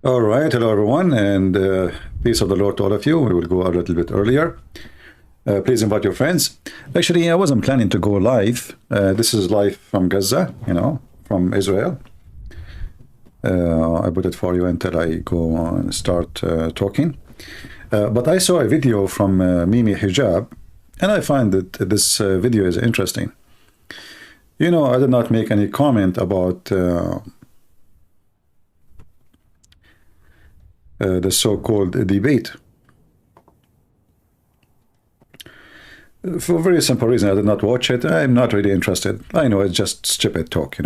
All right, hello everyone, and peace of the Lord to all of you. We will go a little bit earlier. Please invite your friends. Actually, I wasn't planning to go live. This is live from Gaza, from Israel. I put it for you until I go and start talking. But I saw a video from Mimi Hijab, and I find that this video is interesting. I did not make any comment about the so-called debate. For a very simple reason, I did not watch it. I'm not really interested. I know it's just stupid talk,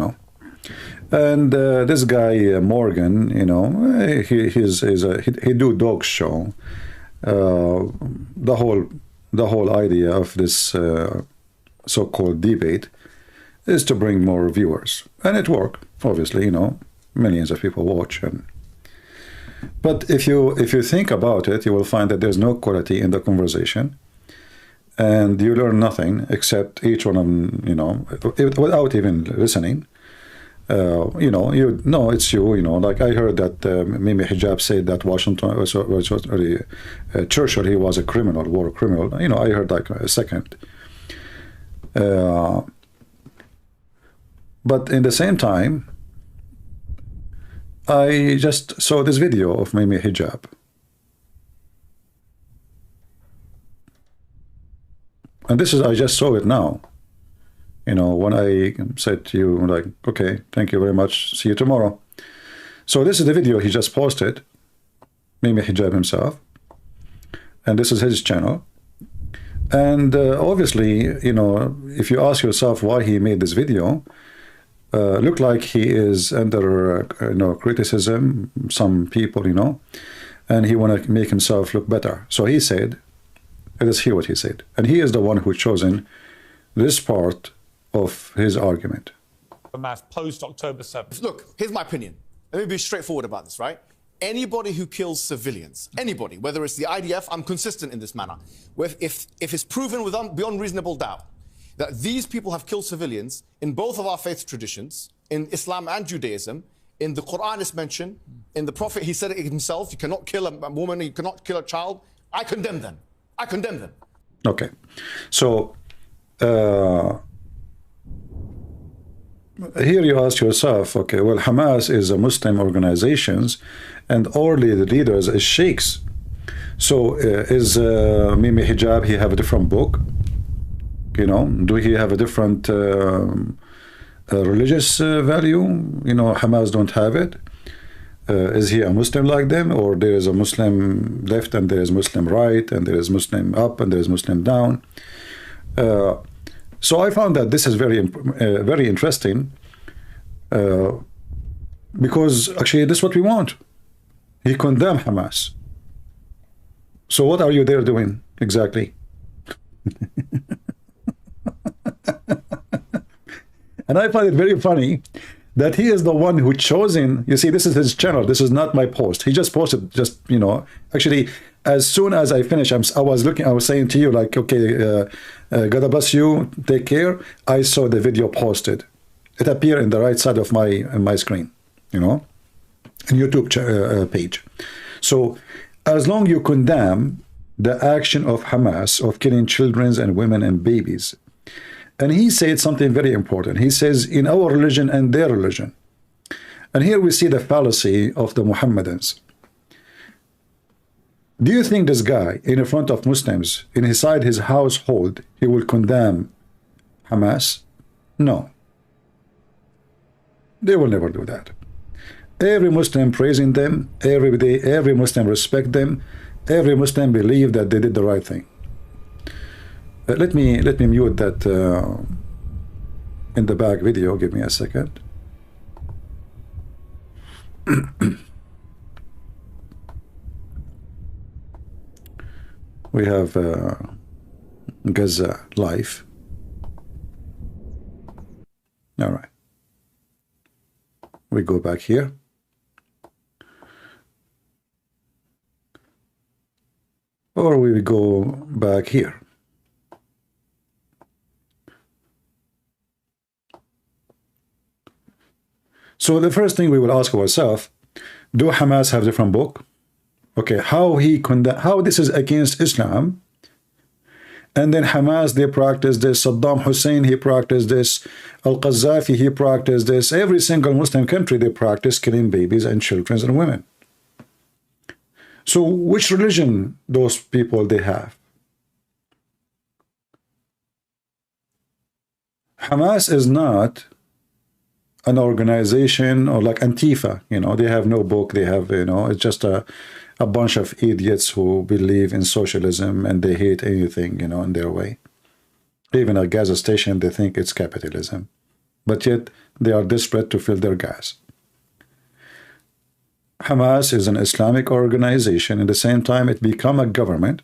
And this guy Morgan, he do dog show. The whole idea of this so-called debate is to bring more viewers, and it worked. Obviously, millions of people watch. But if you think about it, you will find that there's no quality in the conversation, and you learn nothing except each one of them, without even listening. It's you. Like I heard that Mimi Hijab said that Washington was Churchill, he was a criminal, war criminal. I heard like a second. But in the same time, I just saw this video of Mimi Hijab. And I just saw it now. When I said to you, like, okay, thank you very much, see you tomorrow. So this is the video he just posted, Mimi Hijab himself. And this is his channel. And obviously, if you ask yourself why he made this video, look like he is under criticism, some people, and he want to make himself look better. So he said, let's hear what he said. And he is the one who chosen this part of his argument. Hamas post October 7th. Look, here's my opinion. Let me be straightforward about this, right? Anybody who kills civilians, anybody, whether it's the IDF, I'm consistent in this manner. If it's proven beyond reasonable doubt that these people have killed civilians in both of our faith traditions, in Islam and Judaism, in the Qur'an is mentioned, in the Prophet, he said it himself, you cannot kill a woman, you cannot kill a child. I condemn them. I condemn them. Okay. So, here you ask yourself, okay, well, Hamas is a Muslim organizations, and all the leaders is sheikhs. So, is Mimi Hijab, he have a different book? Do he have a different religious value? Hamas don't have it. Is he a Muslim like them, or there is a Muslim left and there is Muslim right, and there is Muslim up and there is Muslim down? So I found that this is very interesting, because actually this is what we want. He condemned Hamas. So what are you there doing exactly? And I find it very funny that he is the one who chosen. You see, this is his channel. This is not my post. He just posted, actually, as soon as I finished, I was saying to you, like, okay, God bless you, take care. I saw the video posted. It appeared in the right side of my screen, and YouTube page. So as long you condemn the action of Hamas of killing children and women and babies. And he said something very important. He says, in our religion and their religion. And here we see the fallacy of the Muhammadans. Do you think this guy in front of Muslims, inside his household, he will condemn Hamas? No. They will never do that. Every Muslim praising them, every day, every Muslim respect them, every Muslim believe that they did the right thing. Let me mute that in the back video. Give me a second. We have Gaza live. All right. We go back here. Or we go back here. So the first thing we will ask ourselves, Do Hamas have different book? Okay, how this is against Islam, and then Hamas, they practice this, Saddam Hussein, he practiced this, Al-Qaddafi, he practiced this, every single Muslim country, they practice killing babies and children and women. So which religion those people they have? Hamas is not an organization or like Antifa, you know, they have no book, they have, you know, it's just a bunch of idiots who believe in socialism and they hate anything, you know, in their way. Even a gas station, they think it's capitalism. But yet they are desperate to fill their gas. Hamas is an Islamic organization. At the same time, it become a government.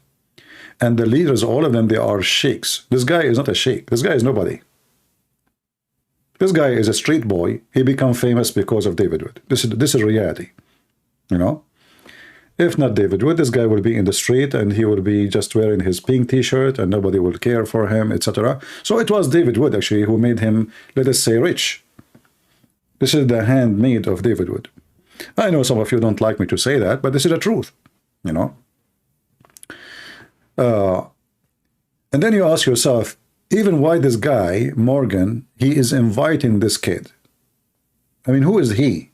And the leaders, all of them, they are sheikhs. This guy is not a sheikh. This guy is nobody. This guy is a street boy. He become famous because of David Wood. This is reality, you know. If not David Wood, this guy will be in the street and he will be just wearing his pink t-shirt and nobody will care for him, etc. So it was David Wood actually who made him, let us say, rich. This is the handmaid of David Wood. I know some of you don't like me to say that, but this is the truth, you know. And then you ask yourself, even why this guy, Morgan, he is inviting this kid. I mean, who is he?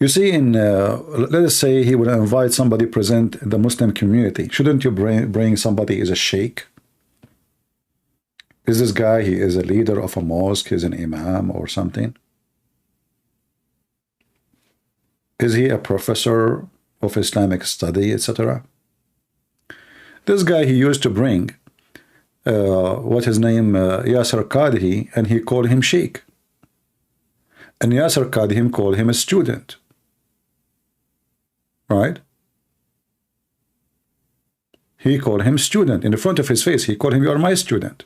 You see, let us say he would invite somebody present in the Muslim community. Shouldn't you bring somebody as a sheikh? Is this guy, he is a leader of a mosque, he's an imam or something? Is he a professor of Islamic study, etc.? This guy, he used to bring, what his name, Yasser Qadhi, and he called him sheikh. And Yasser Qadhi called him a student. Right? He called him student. In the front of his face, he called him, you are my student.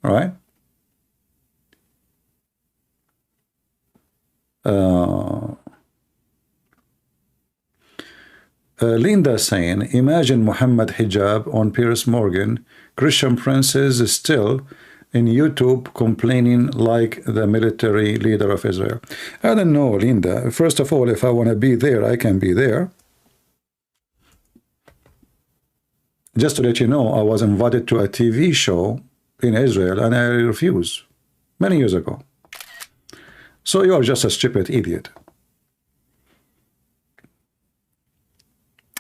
Right? Linda saying, imagine Muhammad hijab on Piers Morgan, Christian princes still in YouTube complaining like the military leader of Israel. I don't know, Linda. First of all, if I want to be there, I can be there. Just to let you know, I was invited to a TV show in Israel and I refused many years ago. So you are just a stupid idiot.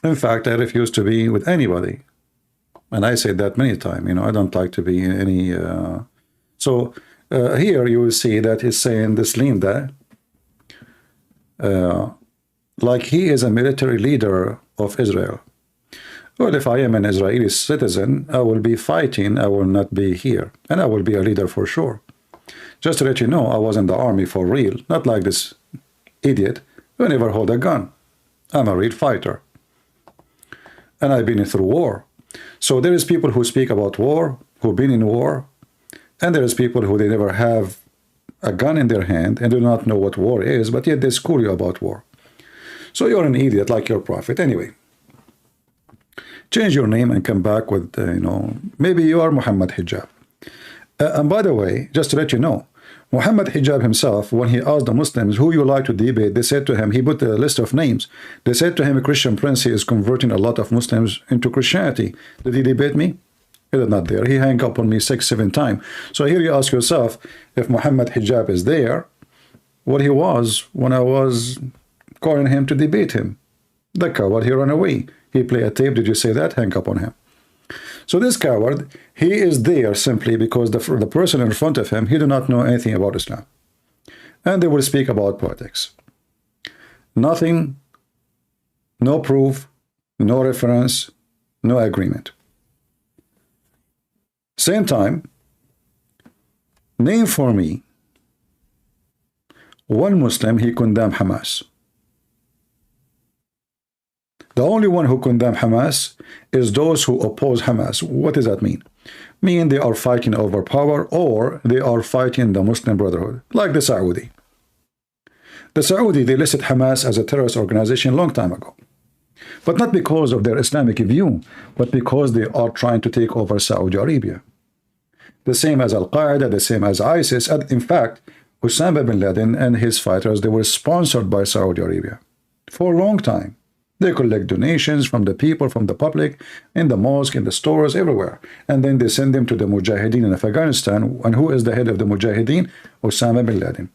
In fact, I refuse to be with anybody. And I said that many times, you know, I don't like to be in any... here you will see that he's saying this Linda, like he is a military leader of Israel. Well, if I am an Israeli citizen, I will be fighting, I will not be here. And I will be a leader for sure. Just to let you know, I was in the army for real, not like this idiot who never hold a gun. I'm a real fighter. And I've been through war. So there is people who speak about war, who've been in war, and there is people who they never have a gun in their hand and do not know what war is, but yet they school you about war. So you're an idiot like your prophet. Anyway, change your name and come back with, you know, maybe you are Muhammad Hijab. And by the way, just to let you know, Muhammad Hijab himself, when he asked the Muslims who you like to debate, they said to him, he put a list of names. They said to him, a Christian prince, he is converting a lot of Muslims into Christianity. Did he debate me? He did not dare. He hung up on me 6, 7 times. So here you ask yourself, if Muhammad Hijab is there, what he was when I was calling him to debate him. The coward, he ran away. He played a tape. Did you say that? Hang up on him. So this coward, he is there simply because the person in front of him, he do not know anything about Islam. And they will speak about politics. Nothing, no proof, no reference, no agreement. Same time, name for me one Muslim he condemned Hamas. The only one who condemn Hamas is those who oppose Hamas. What does that mean? Mean they are fighting over power or they are fighting the Muslim Brotherhood, like the Saudi. The Saudi, they listed Hamas as a terrorist organization a long time ago. But not because of their Islamic view, but because they are trying to take over Saudi Arabia. The same as Al-Qaeda, the same as ISIS. And in fact, Osama bin Laden and his fighters, they were sponsored by Saudi Arabia for a long time. They collect donations from the people, from the public, in the mosque, in the stores, everywhere. And then they send them to the Mujahideen in Afghanistan. And who is the head of the Mujahideen? Osama bin Laden.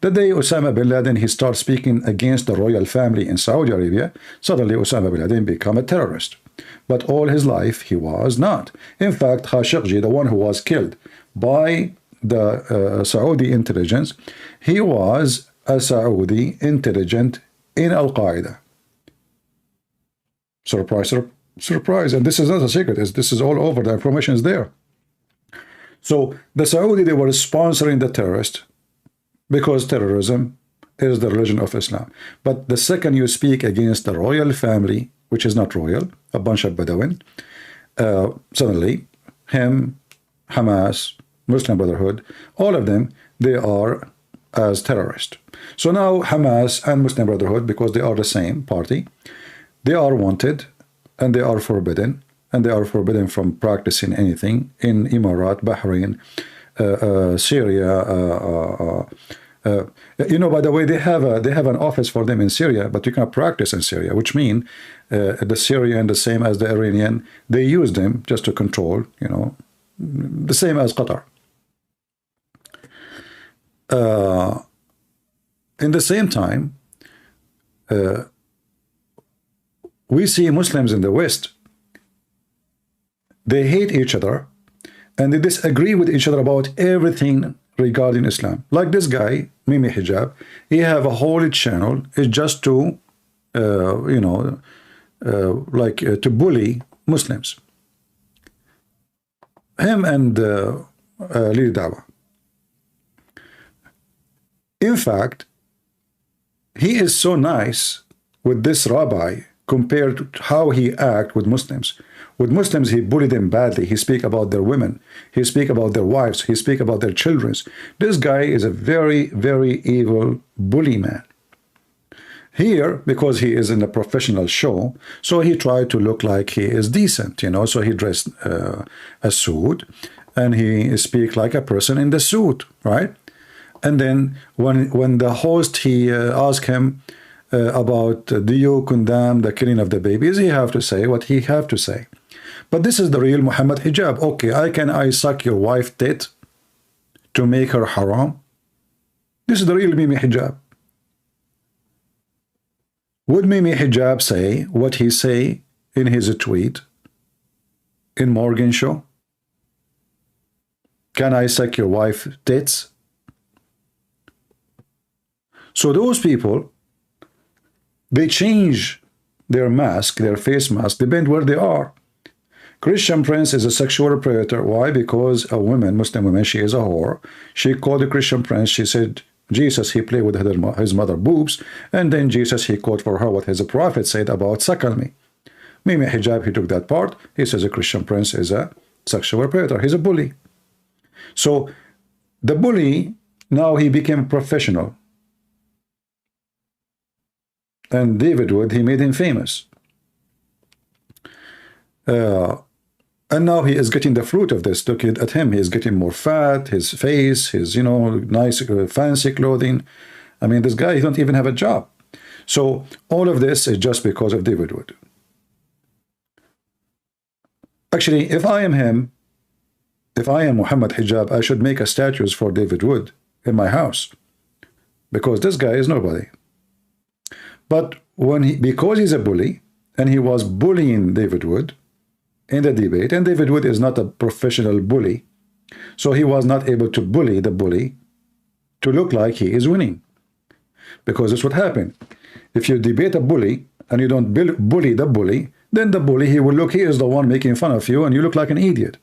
The day Osama bin Laden, he starts speaking against the royal family in Saudi Arabia, suddenly Osama bin Laden became a terrorist. But all his life, he was not. In fact, Khashoggi, the one who was killed by the Saudi intelligence, he was a Saudi intelligent in Al-Qaeda. Surprise, surprise. And this is not a secret. This is all over. The information is there. So the Saudi, they were sponsoring the terrorists because terrorism is the religion of Islam. But the second you speak against the royal family, which is not royal, a bunch of Bedouin, suddenly him, Hamas, Muslim Brotherhood, all of them, they are as terrorists. So now Hamas and Muslim Brotherhood, because they are the same party, they are wanted and they are forbidden, and they are forbidden from practicing anything in Emirat, Bahrain, Syria. You know, by the way, they have an office for them in Syria, but you cannot practice in Syria, which means the Syrian, the same as the Iranian, they use them just to control, you know, the same as Qatar. In the same time, we see Muslims in the West, they hate each other and they disagree with each other about everything regarding Islam. Like this guy, Mimi Hijab, he have a whole channel, is just to, you know, to bully Muslims. Him and Lili Dawa. In fact, he is so nice with this rabbi compared to how he act with Muslims. With Muslims, he bullied them badly. He speak about their women. He speak about their wives. He speak about their children. This guy is a very, very evil bully man. Here, because he is in a professional show, so he tried to look like he is decent, you know, so he dressed a suit and he speak like a person in the suit, right? And then when the host, he asked him about, do you condemn the killing of the babies? He have to say what he have to say. But this is the real Muhammad Hijab. Okay, I suck your wife tit to make her haram? This is the real Mimi Hijab. Would Mimi Hijab say what he say in his tweet in Morgan show? Can I suck your wife tits? So those people, they change their mask, their face mask, depend where they are. Christian Prince is a sexual predator. Why? Because a woman, Muslim woman, she is a whore. She called the Christian Prince. She said, Jesus, he played with his mother boobs. And then Jesus, he quote for her what his prophet said about suckle me. Mimi Hijab, he took that part. He says a Christian Prince is a sexual predator. He's a bully. So the bully, now he became professional. And David Wood, he made him famous. And now he is getting the fruit of this. Look at him. He is getting more fat, his face, his, you know, nice, fancy clothing. I mean, this guy, he don't even have a job. So all of this is just because of David Wood. Actually, if I am him, if I am Muhammad Hijab, I should make a statue for David Wood in my house. Because this guy is nobody. But because he's a bully, and he was bullying David Wood in the debate, and David Wood is not a professional bully, so he was not able to bully the bully to look like he is winning. Because that's what happened. If you debate a bully, and you don't bully the bully, then the bully, he will look, he is the one making fun of you, and you look like an idiot.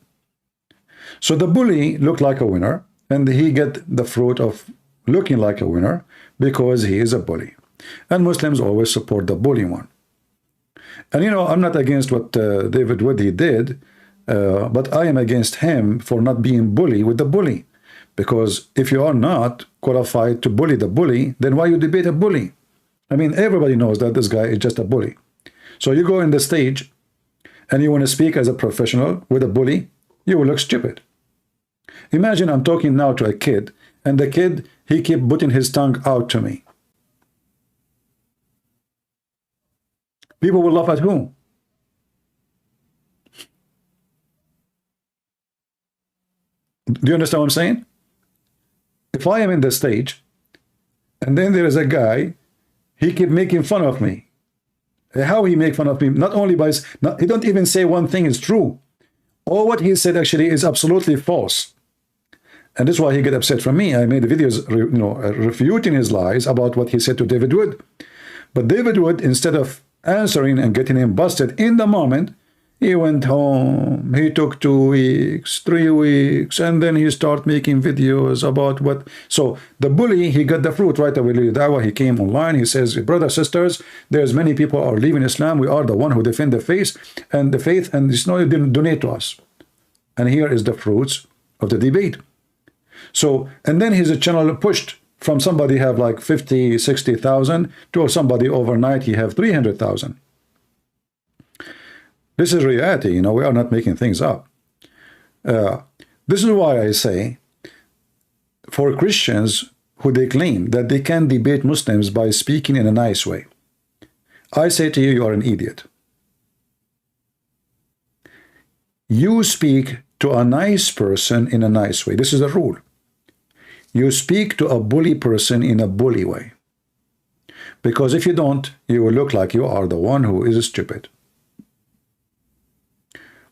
So the bully looked like a winner, and he get the fruit of looking like a winner because he is a bully. And Muslims always support the bully one. And you know, I'm not against what David Wood he did, but I am against him for not being bully with the bully. Because if you are not qualified to bully the bully, then why you debate a bully? I mean, everybody knows that this guy is just a bully. So you go in the stage and you want to speak as a professional with a bully, you will look stupid. Imagine I'm talking now to a kid and the kid, he kept putting his tongue out to me. People will laugh at who? Do you understand what I'm saying? If I am in the stage, and then there is a guy, he keep making fun of me. How he make fun of me? Not only by, he don't even say one thing is true. All what he said actually is absolutely false. And that's why he get upset from me. I made videos, refuting his lies about what he said to David Wood. But David Wood, instead of answering and getting him busted in the moment, he went home, he took 2 weeks, 3 weeks, and then he started making videos about what. So the bully, he got the fruit right away. He came online, he says, brothers, sisters, there's many people are leaving Islam. We are the one who defend the faith, and it's not even donate to us. And here is the fruits of the debate. So, and then his channel pushed from somebody have like 50, 60,000 to somebody overnight, he have 300,000. This is reality, we are not making things up. This is why I say, for Christians who they claim that they can debate Muslims by speaking in a nice way, I say to you, you are an idiot. You speak to a nice person in a nice way. This is the rule. You speak to a bully person in a bully way. Because if you don't, you will look like you are the one who is stupid.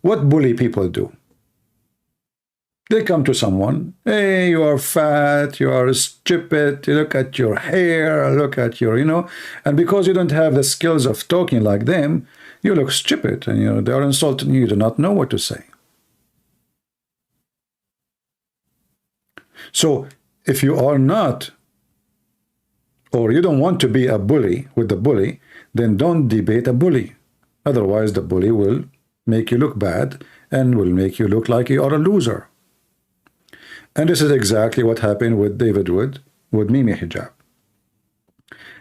What bully people do? They come to someone, hey, you are fat, you are stupid, look at your hair, look at your, and because you don't have the skills of talking like them, you look stupid, and they are insulting you, you do not know what to say. So if you are not, or you don't want to be a bully with the bully, then don't debate a bully. Otherwise, the bully will make you look bad and will make you look like you are a loser. And this is exactly what happened with David Wood, with Mimi Hijab.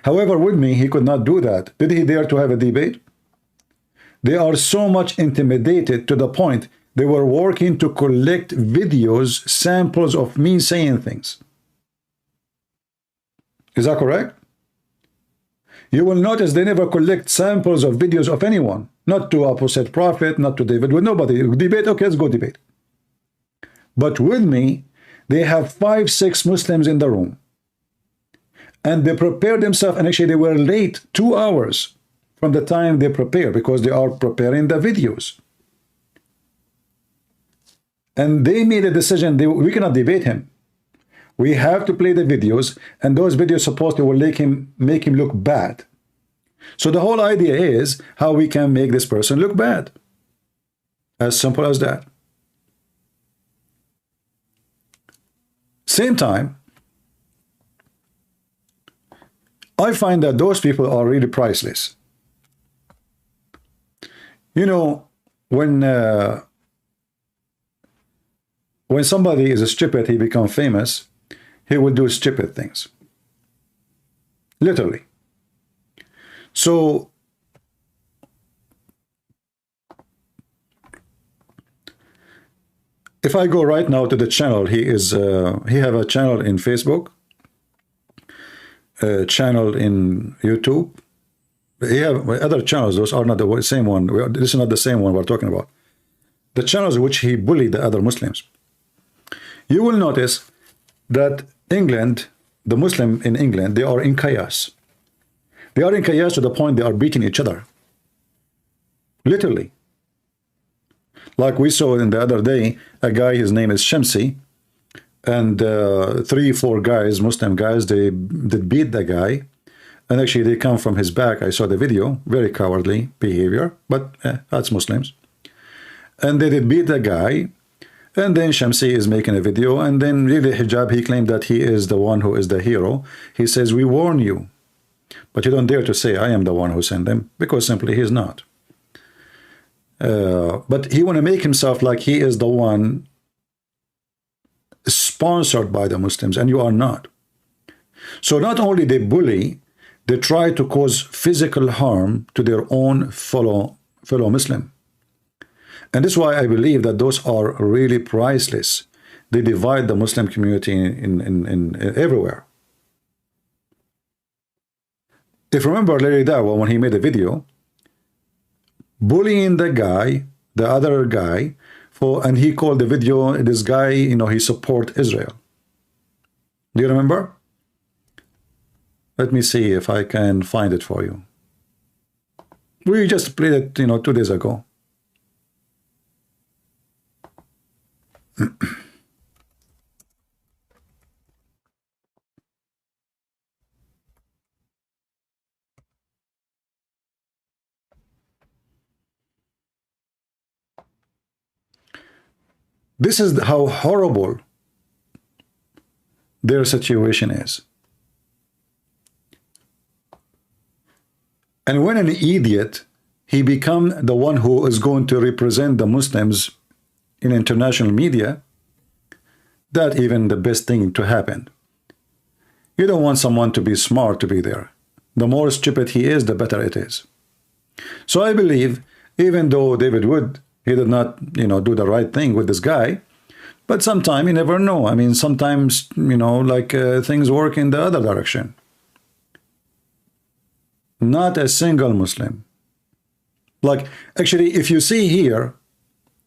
However, with me, he could not do that. Did he dare to have a debate? They are so much intimidated to the point they were working to collect videos, samples of me saying things. Is that correct? You will notice they never collect samples of videos of anyone. Not to Apostate Prophet, not to David Wood, nobody. Debate, okay, let's go debate. But with me, they have 5, 6 Muslims in the room. And they prepared themselves, and actually they were late 2 hours from the time they prepare, because they are preparing the videos. And they made a decision, we cannot debate him. We have to play the videos, and those videos supposedly will make him look bad. So the whole idea is how we can make this person look bad. As simple as that. Same time, I find that those people are really priceless. When somebody is stupid, he becomes famous, he will do stupid things. Literally. So, if I go right now to the channel, he have a channel in Facebook, a channel in YouTube. He have other channels, those are not the same one. This is not the same one we're talking about. The channels in which he bullied the other Muslims. You will notice that England, the Muslim in England, they are in chaos. They are in chaos to the point they are beating each other. Literally. Like we saw in the other day, a guy, his name is Shamsi, and 3, 4 guys, Muslim guys, they beat the guy. And actually they come from his back. I saw the video, very cowardly behavior, but that's Muslims. And they did beat the guy. And then Shamsi is making a video, and then really Hijab, he claimed that he is the one who is the hero. He says, we warn you. But you don't dare to say, I am the one who sent them, because simply he's not. But he want to make himself like he is the one sponsored by the Muslims, and you are not. So not only they bully, they try to cause physical harm to their own fellow Muslim. And this is why I believe that those are really priceless. they divide the Muslim community in everywhere. If you remember Larry Dawa, when he made a video bullying the guy, the other guy, and he called the video, this guy, you know, he support Israel. Do you remember? Let me see if I can find it for you. We just played it, you know, 2 days ago. This is how horrible their situation is. And when an idiot, he become the one who is going to represent the Muslims in international media, that even the best thing to happen. You don't want someone to be smart to be there. The more stupid he is, the better it is. So I believe, even though David Wood, he did not, you know, do the right thing with this guy, but sometimes you never know. I mean, sometimes, you know, like things work in the other direction. Not a single Muslim. Like, actually, if you see here,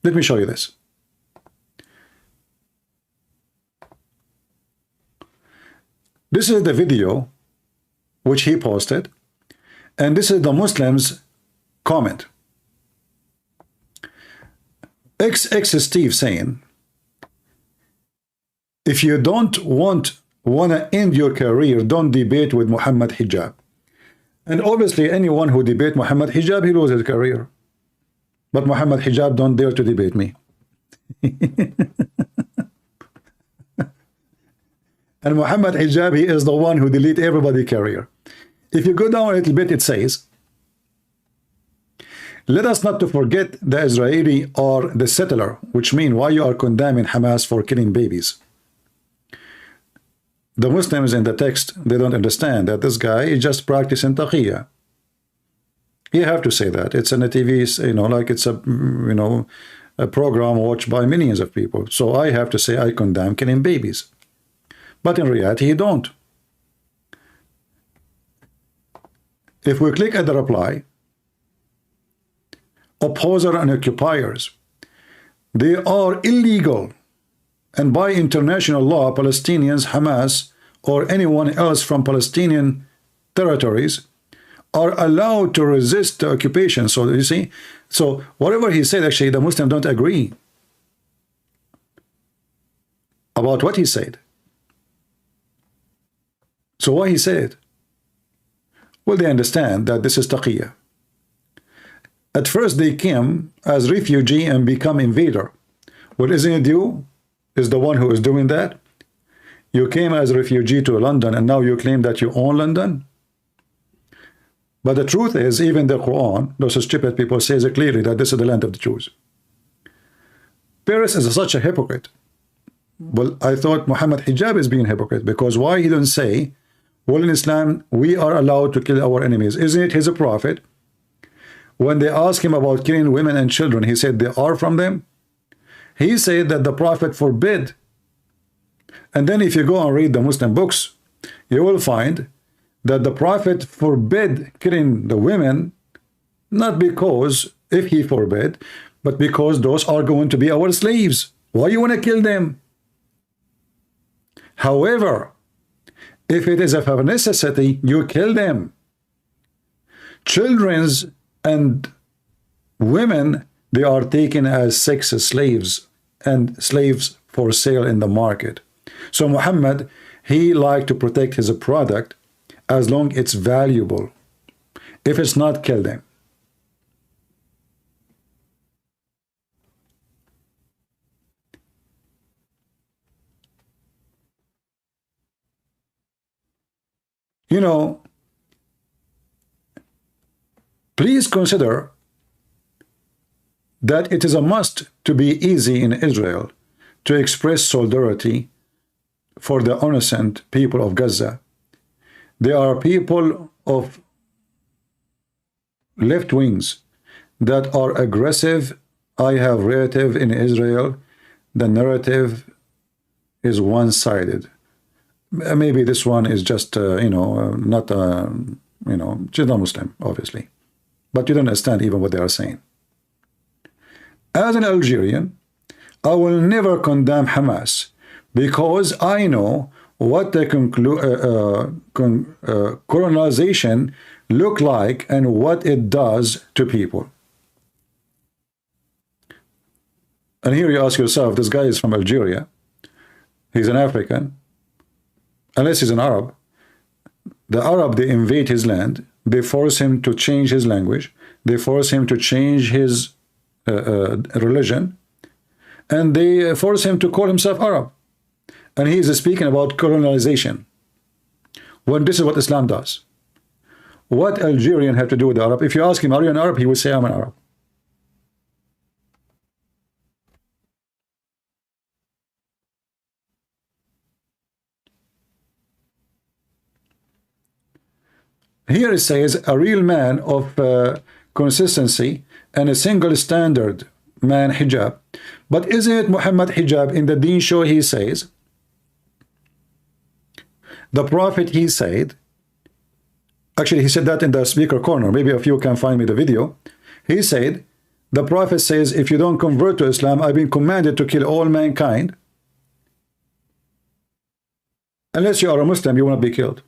let me show you this. This is the video which he posted, and this is the Muslims' comment. XX Steve saying, if you don't want to end your career, don't debate with Muhammad Hijab. And obviously, anyone who debate Muhammad Hijab, he loses his career. But Muhammad Hijab don't dare to debate me. And Muhammad Hijab, he is the one who delete everybody's career. If you go down a little bit, it says, let us not to forget the Israeli or the settler, which mean why you are condemning Hamas for killing babies. The Muslims in the text, they don't understand that this guy is just practicing taqiyya. You have to say that. It's in the TV, you know, like it's a, you know, a program watched by millions of people. So I have to say I condemn killing babies. But in reality, he don't. If we click at the reply, opposer and occupiers, they are illegal. And by international law, Palestinians, Hamas, or anyone else from Palestinian territories are allowed to resist the occupation. So you see, so whatever he said, actually, the Muslims don't agree about what he said. So why he said? Well, they understand that this is taqiyya. At first, they came as refugee and become invader. Well, isn't it you? Is the one who is doing that? You came as a refugee to London and now you claim that you own London? But the truth is, even the Quran, those stupid people says it clearly that this is the land of the Jews. Paris is such a hypocrite. Well, I thought Muhammad Hijab is being hypocrite, because why he don't say, well, in Islam, we are allowed to kill our enemies. Isn't it he's a prophet? When they asked him about killing women and children, he said they are from them. He said that the prophet forbid. And then if you go and read the Muslim books, you will find that the prophet forbid killing the women, not because if he forbid, but because those are going to be our slaves. Why you want to kill them? However, if it is of necessity, you kill them. Children's and women, they are taken as sex slaves and slaves for sale in the market. So Muhammad, he liked to protect his product as long it's valuable. If it's not, kill them. You know, please consider that it is a must to be easy in Israel to express solidarity for the innocent people of Gaza. There are people of left wings that are aggressive. I have relative in Israel. The narrative is one-sided. Maybe this one is just, you know, not, you know, she's not Muslim, obviously. But you don't understand even what they are saying. As an Algerian, I will never condemn Hamas because I know what the colonization look like and what it does to people. And here you ask yourself, this guy is from Algeria. He's an African. Unless he's an Arab. The Arab, they invade his land. They force him to change his language. They force him to change his religion. And they force him to call himself Arab. And he is speaking about colonization. When this is what Islam does. What Algerian have to do with the Arab? If you ask him, are you an Arab? He will say, I'm an Arab. Here it says, a real man of consistency and a single standard man hijab. But isn't it Muhammad hijab in the Deen show? He says, the Prophet, he said, actually he said that in the speaker corner, maybe if you can find me the video. He said, the Prophet says, if you don't convert to Islam, I've been commanded to kill all mankind. Unless you are a Muslim, you will not be killed.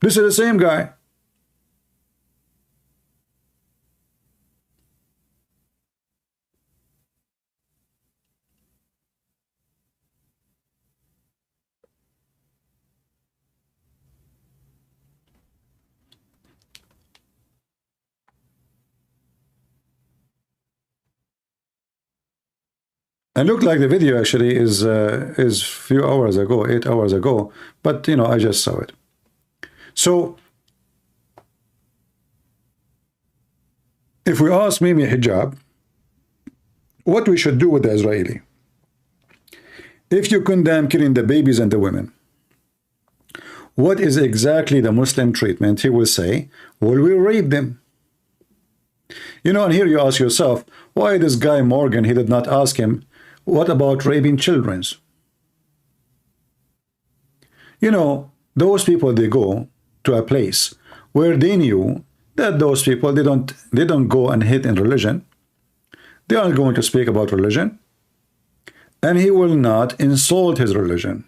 This is the same guy. And look like the video actually is few hours ago, 8 hours ago, but you know, I just saw it. So if we ask Mimi hijab, what we should do with the Israeli? If you condemn killing the babies and the women, what is exactly the Muslim treatment? He will say, well, we rape them. You know, and here you ask yourself, why this guy Morgan, he did not ask him, what about raping children? You know, those people, they go to a place where they knew that those people, they don't go and hit in religion. They aren't going to speak about religion. And he will not insult his religion.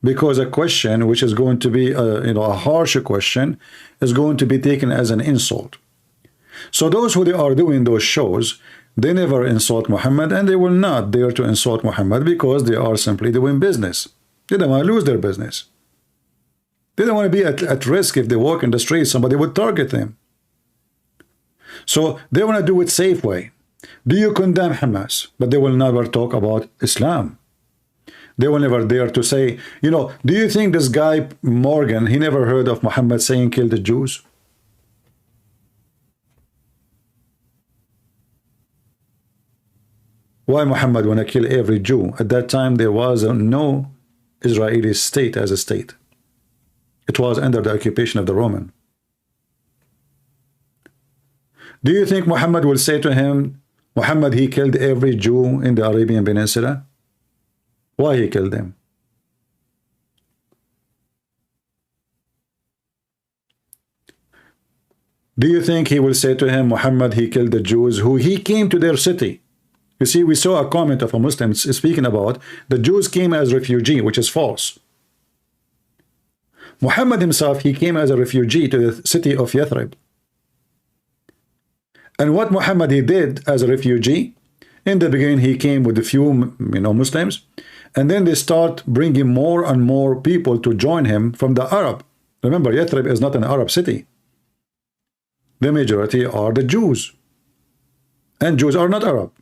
Because a question which is going to be you know, a harsher question is going to be taken as an insult. So those who they are doing those shows, they never insult Muhammad, and they will not dare to insult Muhammad because they are simply doing business. They don't want to lose their business. They don't want to be at risk. If they walk in the street, somebody would target them. So they want to do it safe way. Do you condemn Hamas? But they will never talk about Islam. They will never dare to say, you know, do you think this guy Morgan, he never heard of Muhammad saying kill the Jews? Why Muhammad want to kill every Jew? At that time, there was no Israeli state as a state. It was under the occupation of the Roman. Do you think Muhammad will say to him, Muhammad, he killed every Jew in the Arabian Peninsula? Why he killed them? Do you think he will say to him, Muhammad, he killed the Jews who he came to their city? You see, we saw a comment of a Muslim speaking about the Jews came as refugee, which is false. Muhammad himself, he came as a refugee to the city of Yathrib. And what Muhammad he did as a refugee, in the beginning he came with a few, you know, Muslims, and then they start bringing more and more people to join him from the Arab. Remember, Yathrib is not an Arab city. The majority are the Jews. And Jews are not Arab.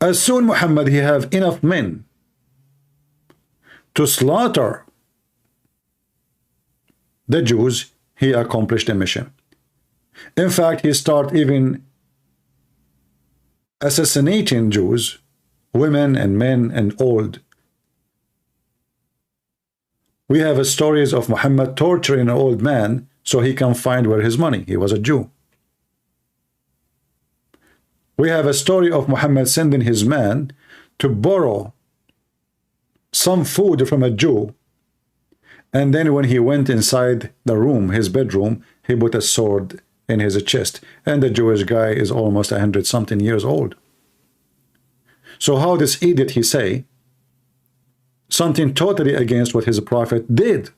As soon Muhammad he have enough men to slaughter the Jews, he accomplished the mission. In fact, he start even assassinating Jews, women and men and old. We have stories of Muhammad torturing an old man so he can find where his money. He was a Jew. We have a story of Muhammad sending his man to borrow some food from a Jew, and then when he went inside the room, his bedroom, he put a sword in his chest, and the Jewish guy is almost 100-something years old. So how this idiot he say something totally against what his prophet did?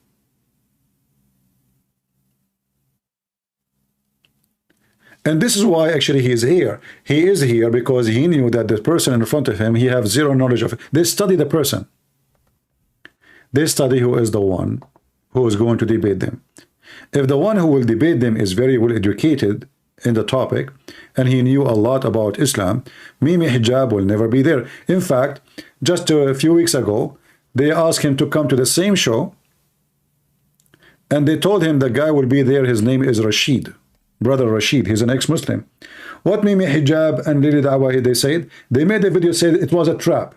And this is why actually he is here. He is here because he knew that the person in front of him, he have zero knowledge of it. They study the person. They study who is the one who is going to debate them. If the one who will debate them is very well educated in the topic, and he knew a lot about Islam, Mimi Hijab will never be there. In fact, just a few weeks ago, they asked him to come to the same show, and they told him the guy will be there. His name is Rashid, brother Rashid. He's an ex-Muslim. What Mimi Hijab and Lili Dawah, they said, they made a video saying it was a trap.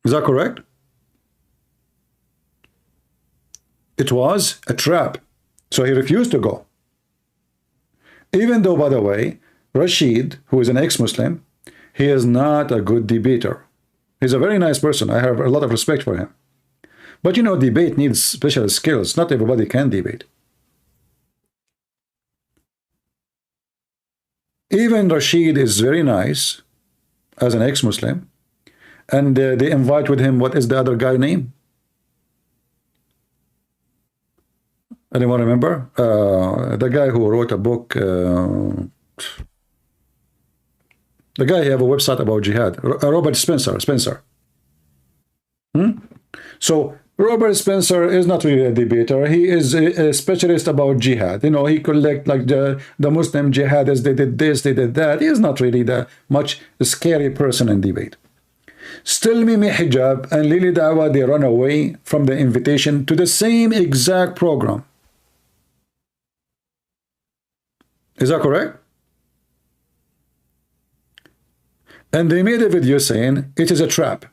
Is that correct? It was a trap. So he refused to go. Even though, by the way, Rashid, who is an ex-Muslim, he is not a good debater. He's a very nice person. I have a lot of respect for him. But you know, debate needs special skills. Not everybody can debate. Even Rashid is very nice as an ex-Muslim. And they invite with him, what is the other guy name? Anyone remember? The guy who wrote a book, the guy who have a website about jihad, Robert Spencer. So Robert Spencer is not really a debater. He is a specialist about jihad. You know, he collect like the Muslim jihadists, they did this, they did that. He is not really the much scary person in debate. Still Mimi Hijab and Lili Dawah, they run away from the invitation to the same exact program. Is that correct? And they made a video saying it is a trap.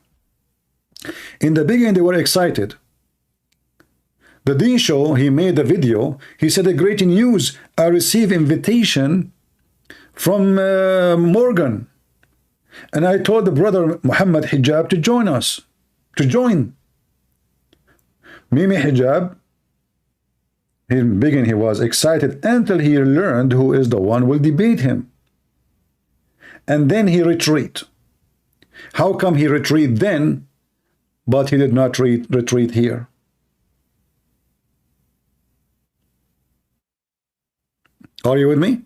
In the beginning, they were excited. The Dean Show, he made a video. He said, a great news. I received invitation from Morgan. And I told the brother Muhammad Hijab to join us. To join. Mimi Hijab, in the beginning, he was excited until he learned who is the one who will debate him. And then he retreat. How come he retreat then, but he did not retreat here? Are you with me?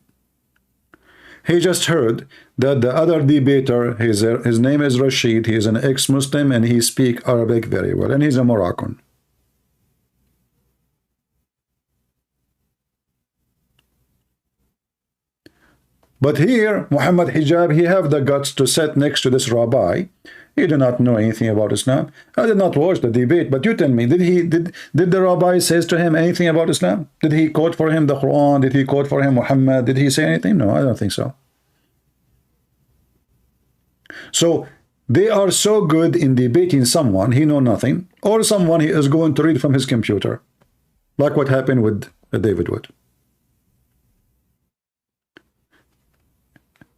He just heard that the other debater, his name is Rashid, he is an ex-Muslim and he speaks Arabic very well, and he's a Moroccan. But here, Muhammad Hijab, he have the guts to sit next to this rabbi. He did not know anything about Islam. I did not watch the debate, but you tell me, did the rabbi says to him anything about Islam? Did he quote for him the Quran? Did he quote for him Muhammad? Did he say anything? No, I don't think so. So they are so good in debating someone he know nothing, or someone he is going to read from his computer, like what happened with David Wood.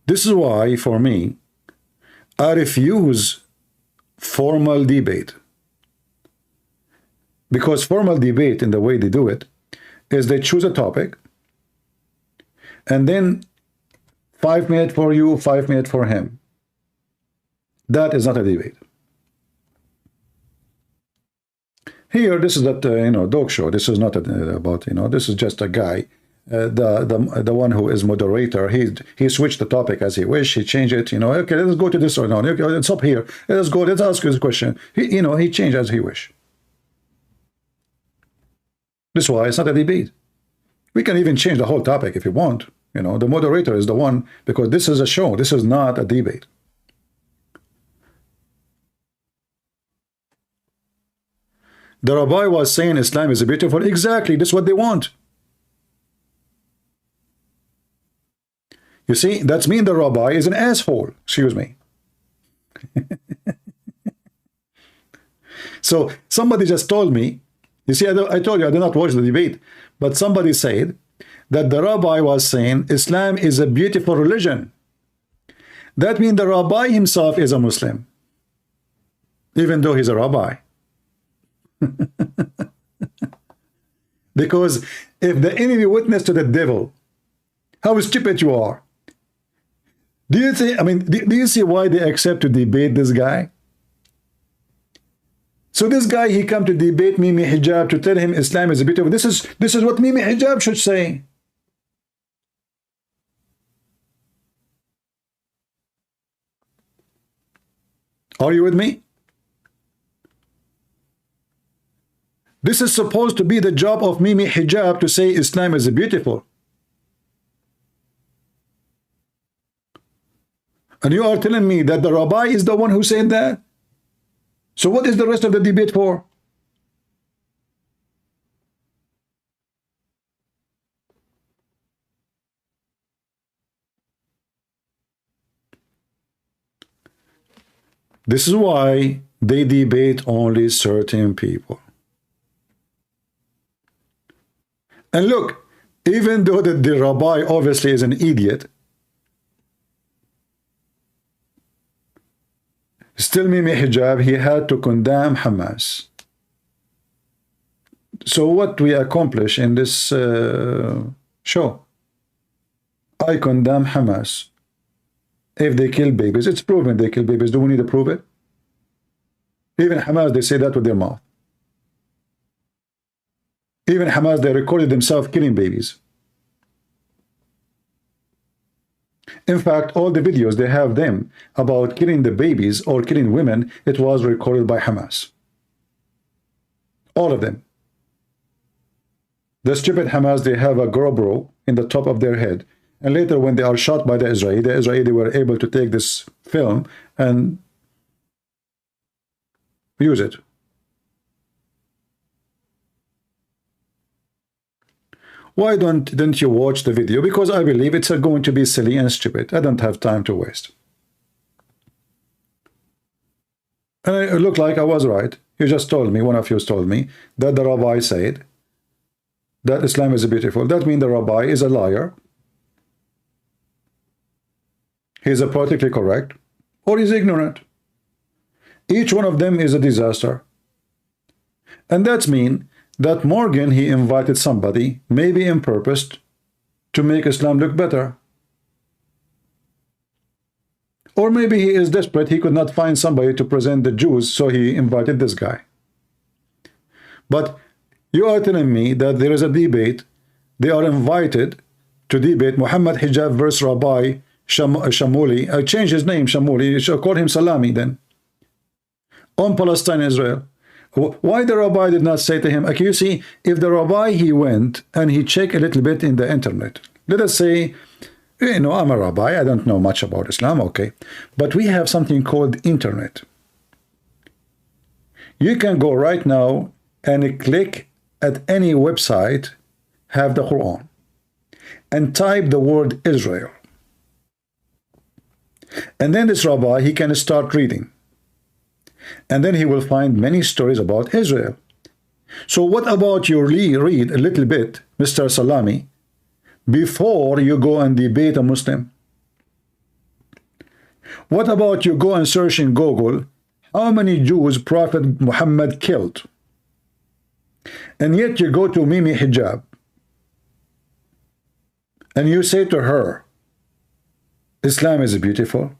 This is why, for me, I refuse formal debate. Because formal debate, in the way they do it, is they choose a topic, and then 5 minutes for you, 5 minutes for him. That is not a debate. Here, this is that dog show. This is not about this is just a guy. The one who is moderator, he switched the topic as he wished. He changed it, okay, let's go to this or no, okay, let's stop here, let's go, let's ask this question. He changed as he wished. This is why it's not a debate. We can even change the whole topic if you want. The moderator is the one, because this is a show, this is not a debate. The rabbi was saying Islam is beautiful. Exactly, this is what they want. You see, that's mean the rabbi is an asshole. Excuse me. So somebody just told me, you see, I told you I did not watch the debate, but somebody said that the rabbi was saying Islam is a beautiful religion. That means the rabbi himself is a Muslim, even though he's a rabbi. Because if the enemy witnessed to the devil, how stupid you are. Do you think, I mean, do you see why they accept to debate this guy? So this guy, he come to debate Mimi Hijab to tell him Islam is a beautiful. This is what Mimi Hijab should say. Are you with me? This is supposed to be the job of Mimi Hijab to say Islam is beautiful. And you are telling me that the rabbi is the one who said that? So what is the rest of the debate for? This is why they debate only certain people. And look, even though the rabbi obviously is an idiot, still Mimi Hijab, he had to condemn Hamas. So what we accomplish in this show? I condemn Hamas. If they kill babies, it's proven they kill babies. Do we need to prove it? Even Hamas, they say that with their mouth. Even Hamas, they recorded themselves killing babies. In fact, all the videos they have them about killing the babies or killing women, it was recorded by Hamas. All of them. The stupid Hamas, they have a GoPro in the top of their head. And later when they are shot by the Israeli were able to take this film and use it. Why didn't you watch the video? Because I believe it's going to be silly and stupid. I don't have time to waste. And it looked like I was right. You just told me, one of you told me, that the rabbi said that Islam is beautiful. That means the rabbi is a liar. He's a politically correct, or he's ignorant. Each one of them is a disaster. And that means that Morgan, he invited somebody, maybe in purpose, to make Islam look better. Or maybe he is desperate, he could not find somebody to present the Jews, so he invited this guy. But you are telling me that there is a debate, they are invited to debate Muhammad Hijab versus Rabbi Shamuli. I changed his name, Shamuli, you should call him Salami then. On Palestine, Israel. Why the rabbi did not say to him, okay, you see, if the rabbi, he went and he checked a little bit in the internet. Let us say, you know, I'm a rabbi, I don't know much about Islam, okay. But we have something called internet. You can go right now and click at any website, have the Qur'an, and type the word Israel. And then this rabbi, he can start reading. And then he will find many stories about Israel. So what about you read a little bit, Mr. Salami, before you go and debate a Muslim? What about you go and search in Google, how many Jews Prophet Muhammad killed? And yet you go to Mimi Hijab, and you say to her, Islam is beautiful.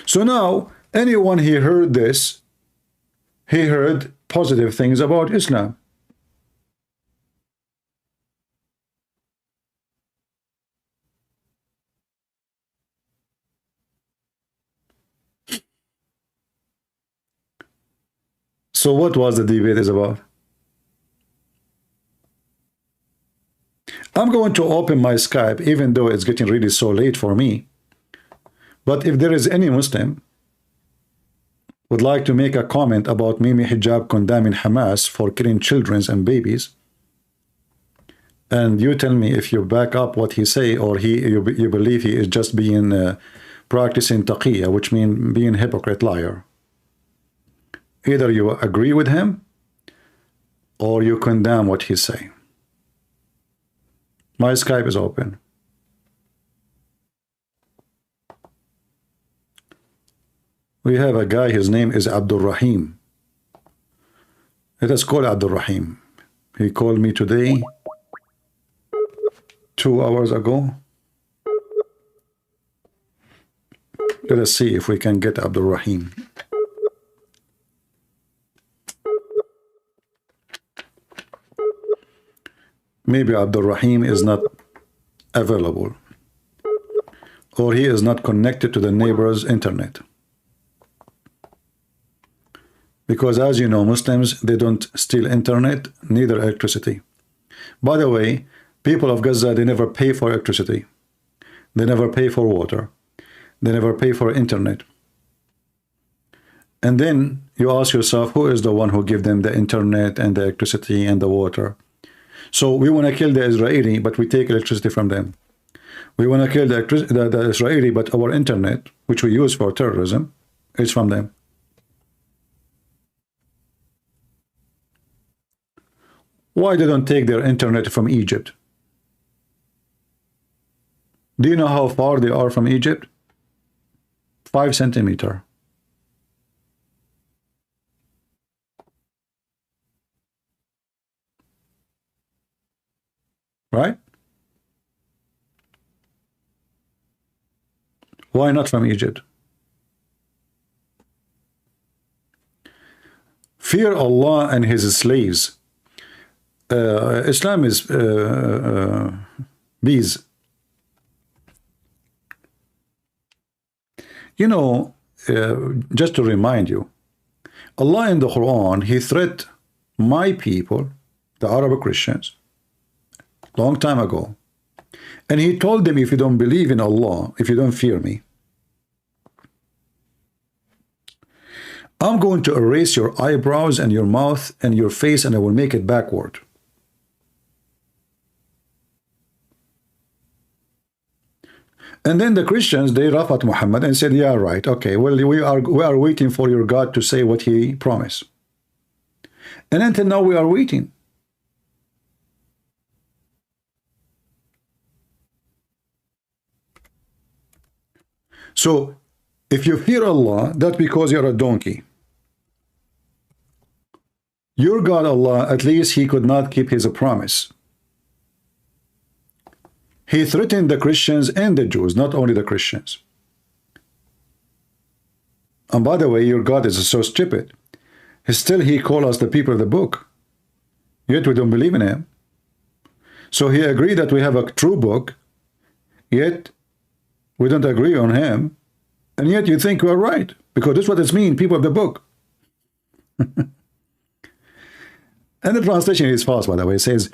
So now, anyone he heard this, he heard positive things about Islam. So what was the debate is about? I'm going to open my Skype, even though it's getting really so late for me. But if there is any Muslim would like to make a comment about Mimi Hijab condemning Hamas for killing children and babies, and you tell me if you back up what he say, or you believe he is just being practicing taqiyya, which means being hypocrite liar. Either you agree with him or you condemn what he's saying. My Skype is open. We have a guy, his name is Abdul Rahim. Let us call Abdul Rahim. He called me today, 2 hours ago. Let us see if we can get Abdul Rahim. Maybe Abdul Rahim is not available, or he is not connected to the neighbor's internet. Because as you know, Muslims, they don't steal internet, neither electricity. By the way, people of Gaza, they never pay for electricity. They never pay for water. They never pay for internet. And then you ask yourself, who is the one who give them the internet and the electricity and the water? So we want to kill the Israeli, but we take electricity from them. We want to kill the Israeli, but our internet, which we use for terrorism, is from them. Why they don't take their internet from Egypt? Do you know how far they are from Egypt? 5 centimeters. Right? Why not from Egypt? Fear Allah and his slaves. Islam is bees. You know, just to remind you, Allah in the Quran, he threatened my people, the Arab Christians, long time ago, and he told them, if you don't believe in Allah, if you don't fear me, I'm going to erase your eyebrows and your mouth and your face, and I will make it backward. And then the Christians, they laughed at Muhammad and said, yeah, right, okay, well, we are waiting for your God to say what he promised. And until now we are waiting. So if you fear Allah, that's because you're a donkey. Your God Allah, at least he could not keep his promise. He threatened the Christians and the Jews, not only the Christians. And by the way, your God is so stupid. Still he called us the people of the book. Yet we don't believe in him. So he agreed that we have a true book, yet we don't agree on him. And yet you think we are right, because that's what it means, people of the book. And the translation is false, by the way. It says,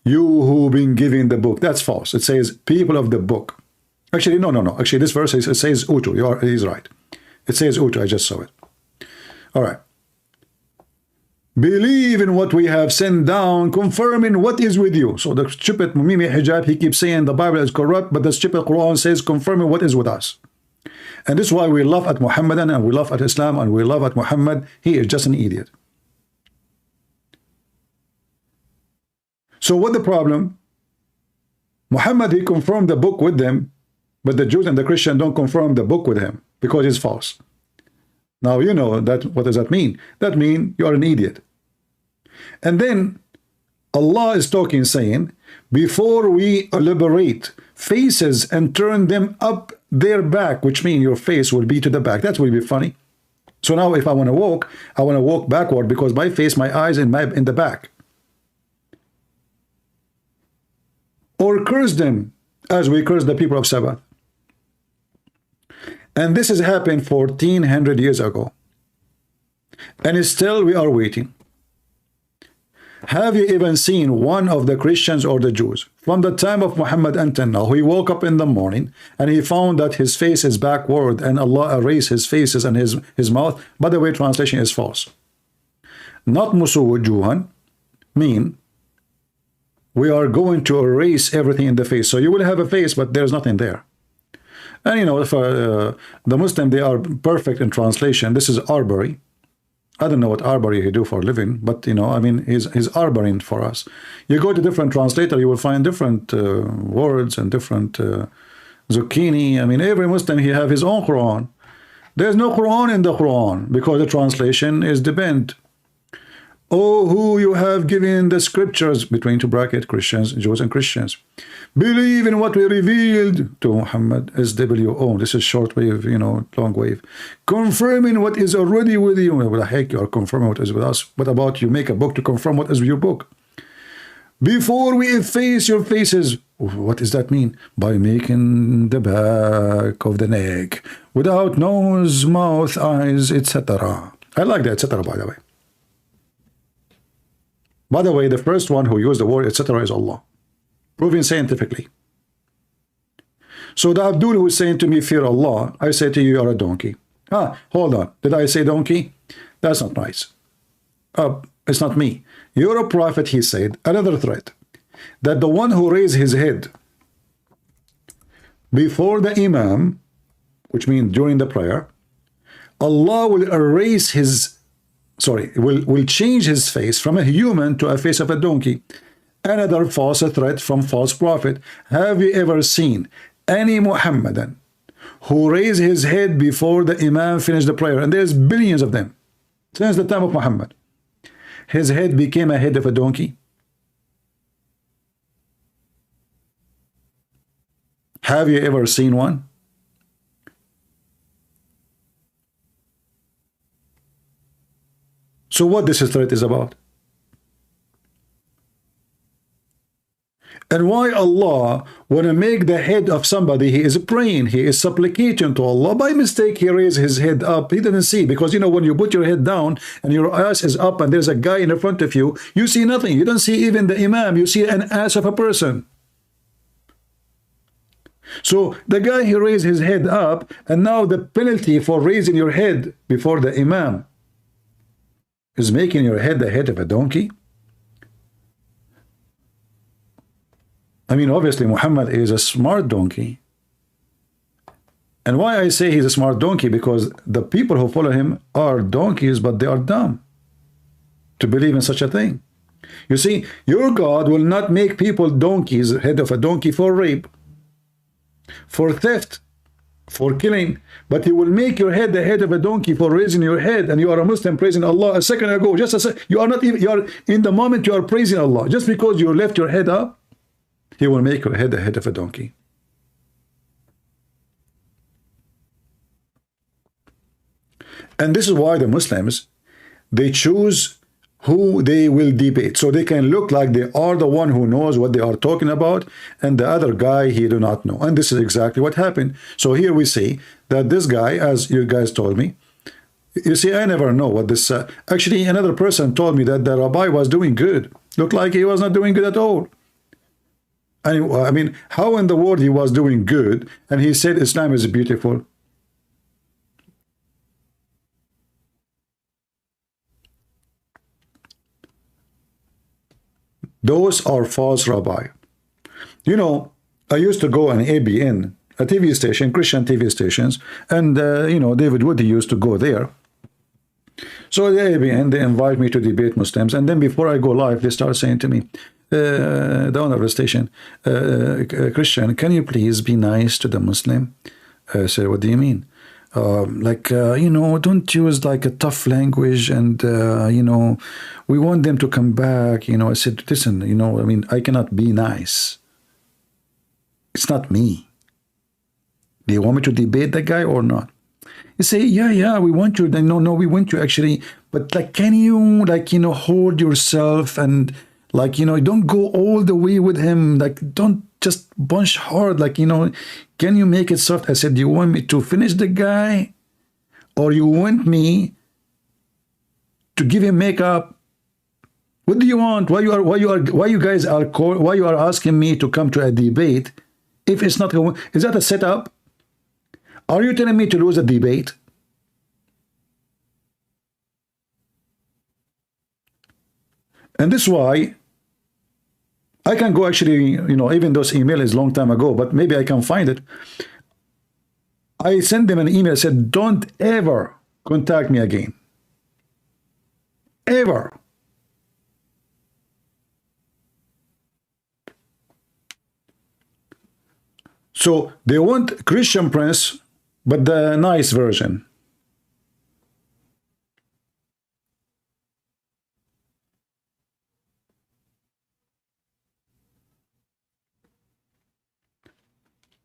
you who been given the book. That's false. It says, people of the book. Actually, no. Actually, this verse, it says Utu. He's right. It says Utu. I just saw it. All right. Believe in what we have sent down, confirming what is with you. So the stupid Mimi Hijab, he keeps saying the Bible is corrupt, but the stupid Quran says confirming what is with us. And this is why we laugh at Muhammadan and we laugh at Islam and we laugh at Muhammad. He is just an idiot. So what the problem? Muhammad, he confirmed the book with them, but the Jews and the Christians don't confirm the book with him because it's false. Now you know that. What does that mean? That means you are an idiot. And then Allah is talking, saying, before we liberate faces and turn them up their back, which means your face will be to the back. That will be funny. So now if I want to walk backward because my face, my eyes in the back. Or curse them as we curse the people of Sabbath. And this has happened 1400 years ago. And still we are waiting. Have you even seen one of the Christians or the Jews from the time of Muhammad until now? He woke up in the morning and he found that his face is backward and Allah erased his faces and his mouth. By the way, translation is false. Not musu wujuhan mean we are going to erase everything in the face. So you will have a face, but there's nothing there. And you know, if the Muslim, they are perfect in translation. This is Arbery. I don't know what arbori he do for a living, but you know, I mean, he's arboring for us. You go to different translator, you will find different words and different zucchini. I mean, every Muslim, he have his own Quran. There's no Quran in the Quran because the translation is depend. Oh, who you have given the scriptures, between two bracket, Christians, Jews and Christians. Believe in what we revealed to Muhammad, SWO. This is short wave, you know, long wave. Confirming what is already with you. Well, the heck, you are confirming what is with us. What about you make a book to confirm what is with your book? Before we efface your faces. What does that mean? By making the back of the neck without nose, mouth, eyes, etc. I like that, etc. by the way. By the way, the first one who used the word etc. is Allah, proven scientifically. So the Abdul who is saying to me, fear Allah, I say to you, you are a donkey. Hold on. Did I say donkey? That's not nice. It's not me. You're a prophet, he said, another threat, that the one who raised his head before the Imam, which means during the prayer, Allah will erase his will change his face from a human to a face of a donkey. Another false threat from false prophet. Have you ever seen any Muhammadan who raised his head before the Imam finished the prayer? And there's billions of them since the time of Muhammad. His head became a head of a donkey. Have you ever seen one? So what this threat is about? And why Allah want to make the head of somebody, he is praying, he is supplicating to Allah. By mistake, he raised his head up. He didn't see, because you know, when you put your head down and your ass is up and there's a guy in front of you, you see nothing. You don't see even the Imam. You see an ass of a person. So the guy, he raised his head up, and now the penalty for raising your head before the Imam is making your head the head of a donkey. I mean, obviously Muhammad is a smart donkey. And why I say he's a smart donkey, because the people who follow him are donkeys, but they are dumb to believe in such a thing. You see, your God will not make people donkeys, head of a donkey, for rape, for theft, for killing, but he will make your head the head of a donkey for raising your head. And you are a Muslim praising Allah a second ago, just a second, you are not even, you are in the moment you are praising Allah, just because you left your head up, he will make your head the head of a donkey. And this is why the Muslims, they choose who they will debate, so they can look like they are the one who knows what they are talking about, and the other guy, he do not know. And this is exactly what happened. So here we see that this guy, as you guys told me, you see, I never know what this actually another person told me that the rabbi was doing good. Looked like he was not doing good at all. And I mean, how in the world he was doing good and he said Islam is beautiful? Those are false rabbi. You know, I used to go on ABN, a TV station, Christian TV stations, and you know, David Woody used to go there. So the ABN, they invite me to debate Muslims, and then before I go live, they start saying to me, the owner of the station, Christian, can you please be nice to the Muslim? I said, what do you mean? You know, don't use like a tough language, and you know, we want them to come back. You know, I said, listen, you know, I mean, I cannot be nice. It's not me. Do you want me to debate that guy or not? You say, yeah, we want you. No, we want you actually. But like, can you, like, you know, hold yourself and, like, you know, don't go all the way with him. Like, don't just bunch hard. Like, you know, can you make it soft? I said, do you want me to finish the guy, or you want me to give him makeup? What do you want? Why you guys are asking me to come to a debate if it's not going? Is that a setup? Are you telling me to lose a debate? And this is why I can go actually, you know, even those email is long time ago, but maybe I can find it. I sent them an email, said, don't ever contact me again. ever. So they want Christian Prince, but the nice version.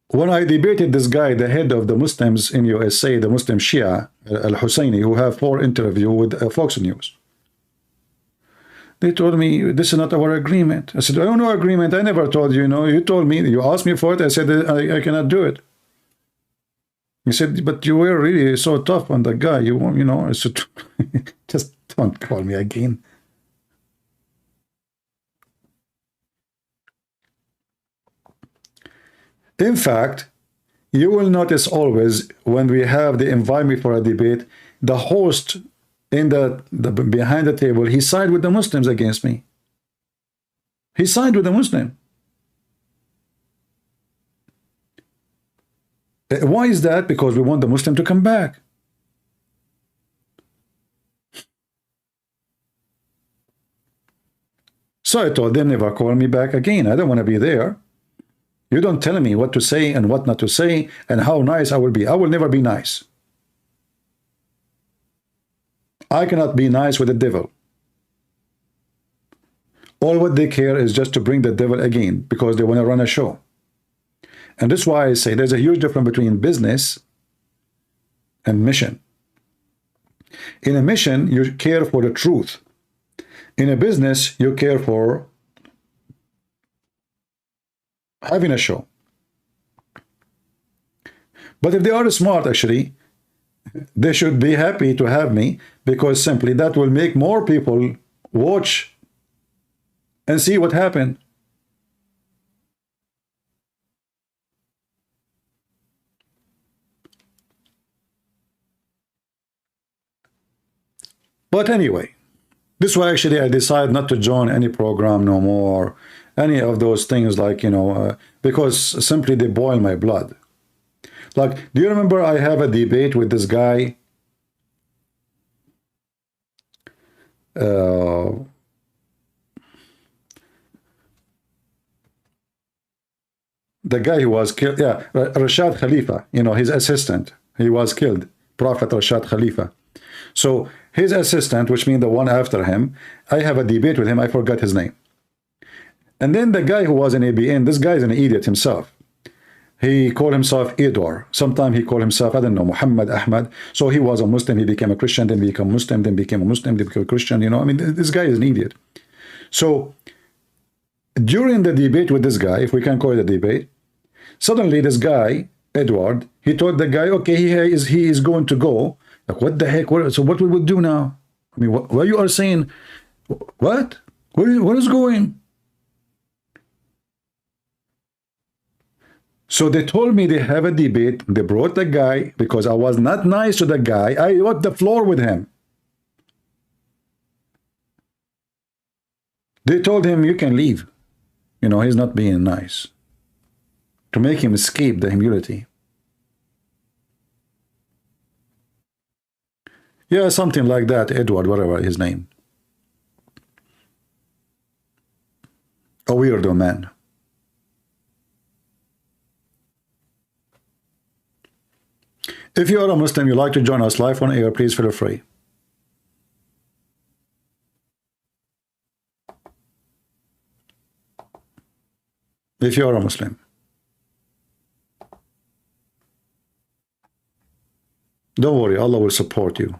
When I debated this guy, the head of the Muslims in USA, the Muslim Shia, Al-Husseini, who have 4 interviews with Fox News, they told me, this is not our agreement. I said, I don't know agreement. I never told you, you told me, you asked me for it. I said, I cannot do it. He said, but you were really so tough on the guy. I said, just don't call me again. In fact, you will notice always when we have the invite me for a debate, the host in the behind the table, he sided with the Muslims against me. He sided with the Muslim. Why is that? Because we want the Muslim to come back. So I told them, never call me back again. I don't want to be there. You don't tell me what to say and what not to say and how nice I will be. I will never be nice. I cannot be nice with the devil. All what they care is just to bring the devil again because they want to run a show. And that's why I say there's a huge difference between business and mission. In a mission, you care for the truth. In a business, you care for having a show. But if they are smart, actually, they should be happy to have me because simply that will make more people watch and see what happened. But anyway, this is why actually I decided not to join any program no more, any of those things like, because simply they boil my blood. Like, do you remember I have a debate with this guy? The guy who was killed, yeah, Rashad Khalifa, his assistant, he was killed, Prophet Rashad Khalifa. So his assistant, which means the one after him, I have a debate with him, I forgot his name. And then the guy who was in ABN, this guy is an idiot himself. He called himself Edward. Sometimes he called himself, I don't know, Muhammad Ahmad. So he was a Muslim, he became a Christian, then became Muslim, then became a Muslim, then became a Christian, I mean, this guy is an idiot. So during the debate with this guy, if we can call it a debate, suddenly this guy, Edward, he told the guy, okay, he is going to go. Like, what the heck? So what we would do now? I mean, what you are saying? What? What is going? So they told me they have a debate. They brought the guy because I was not nice to the guy. I wiped the floor with him. They told him, you can leave. He's not being nice. To make him escape the humility. Yeah, something like that, Edward, whatever his name. A weirdo man. If you are a Muslim, you like to join us live on air, please feel free. If you are a Muslim. Don't worry, Allah will support you.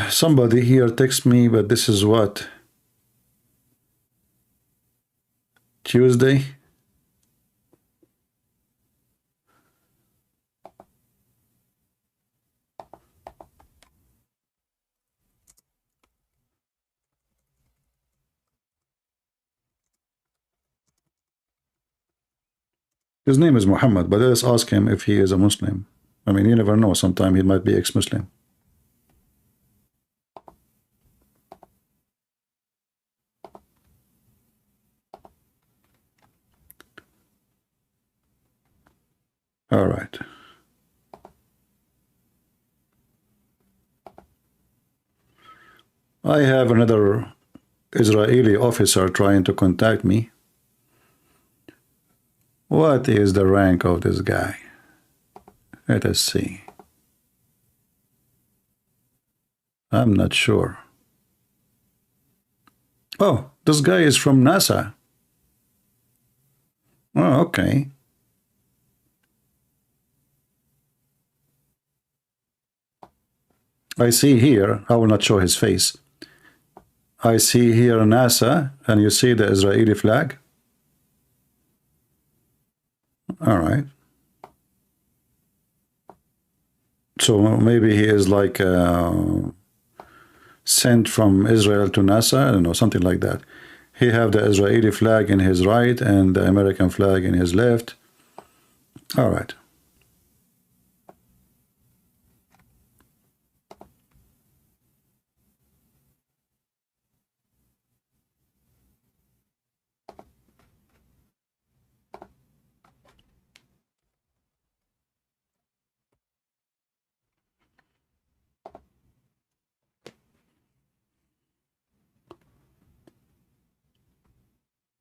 Somebody here texts me, but this is what? Tuesday? His name is Muhammad, but let's ask him if he is a Muslim. I mean, you never know. Sometime he might be ex-Muslim. All right. I have another Israeli officer trying to contact me. What is the rank of this guy? Let us see. I'm not sure. Oh, this guy is from NASA. Oh, okay. I see here, I will not show his face. I see here NASA, and you see the Israeli flag. All right. So maybe he is like sent from Israel to NASA, I don't know, something like that. He have the Israeli flag in his right and the American flag in his left. All right.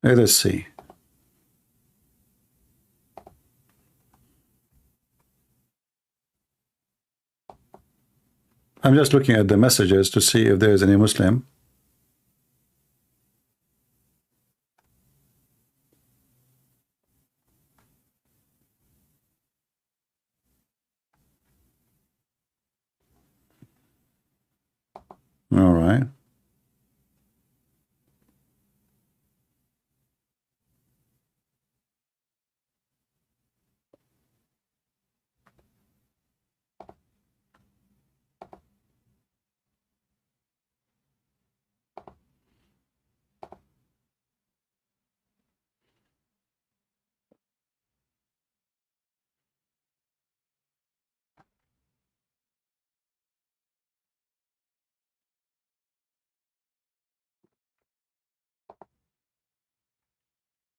Let us see. I'm just looking at the messages to see if there is any Muslim. All right.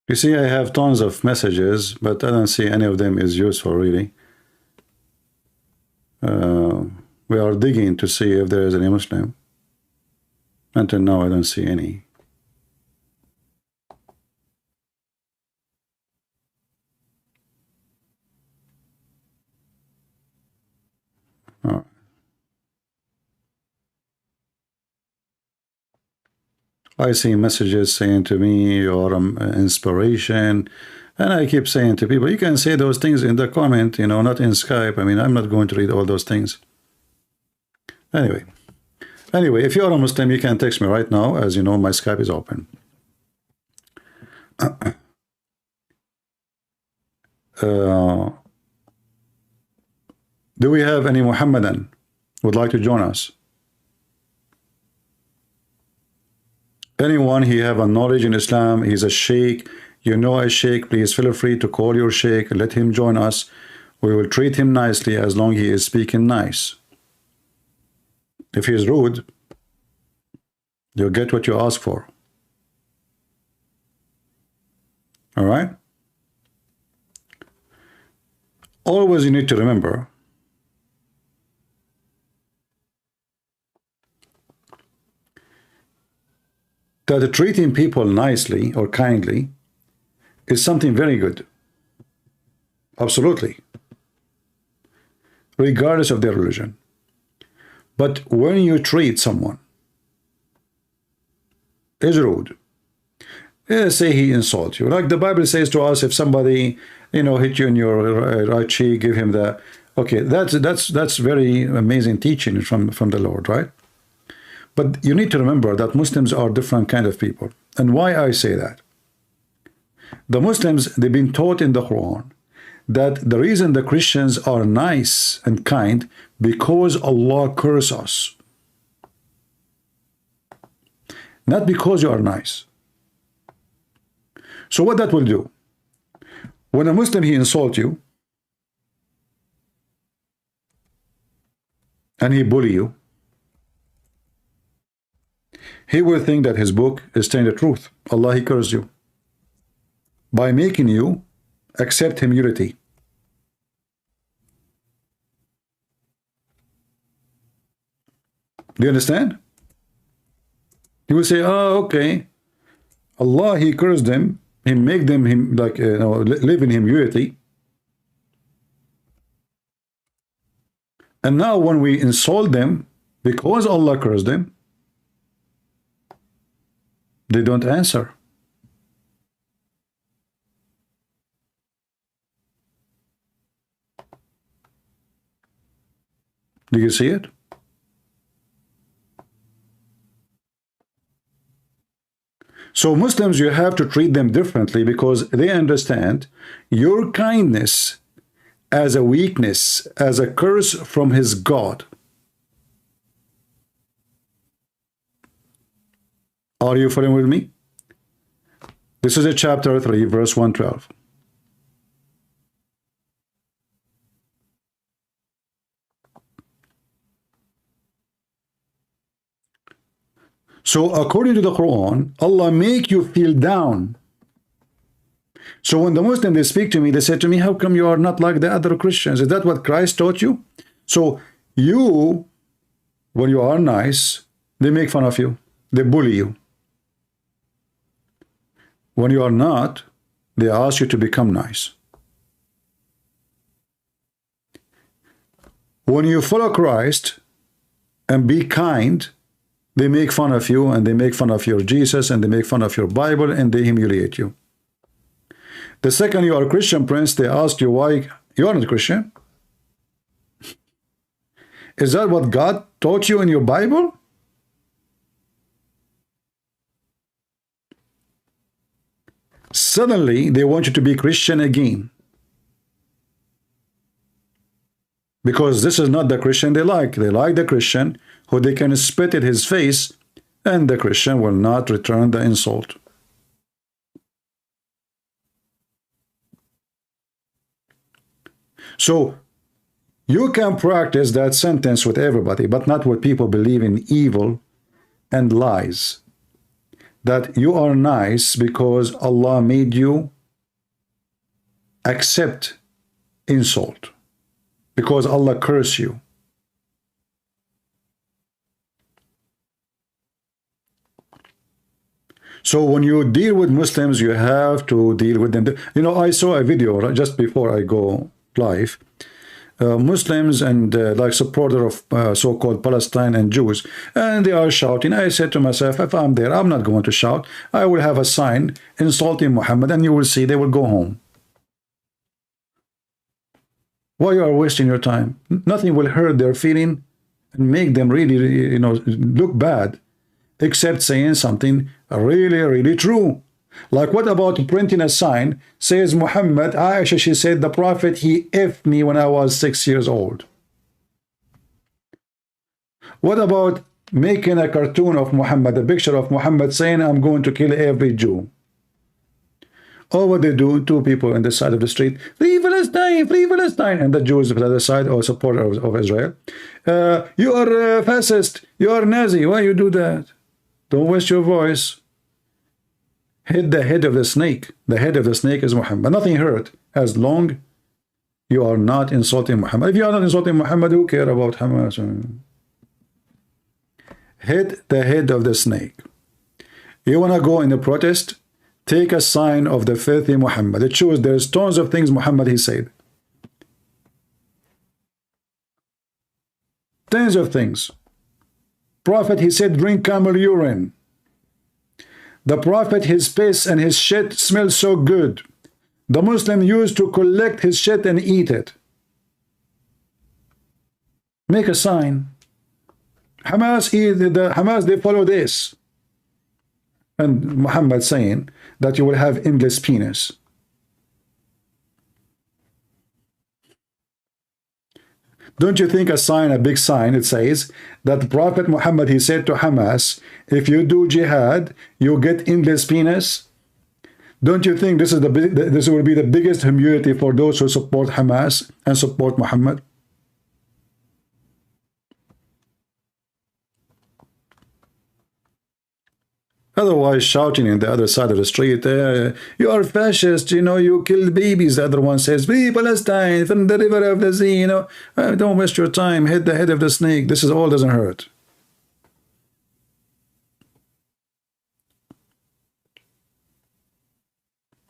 You see, I have tons of messages, but I don't see any of them is useful, really. We are digging to see if there is any Muslim. Until now, I don't see any. Oh. I see messages saying to me, you're inspiration. And I keep saying to people, you can say those things in the comment, you know, not in Skype. I mean, I'm not going to read all those things. Anyway, if you're a Muslim, you can text me right now. As you know, my Skype is open. Do we have any Muhammadan who would like to join us? Anyone who have a knowledge in Islam, he's a sheikh, you know a sheikh, please feel free to call your sheikh, let him join us. We will treat him nicely as long as he is speaking nice. If he is rude, you'll get what you ask for. All right? Always you need to remember that treating people nicely or kindly is something very good. Absolutely. Regardless of their religion. But when you treat someone is rude, say he insults you, like the Bible says to us, if somebody, you know, hit you in your right cheek, give him the, okay, that's very amazing teaching from the Lord, right? But you need to remember that Muslims are different kind of people. And why I say that? The Muslims, they've been taught in the Quran that the reason the Christians are nice and kind because Allah curses us. Not because you are nice. So what that will do? When a Muslim, he insults you and he bully you, he will think that his book is telling the truth. Allah, he curses you by making you accept humility. Do you understand? He will say, oh, okay, Allah, he cursed them, he make them like live in immunity. And now when we insult them, because Allah cursed them, they don't answer. Do you see it? So Muslims, you have to treat them differently because they understand your kindness as a weakness, as a curse from his God. Are you following with me? This is a chapter 3, verse 112. So according to the Quran, Allah make you feel down. So when the Muslim, they speak to me, they say to me, how come you are not like the other Christians? Is that what Christ taught you? So you, when you are nice, they make fun of you. They bully you. When you are not, they ask you to become nice. When you follow Christ and be kind, they make fun of you, and they make fun of your Jesus, and they make fun of your Bible, and they humiliate you. The second you are a Christian, Prince, they ask you why you are not Christian. Is that what God taught you in your Bible? Suddenly, they want you to be Christian again. Because this is not the Christian they like. They like the Christian who they can spit at his face, and the Christian will not return the insult. So, you can practice that sentence with everybody, but not with people believe in evil and lies. That you are nice because Allah made you accept insult. Because Allah cursed you. So when you deal with Muslims, you have to deal with them. You know, I saw a video just before I go live. Muslims and like supporter of so-called Palestine and Jews, and they are shouting. I said to myself, if I'm there, I'm not going to shout. I will have a sign insulting Muhammad, and you will see they will go home. Why you are wasting your time? Nothing will hurt their feeling and make them really, look bad, except saying something really, really true. Like what about printing a sign, says Muhammad, Aisha, she said, the Prophet, he effed me when I was 6 years old. What about making a cartoon of Muhammad, a picture of Muhammad saying, I'm going to kill every Jew? Or what they do, two people on the side of the street, free Palestine, free Palestine, and the Jews on the other side, or supporter of Israel. You are a fascist, you are Nazi, why you do that? Don't waste your voice. Hit the head of the snake. The head of the snake is Muhammad. Nothing hurt as long you are not insulting Muhammad. If you are not insulting Muhammad, who care about Hamas? Hit the head of the snake. You want to go in a protest? Take a sign of the filthy Muhammad. It shows there's tons of things Muhammad he said. Tons of things. Prophet, he said, drink camel urine. The Prophet, his piss and his shit smell so good. The Muslim used to collect his shit and eat it. Make a sign. Hamas, they follow this. And Muhammad saying that you will have endless penis. Don't you think a sign, a big sign, it says that Prophet Muhammad, he said to Hamas, if you do jihad, you get endless penis? Don't you think this will be the biggest humility for those who support Hamas and support Muhammad? Otherwise, shouting in the other side of the street, you are fascist, you kill babies. The other one says, free Palestine from the river of the sea, don't waste your time, hit the head of the snake. This is all doesn't hurt.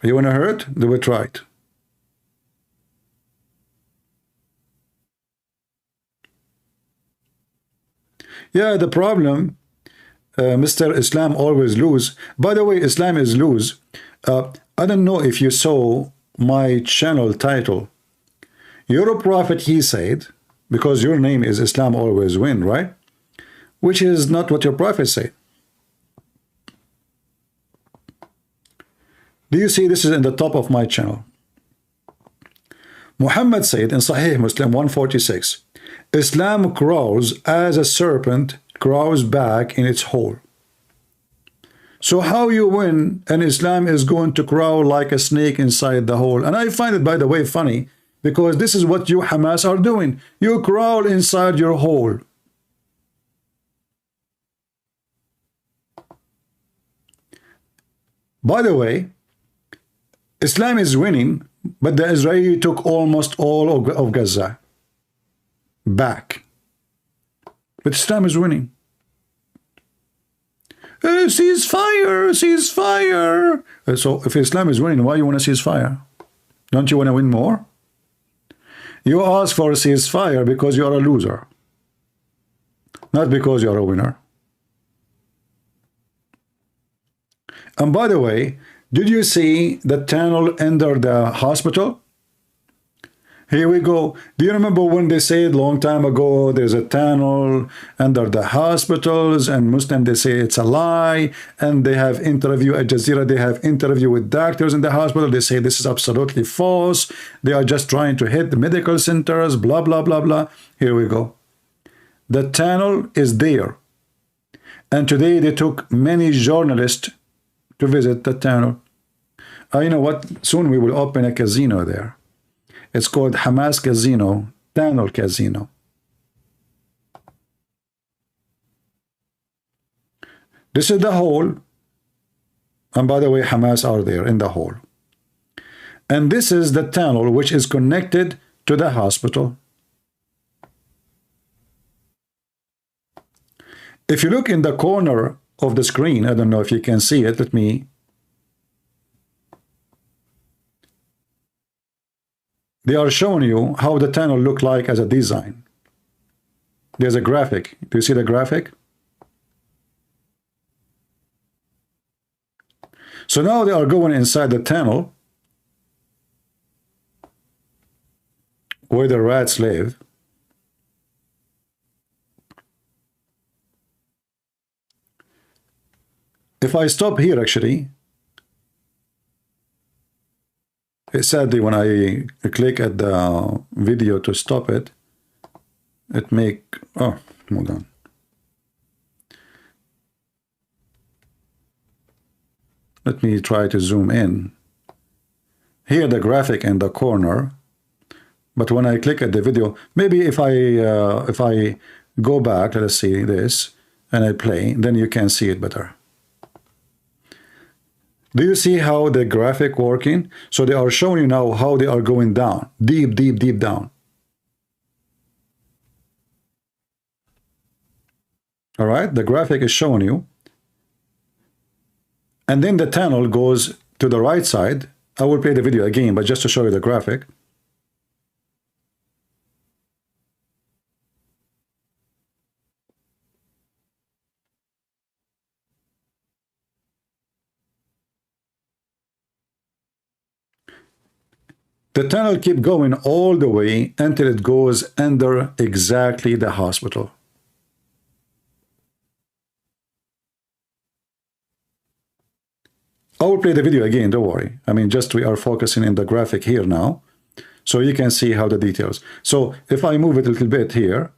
You want to hear it? Do it right. Yeah, the problem, Mr. Islam always lose. By the way, Islam is lose. I don't know if you saw my channel title. Your prophet, he said, because your name is Islam always win, right? Which is not what your prophet said. Do you see this is in the top of my channel? Muhammad said in Sahih Muslim 146, Islam crawls as a serpent crawls back in its hole. So how you win and Islam is going to crawl like a snake inside the hole? And I find it, by the way, funny, because this is what you Hamas are doing. You crawl inside your hole. By the way, Islam is winning, but the Israeli took almost all of Gaza back. But Islam is winning. Ceasefire, ceasefire. So if Islam is winning, why you want to ceasefire? Don't you want to win more? You ask for a ceasefire because you are a loser, not because you are a winner. And by the way, did you see the tunnel under the hospital? Here we go. Do you remember when they said long time ago there's a tunnel under the hospitals, and Muslim they say it's a lie, and they have interview at Jazeera, they have interview with doctors in the hospital, they say this is absolutely false, they are just trying to hit the medical centers, blah blah blah blah. Here we go. The tunnel is there, and today they took many journalists to visit the tunnel. You know what? Soon we will open a casino there. It's called Hamas Casino, Tunnel Casino. This is the hole. And by the way, Hamas are there in the hole. And this is the tunnel which is connected to the hospital. If you look in the corner of the screen, I don't know if you can see it, let me. They are showing you how the tunnel look like as a design. There's a graphic. Do you see the graphic? So now they are going inside the tunnel where the rats live. If I stop here, actually, sadly, when I click at the video to stop it, it make, oh, hold on. Let me try to zoom in. Here the graphic in the corner, but when I click at the video, maybe if I go back, let's see this, and I play, then you can see it better. Do you see how the graphic working? So they are showing you now how they are going down, deep, deep, deep down. All right, the graphic is showing you. And then the tunnel goes to the right side. I will play the video again, but just to show you the graphic. The tunnel keeps going all the way until it goes under exactly the hospital. I will play the video again, don't worry. I mean, just we are focusing in the graphic here now, so you can see how the details. So if I move it a little bit here,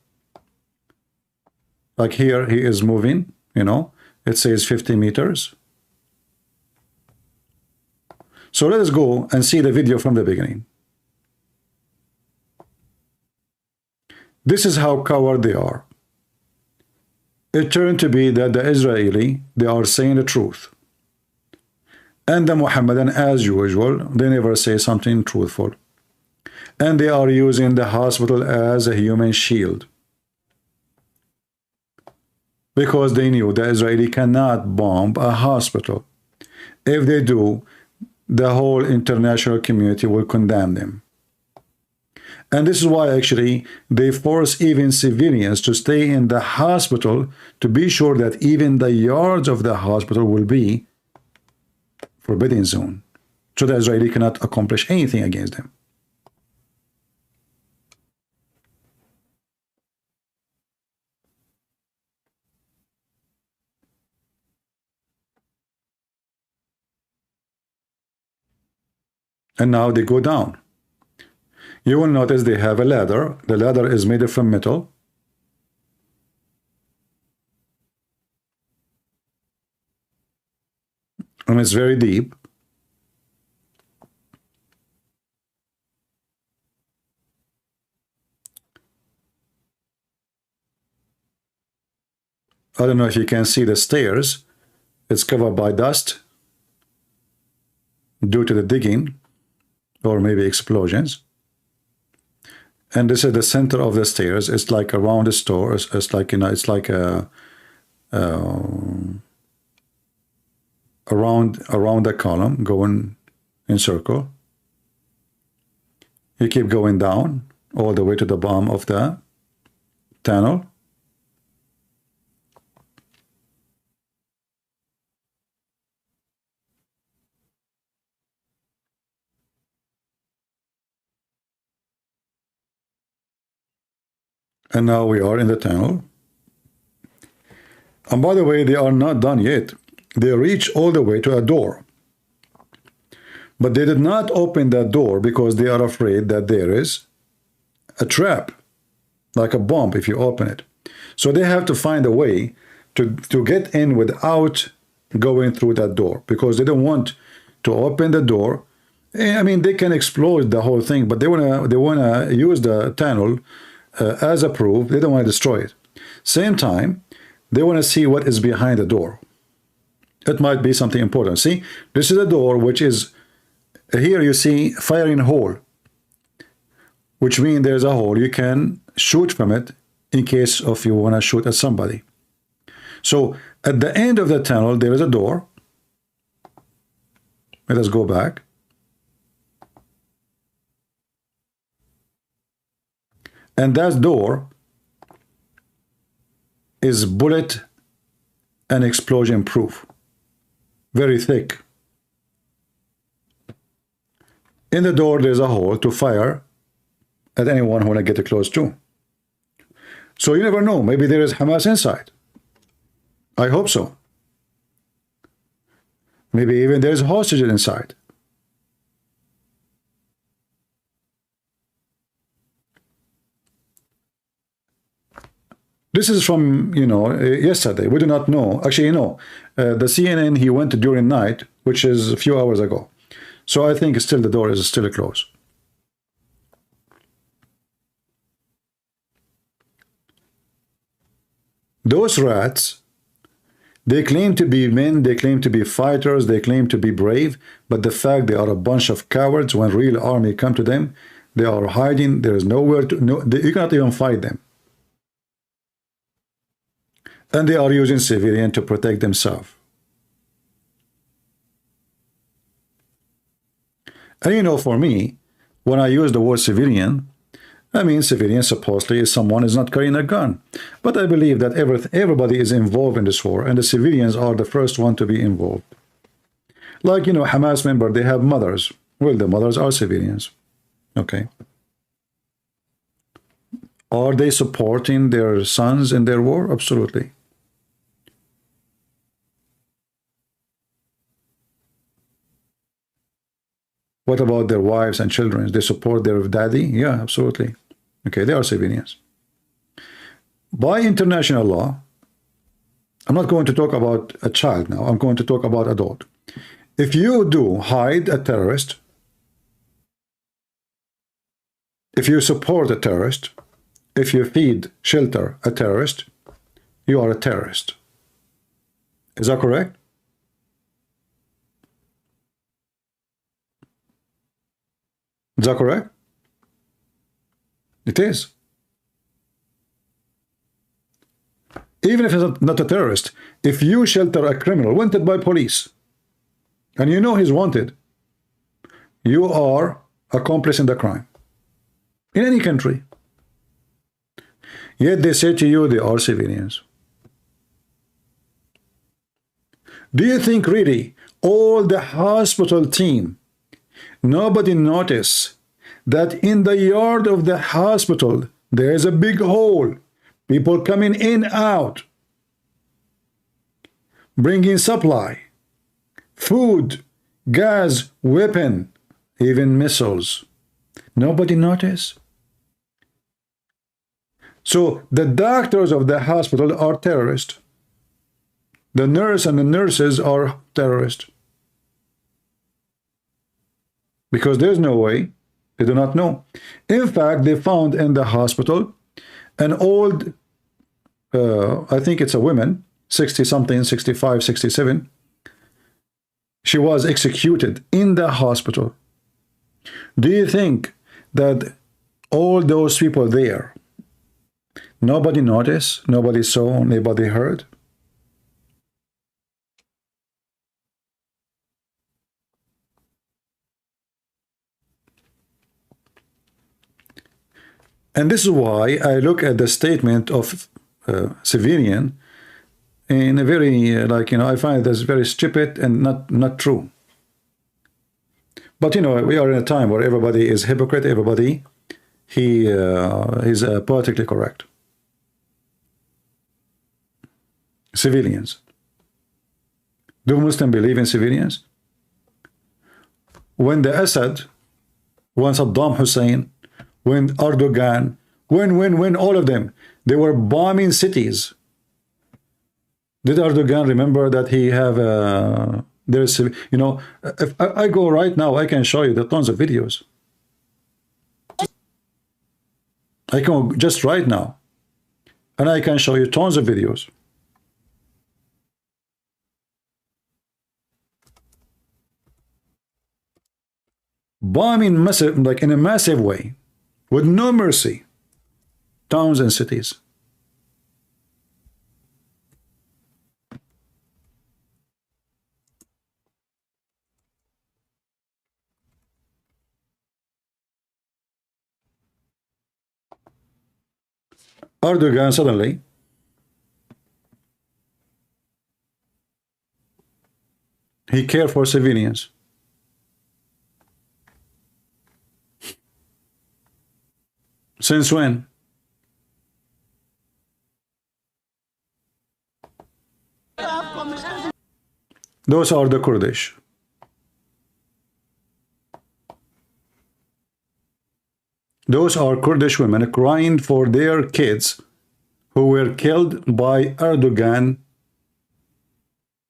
like here, he is moving, you know, it says 50 meters. So let us go and see the video from the beginning. This is how coward they are. It turned to be that the Israeli, they are saying the truth. And the Mohammedan, as usual, they never say something truthful. And they are using the hospital as a human shield. Because they knew the Israeli cannot bomb a hospital. If they do, the whole international community will condemn them. And this is why actually they force even civilians to stay in the hospital to be sure that even the yards of the hospital will be forbidden zone, so the Israeli cannot accomplish anything against them. And now they go down. You will notice they have a ladder. The ladder is made from metal. And it's very deep. I don't know if you can see the stairs. It's covered by dust due to the digging or maybe explosions. And this is the center of the stairs. It's like around the store. It's like, you know, it's like a around the column going in circle. You keep going down all the way to the bottom of the tunnel. And now we are in the tunnel. And by the way, they are not done yet. They reach all the way to a door. But they did not open that door because they are afraid that there is a trap, like a bomb if you open it. So they have to find a way to get in without going through that door, because they don't want to open the door. I mean, they can explode the whole thing, but they wanna use the tunnel as a proof. They don't want to destroy it. Same time, they want to see what is behind the door. It might be something important. See, this is a door which is, here you see firing hole, which means there's a hole. You can shoot from it in case of you want to shoot at somebody. So at the end of the tunnel, there is a door. Let us go back. And that door is bullet and explosion proof. Very thick. In the door, there's a hole to fire at anyone who want to get close to. So you never know. Maybe there is Hamas inside. I hope so. Maybe even there's hostages inside. This is from, you know, yesterday. We do not know. Actually, you know, the CNN, he went during night, which is a few hours ago. So I think still the door is still closed. Those rats, they claim to be men, they claim to be fighters, they claim to be brave, but the fact they are a bunch of cowards. When real army come to them, they are hiding. There is nowhere to, you cannot even fight them. And they are using civilians to protect themselves. And you know, for me, when I use the word civilian, I mean civilian supposedly is someone is not carrying a gun. But I believe that everybody is involved in this war, and the civilians are the first one to be involved. Like, you know, Hamas member, they have mothers. Well, the mothers are civilians. Okay. Are they supporting their sons in their war? Absolutely. What about their wives and children? They support their daddy? Yeah, absolutely. Okay, they are civilians. By international law, I'm not going to talk about a child now. I'm going to talk about adult. If you do hide a terrorist, if you support a terrorist, if you feed, shelter a terrorist, you are a terrorist. Is that correct? Is that correct? It is. Even if it's not a terrorist, if you shelter a criminal wanted by police, and you know he's wanted, you are accomplice in the crime in any country. Yet they say to you they are civilians. Do you think really all the hospital team, nobody notice that in the yard of the hospital there is a big hole, people coming in, out, bringing supply, food, gas, weapon, even missiles? Nobody notice? So the doctors of the hospital are terrorists. The nurse and the nurses are terrorists. Because there's no way, they do not know. In fact, they found in the hospital an old, I think it's a woman, 60-something, 65, 67. She was executed in the hospital. Do you think that all those people there, nobody noticed, nobody saw, nobody heard? And this is why I look at the statement of civilian in a very, I find this very stupid and not true. But, we are in a time where everybody is hypocrite, everybody, is politically correct. Civilians. Do Muslims believe in civilians? When the Assad, when Saddam Hussein, when Erdogan, when all of them, they were bombing cities. Did Erdogan remember that he have there's, if I go right now, I can show you the tons of videos. I can go just right now, and I can show you tons of videos. Bombing massive, like in a massive way, with no mercy, towns and cities. Erdogan suddenly he cared for civilians. Since when? Those are the Kurdish. Those are Kurdish women crying for their kids who were killed by Erdogan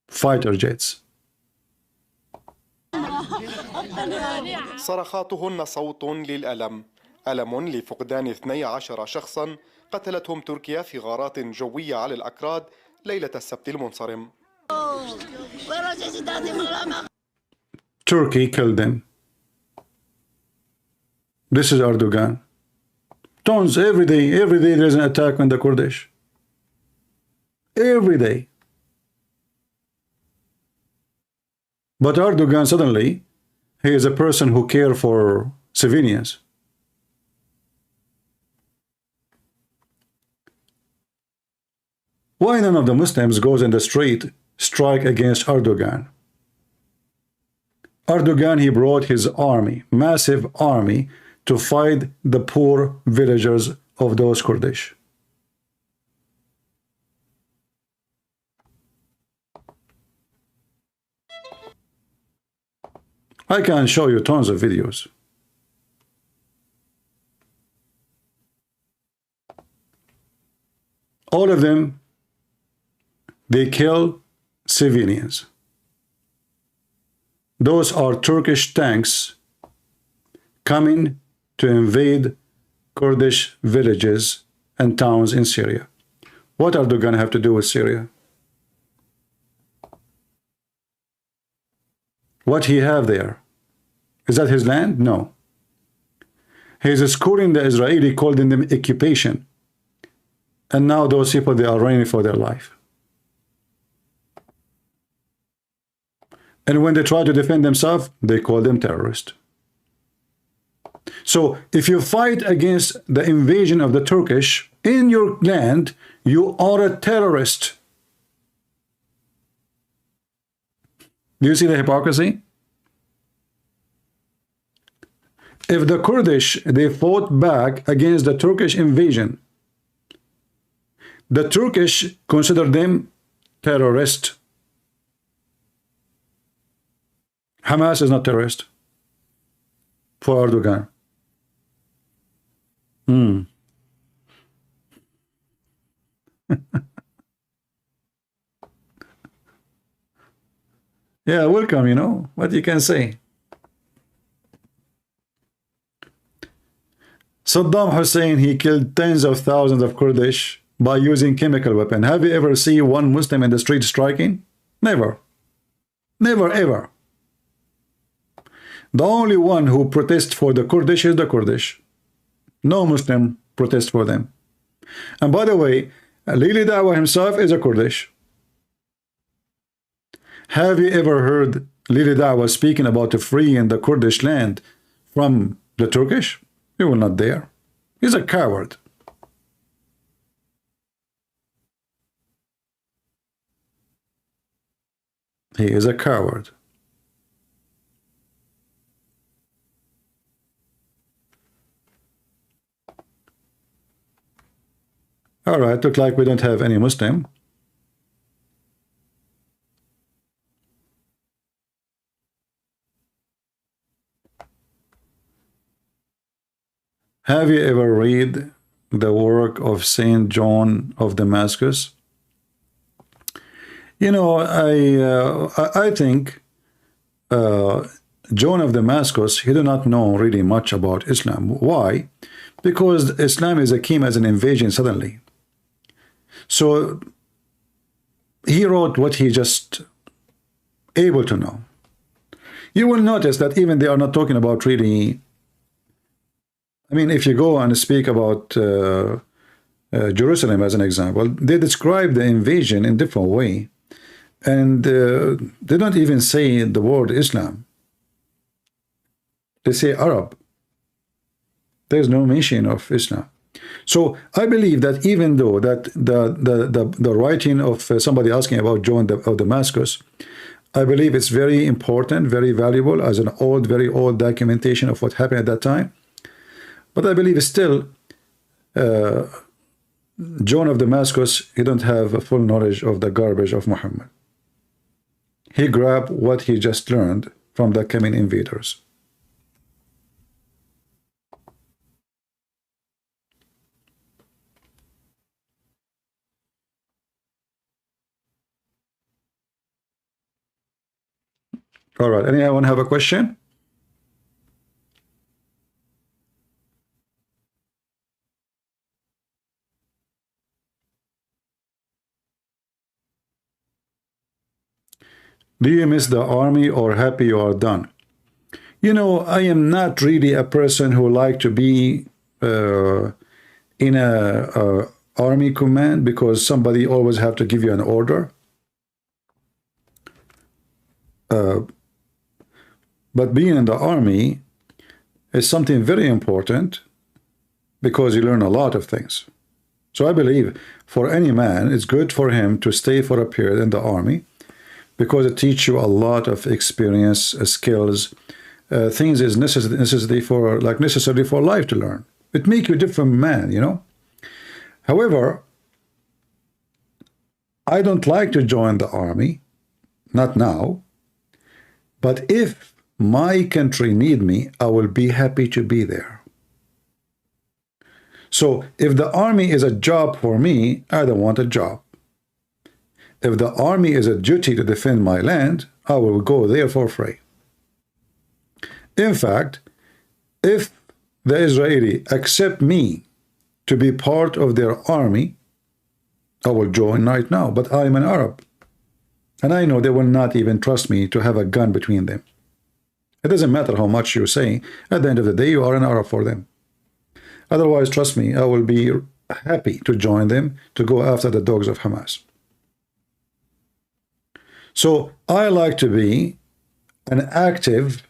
fighter jets. صرخاتهن صوت للألم، ألم لفقدان 12 شخصا قتلتهم تركيا في غارات جوية على الأكراد ليلة السبت المنصرم. Turkey killed them. This is Erdogan. Tons, every day there's an attack on the Kurdish. Every day. But Erdogan suddenly, he is a person who cares for civilians. Why none of the Muslims goes in the street strike against Erdogan? Erdogan, he brought his army, massive army, to fight the poor villagers of those Kurdish. I can show you tons of videos. All of them, they kill civilians. Those are Turkish tanks coming to invade Kurdish villages and towns in Syria. What are they going to have to do with Syria? What he have there? Is that his land? No. He's schooling the Israeli, calling them occupation. And now those people, they are running for their life. And when they try to defend themselves, they call them terrorists. So if you fight against the invasion of the Turkish in your land, you are a terrorist. Do you see the hypocrisy? If the Kurdish, they fought back against the Turkish invasion, the Turkish consider them terrorist. Hamas is not terrorist for Erdogan. Yeah, welcome, you know, what you can say. Saddam Hussein, he killed tens of thousands of Kurdish by using chemical weapon. Have you ever seen one Muslim in the street striking? Never. Never, ever. The only one who protests for the Kurdish is the Kurdish. No Muslim protests for them. And by the way, Lili Dawah himself is a Kurdish. Have you ever heard Lili Dawah speaking about freeing the Kurdish land from the Turkish? You will not dare. He's a coward. He is a coward. All right, look like we don't have any Muslim. Have you ever read the work of Saint John of Damascus? You know, I think John of Damascus, he did not know really much about Islam. Why? Because Islam came as an invasion suddenly. So he wrote what he just able to know. You will notice that even they are not talking about really. I mean, if you go and speak about Jerusalem as an example, they describe the invasion in a different way. And they don't even say the word Islam. They say Arab. There's no mention of Islam. So I believe that even though that the writing of somebody asking about John of Damascus, I believe it's very important, very valuable as an old, very old documentation of what happened at that time. But I believe still John of Damascus, he don't have a full knowledge of the garbage of Muhammad. He grabbed what he just learned from the coming invaders. All right, anyone have a question? Do you miss the army or happy you are done? You know, I am not really a person who like to be in a army command because somebody always have to give you an order. But being in the army is something very important because you learn a lot of things. So I believe for any man, it's good for him to stay for a period in the army because it teaches you a lot of experience, skills, things is necessary for life to learn. It makes you a different man, you know. However, I don't like to join the army, not now. But if my country need me, I will be happy to be there. So if the army is a job for me, I don't want a job. If the army is a duty to defend my land, I will go there for free. In fact, if the Israeli accept me to be part of their army, I will join right now. But I am an Arab. And I know they will not even trust me to have a gun between them. It doesn't matter how much you say. At the end of the day, you are an Arab for them. Otherwise, trust me, I will be happy to join them to go after the dogs of Hamas. So I like to be an active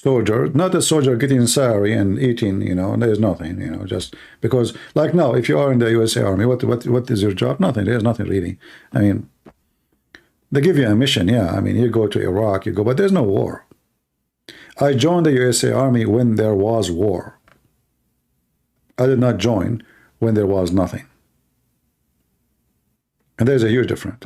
soldier, not a soldier getting salary and eating, you know, there's nothing, you know, just because, like now, if you are in the USA Army, what is your job? Nothing. There's nothing really. I mean, they give you a mission, yeah. I mean, you go to Iraq, you go, but there's no war. I joined the USA Army when there was war. I did not join when there was nothing. And there's a huge difference.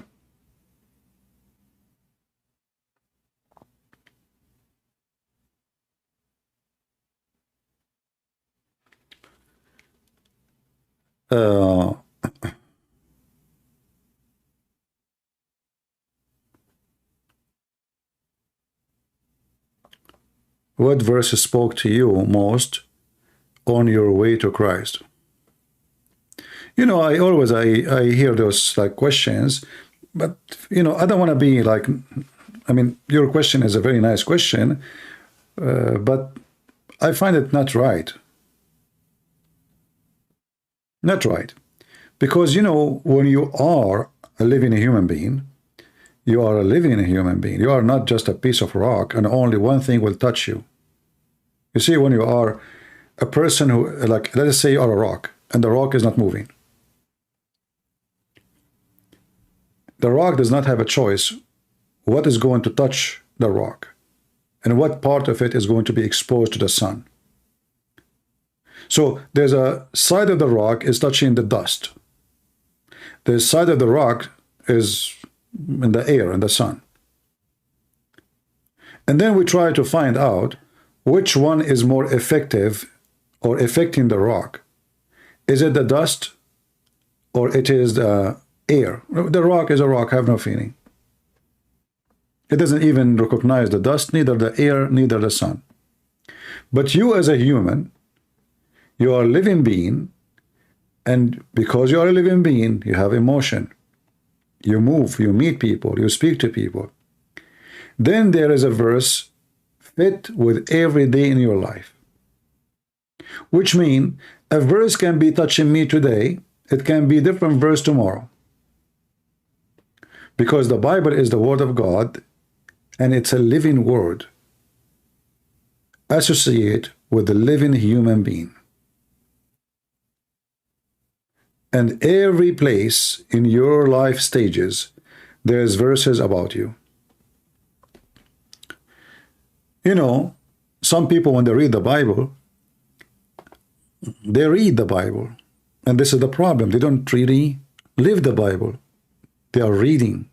What verse spoke to you most on your way to Christ? You know, I hear those like questions, but you know, I don't want to be like, I mean, your question is a very nice question, but I find it not right. Not right. Because, you know, when you are a living human being, you are a living human being. You are not just a piece of rock and only one thing will touch you. You see, when you are a person who, like, let us say you are a rock and the rock is not moving. The rock does not have a choice what is going to touch the rock and what part of it is going to be exposed to the sun. So there's a side of the rock is touching the dust. The side of the rock is in the air and the sun. And then we try to find out which one is more effective or affecting the rock. Is it the dust or it is the air? The rock is a rock, have no feeling. It doesn't even recognize the dust, neither the air, neither the sun. But you as a human, you are a living being, and because you are a living being, you have emotion. You move, you meet people, you speak to people. Then there is a verse fit with every day in your life. Which means a verse can be touching me today, it can be a different verse tomorrow. Because the Bible is the word of God, and it's a living word. Associate with the living human being. And every place in your life stages, there's verses about you. You know, some people, when they read the Bible, they read the Bible. And this is the problem. They don't really live the Bible. They are reading.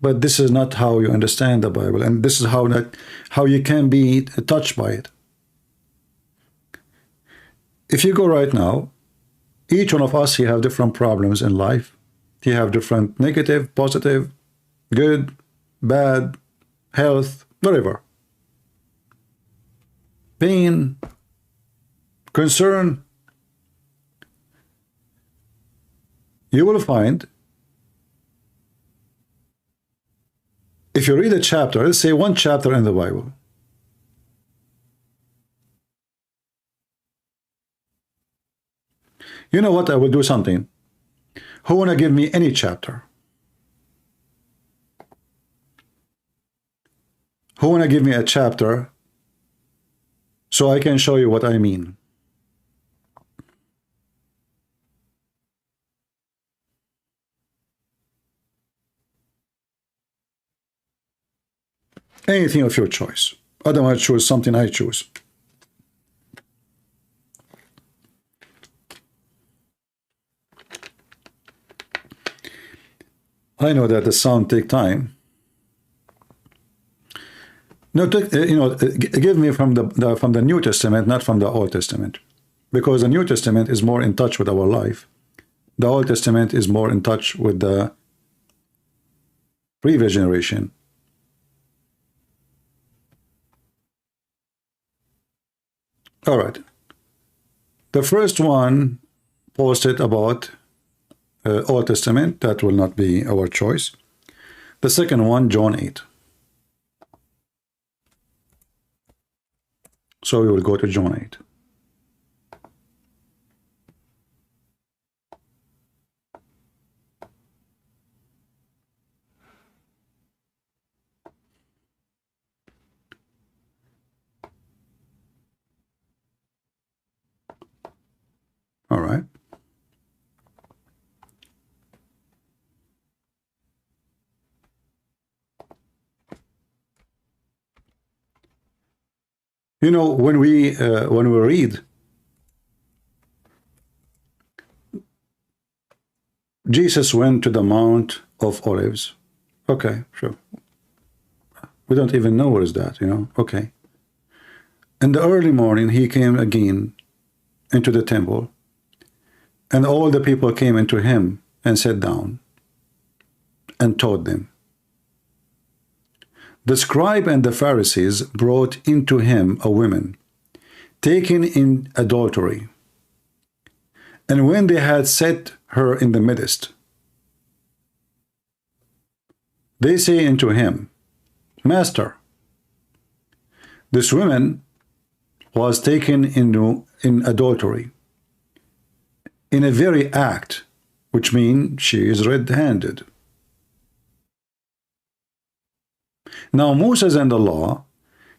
But this is not how you understand the Bible. And this is how you can be touched by it. If you go right now, each one of us, you have different problems in life. You have different negative, positive, good, bad, health, whatever. Pain, concern. You will find, if you read a chapter, let's say one chapter in the Bible, you know what? I will do something. Who want to give me any chapter? Who want to give me a chapter so I can show you what I mean? Anything of your choice. I don't want to choose something I choose. I know that the sound take time. No, give me from the New Testament, not from the Old Testament, because the New Testament is more in touch with our life. The Old Testament is more in touch with the previous generation. All right. The first one posted about Old Testament, that will not be our choice. The second one, John 8. So we will go to John 8. You know, when we read Jesus went to the Mount of Olives. Okay, sure. We don't even know where is that, you know. Okay. In the early morning, he came again into the temple, and all the people came into him and sat down and taught them. The scribe and the Pharisees brought into him a woman taken in adultery. And when they had set her in the midst, they say unto him, Master, this woman was taken in adultery, in a very act, which means she is red-handed. Now Moses and the law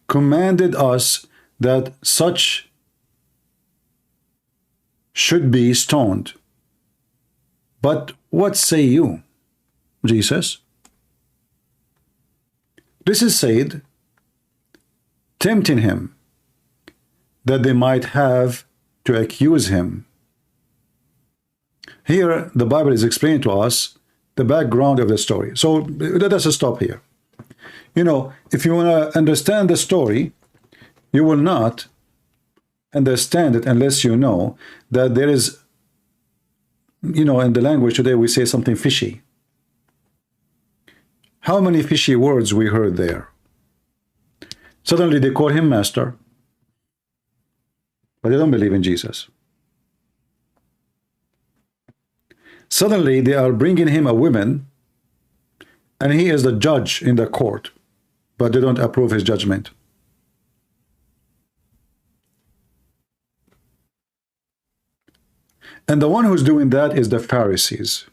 commanded us that such should be stoned. But what say you, Jesus? This is said, tempting him, that they might have to accuse him. Here, the Bible is explaining to us the background of the story. So let us stop here. You know, if you want to understand the story, you will not understand it unless you know that there is, you know, in the language today we say something fishy. How many fishy words we heard there? Suddenly they call him master, but they don't believe in Jesus. Suddenly they are bringing him a woman, and he is the judge in the court, but they don't approve his judgment. And the one who's doing that is the Pharisees,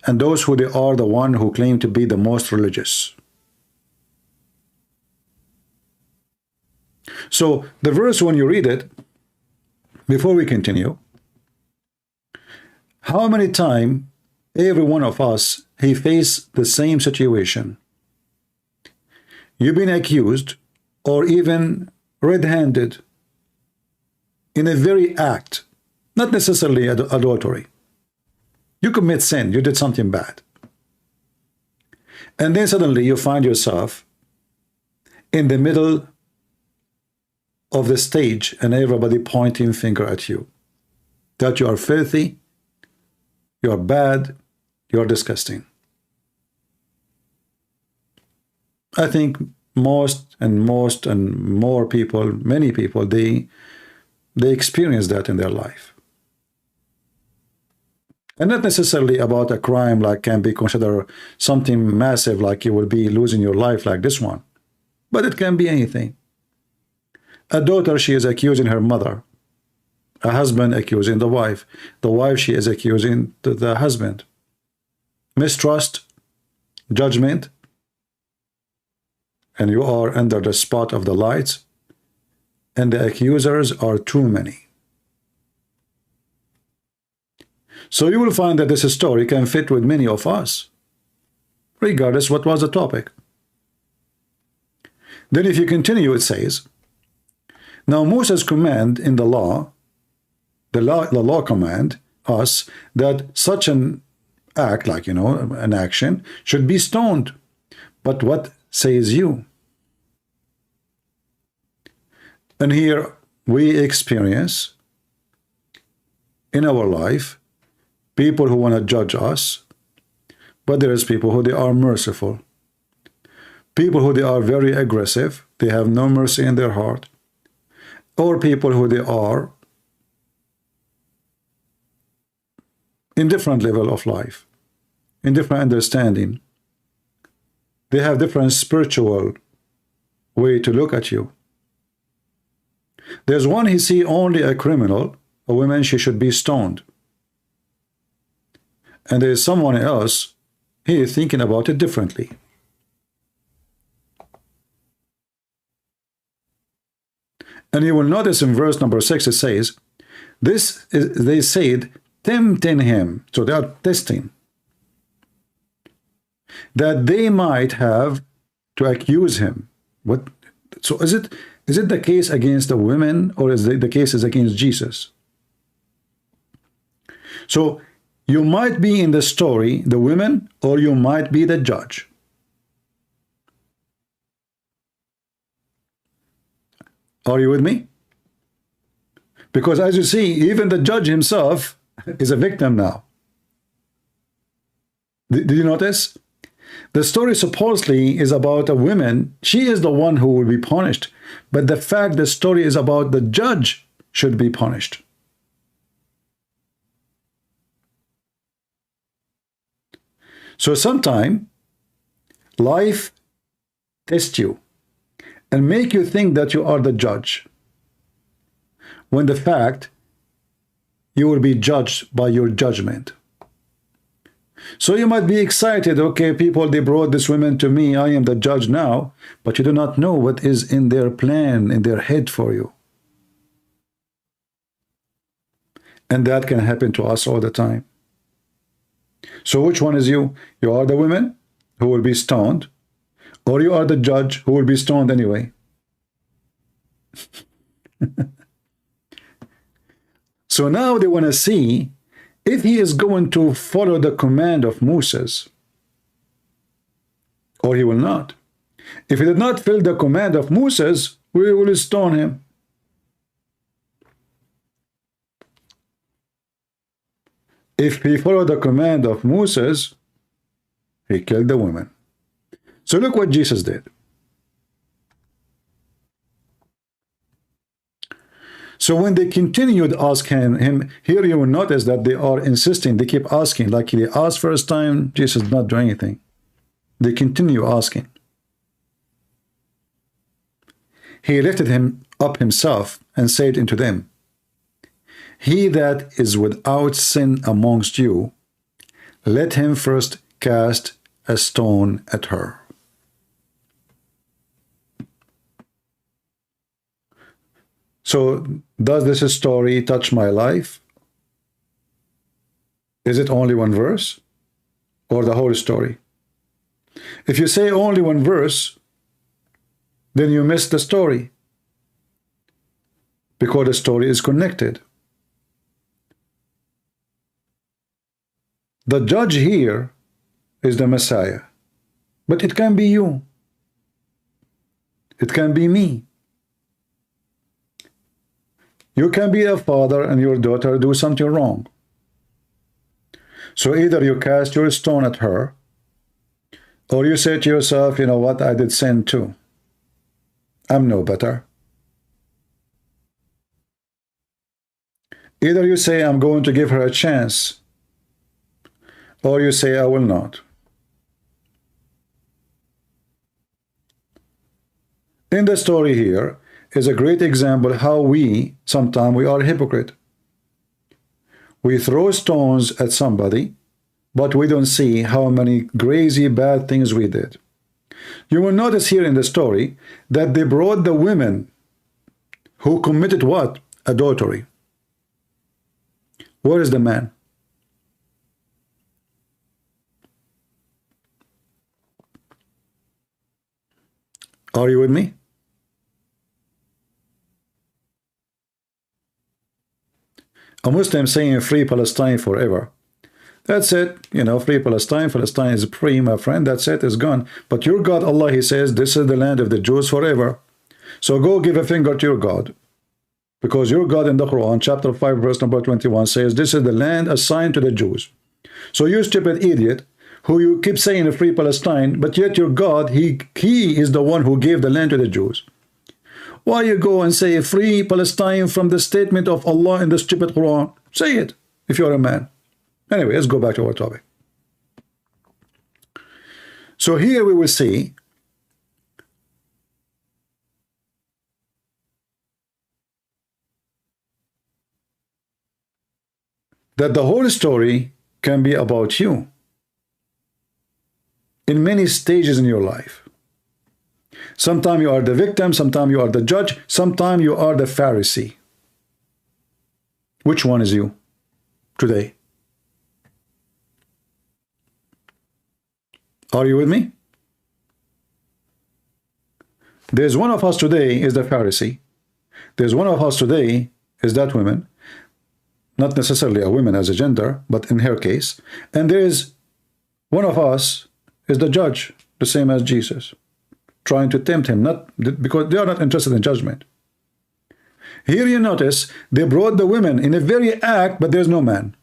and those who they are the one who claim to be the most religious. So the verse, when you read it, before we continue, how many times every one of us, he faced the same situation? You've been accused or even red-handed in a very act, not necessarily adultery. You commit sin, you did something bad. And then suddenly you find yourself in the middle of the stage and everybody pointing finger at you. That you are filthy, you are bad, you are disgusting. I think most and more people, many people, they experience that in their life. And not necessarily about a crime like can be considered something massive, like you will be losing your life like this one. But it can be anything. A daughter, she is accusing her mother. A husband accusing the wife. The wife, she is accusing the husband. Mistrust, judgment, and you are under the spot of the lights, and the accusers are too many. So you will find that this story can fit with many of us, regardless what was the topic. Then if you continue, it says, now Moses' command in the law, the law command us that such an act, like, you know, an action, should be stoned. But what says you? And here we experience in our life people who want to judge us, but there is people who they are merciful. People who they are very aggressive, they have no mercy in their heart. Or people who they are in different level of life, in different understanding. They have different spiritual way to look at you. There's one, he see only a criminal, a woman, she should be stoned. And there's someone else, he is thinking about it differently. And you will notice in verse number 6, it says, this is, they said, tempting him. So they are testing. That they might have to accuse him. What? So is Is it the case against the women, or is the case is against Jesus? So you might be in the story, the women, or you might be the judge. Are you with me? Because as you see, even the judge himself is a victim now. Did you notice? The story supposedly is about a woman. She is the one who will be punished. But the fact the story is about the judge should be punished. So sometime life tests you and make you think that you are the judge, when the fact you will be judged by your judgment. So you might be excited, okay, people, they brought this woman to me, I am the judge now, but you do not know what is in their plan, in their head for you. And that can happen to us all the time. So which one is you? You are the women who will be stoned, or you are the judge who will be stoned anyway. So now they want to see if he is going to follow the command of Moses, or he will not. If he did not follow the command of Moses, we will stone him. If he followed the command of Moses, he killed the women. So look what Jesus did. So when they continued asking him, here you will notice that they are insisting, they keep asking, like they asked first time, Jesus did not do anything. They continue asking. He lifted him up himself and said unto them, he that is without sin amongst you, let him first cast a stone at her. So, does this story touch my life? Is it only one verse? Or the whole story? If you say only one verse, then you miss the story. Because the story is connected. The judge here is the Messiah. But it can be you. It can be me. You can be a father and your daughter do something wrong. So either you cast your stone at her, or you say to yourself, you know what, I did sin too. I'm no better. Either you say, I'm going to give her a chance, or you say, I will not. In the story here is a great example how sometimes we are hypocrite. We throw stones at somebody, but we don't see how many crazy bad things we did. You will notice here in the story that they brought the women who committed what? Adultery. Where is the man? Are you with me? A Muslim saying free Palestine forever. That's it. You know, free Palestine. Palestine is free, my friend. That's it. It's gone. But your God, Allah, he says, this is the land of the Jews forever. So go give a finger to your God. Because your God in the Quran, chapter 5, verse number 21, says, this is the land assigned to the Jews. So you stupid idiot, who you keep saying a free Palestine, but yet your God, he is the one who gave the land to the Jews. Why you go and say free Palestine from the statement of Allah in the stupid Quran? Say it, if you're a man. Anyway, let's go back to our topic. So here we will see that the whole story can be about you in many stages in your life. Sometimes you are the victim, sometimes you are the judge, sometimes you are the Pharisee. Which one is you today? Are you with me? There's one of us today is the Pharisee. There's one of us today is that woman, not necessarily a woman as a gender, but in her case. And there is one of us is the judge, the same as Jesus, trying to tempt him, not because they are not interested in judgment. Here you notice they brought the women in a very act, but there's no man.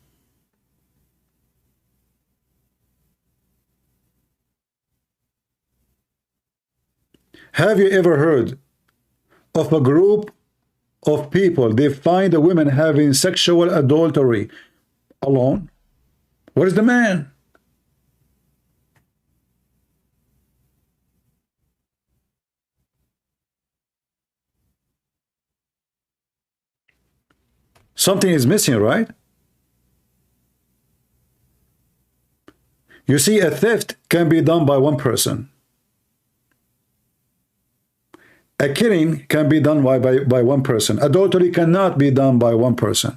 Have you ever heard of a group of people, they find a woman having sexual adultery alone? What is the man? Something is missing, right? You see, a theft can be done by one person. A killing can be done by one person. Adultery cannot be done by one person.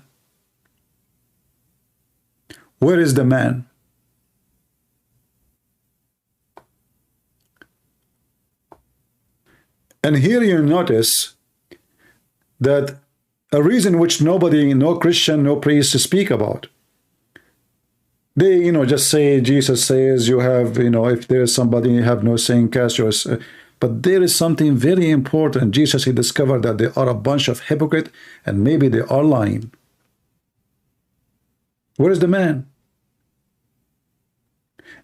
Where is the man? And here you notice that a reason which nobody, no Christian, no priest speak about. They, just say, Jesus says, you have, if there is somebody you have no sin, cast your... But there is something very important. Jesus, he discovered that they are a bunch of hypocrites and maybe they are lying. Where is the man?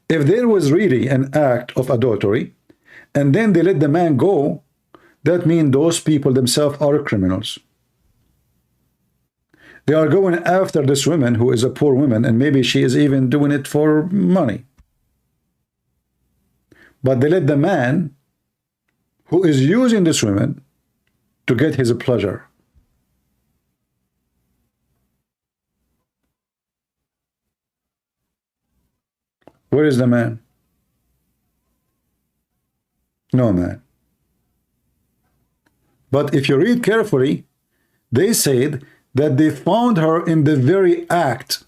If there was really an act of adultery and then they let the man go, that means those people themselves are criminals. They are going after this woman who is a poor woman, and maybe she is even doing it for money. But they let the man who is using this woman to get his pleasure. Where is the man? No man. But if you read carefully, they said that they found her in the very act.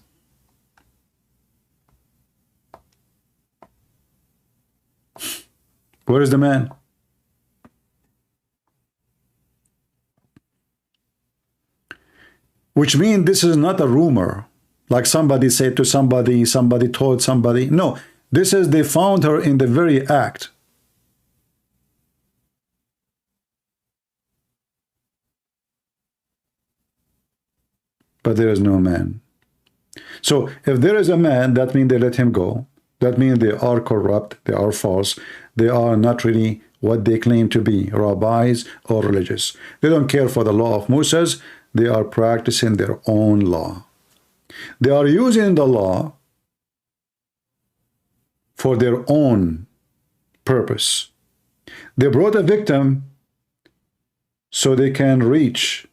Where is the man? Which means this is not a rumor, like somebody said to somebody, somebody told somebody. No, this is they found her in the very act. But there is no man. So if there is a man, that means they let him go. That means they are corrupt, they are false, they are not really what they claim to be, rabbis or religious. They don't care for the law of Moses. They are practicing their own law. They are using the law for their own purpose. They brought a victim so they can reach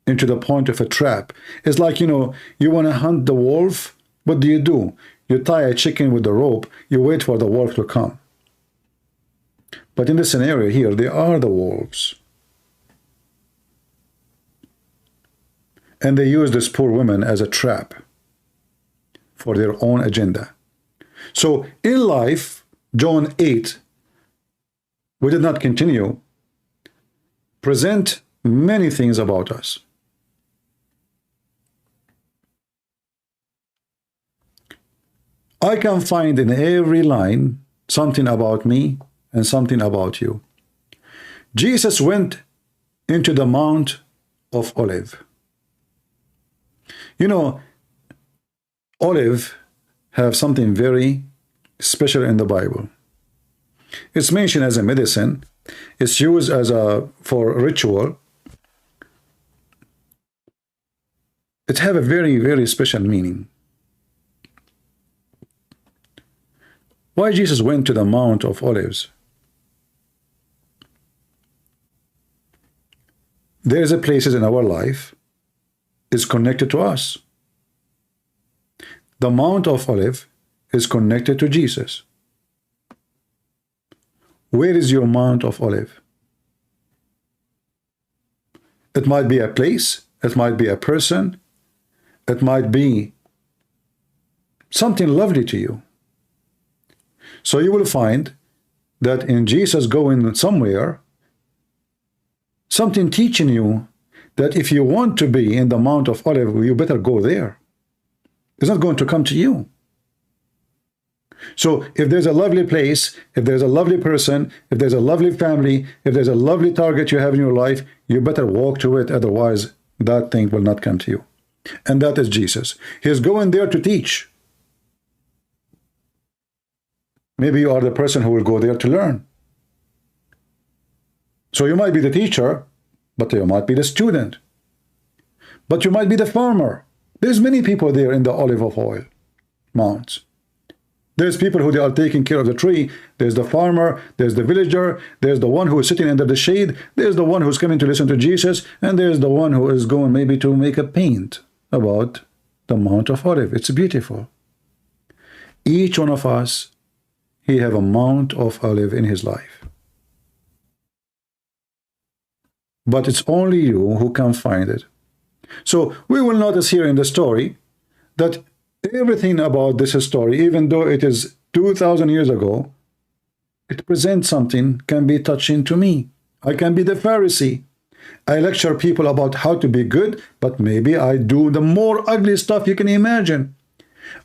into the point of a trap. It's like, you want to hunt the wolf. What do? You tie a chicken with a rope. You wait for the wolf to come. But in this scenario here, they are the wolves. And they use this poor woman as a trap for their own agenda. So in life, John 8, we did not continue, present many things about us. I can find in every line something about me and something about you. Jesus went into the Mount of Olives. Olive have something very special in the Bible. It's mentioned as a medicine. It's used as for ritual. It have a very, very special meaning. Why Jesus went to the Mount of Olives? There is a places in our life is connected to us. The Mount of Olives is connected to Jesus. Where is your Mount of Olives? It might be a place, it might be a person, it might be something lovely to you. So you will find that in Jesus going somewhere, something teaching you that if you want to be in the Mount of Olives, you better go there. It's not going to come to you. So if there's a lovely place, if there's a lovely person, if there's a lovely family, if there's a lovely target you have in your life, you better walk to it. Otherwise, that thing will not come to you. And that is Jesus. He's going there to teach. Maybe you are the person who will go there to learn. So you might be the teacher, but you might be the student. But you might be the farmer. There's many people there in the olive of oil mounts. There's people who they are taking care of the tree. There's the farmer, there's the villager, there's the one who is sitting under the shade, there's the one who's coming to listen to Jesus, and there's the one who is going maybe to make a paint about the Mount of Olives. It's beautiful. Each one of us, he have a Mount of Olives in his life. But it's only you who can find it. So we will notice here in the story that everything about this story, even though it is 2,000 years ago, it presents something can be touching to me. I can be the Pharisee. I lecture people about how to be good, but maybe I do the more ugly stuff you can imagine.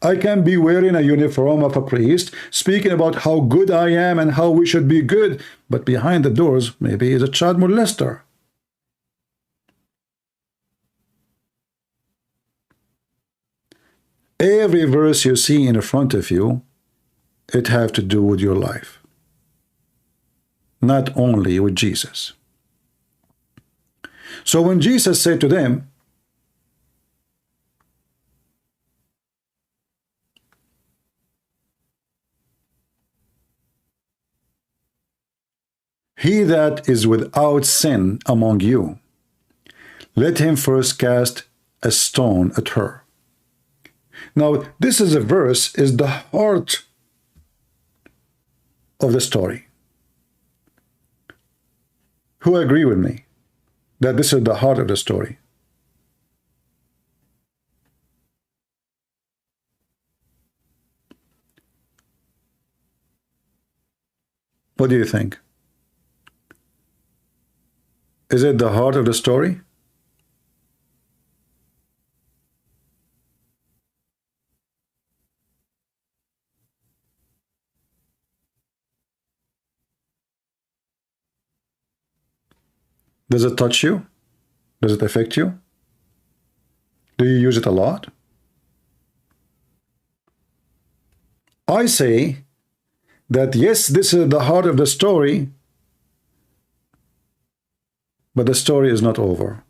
I can be wearing a uniform of a priest, speaking about how good I am and how we should be good, but behind the doors, maybe is a child molester. Every verse you see in front of you, it have to do with your life, not only with Jesus. So when Jesus said to them, "He that is without sin among you, let him first cast a stone at her." Now, this is a verse, is the heart of the story. Who agree with me that this is the heart of the story? What do you think? Is it the heart of the story? Does it touch you? Does it affect you? Do you use it a lot? I say that yes, this is the heart of the story, but the story is not over.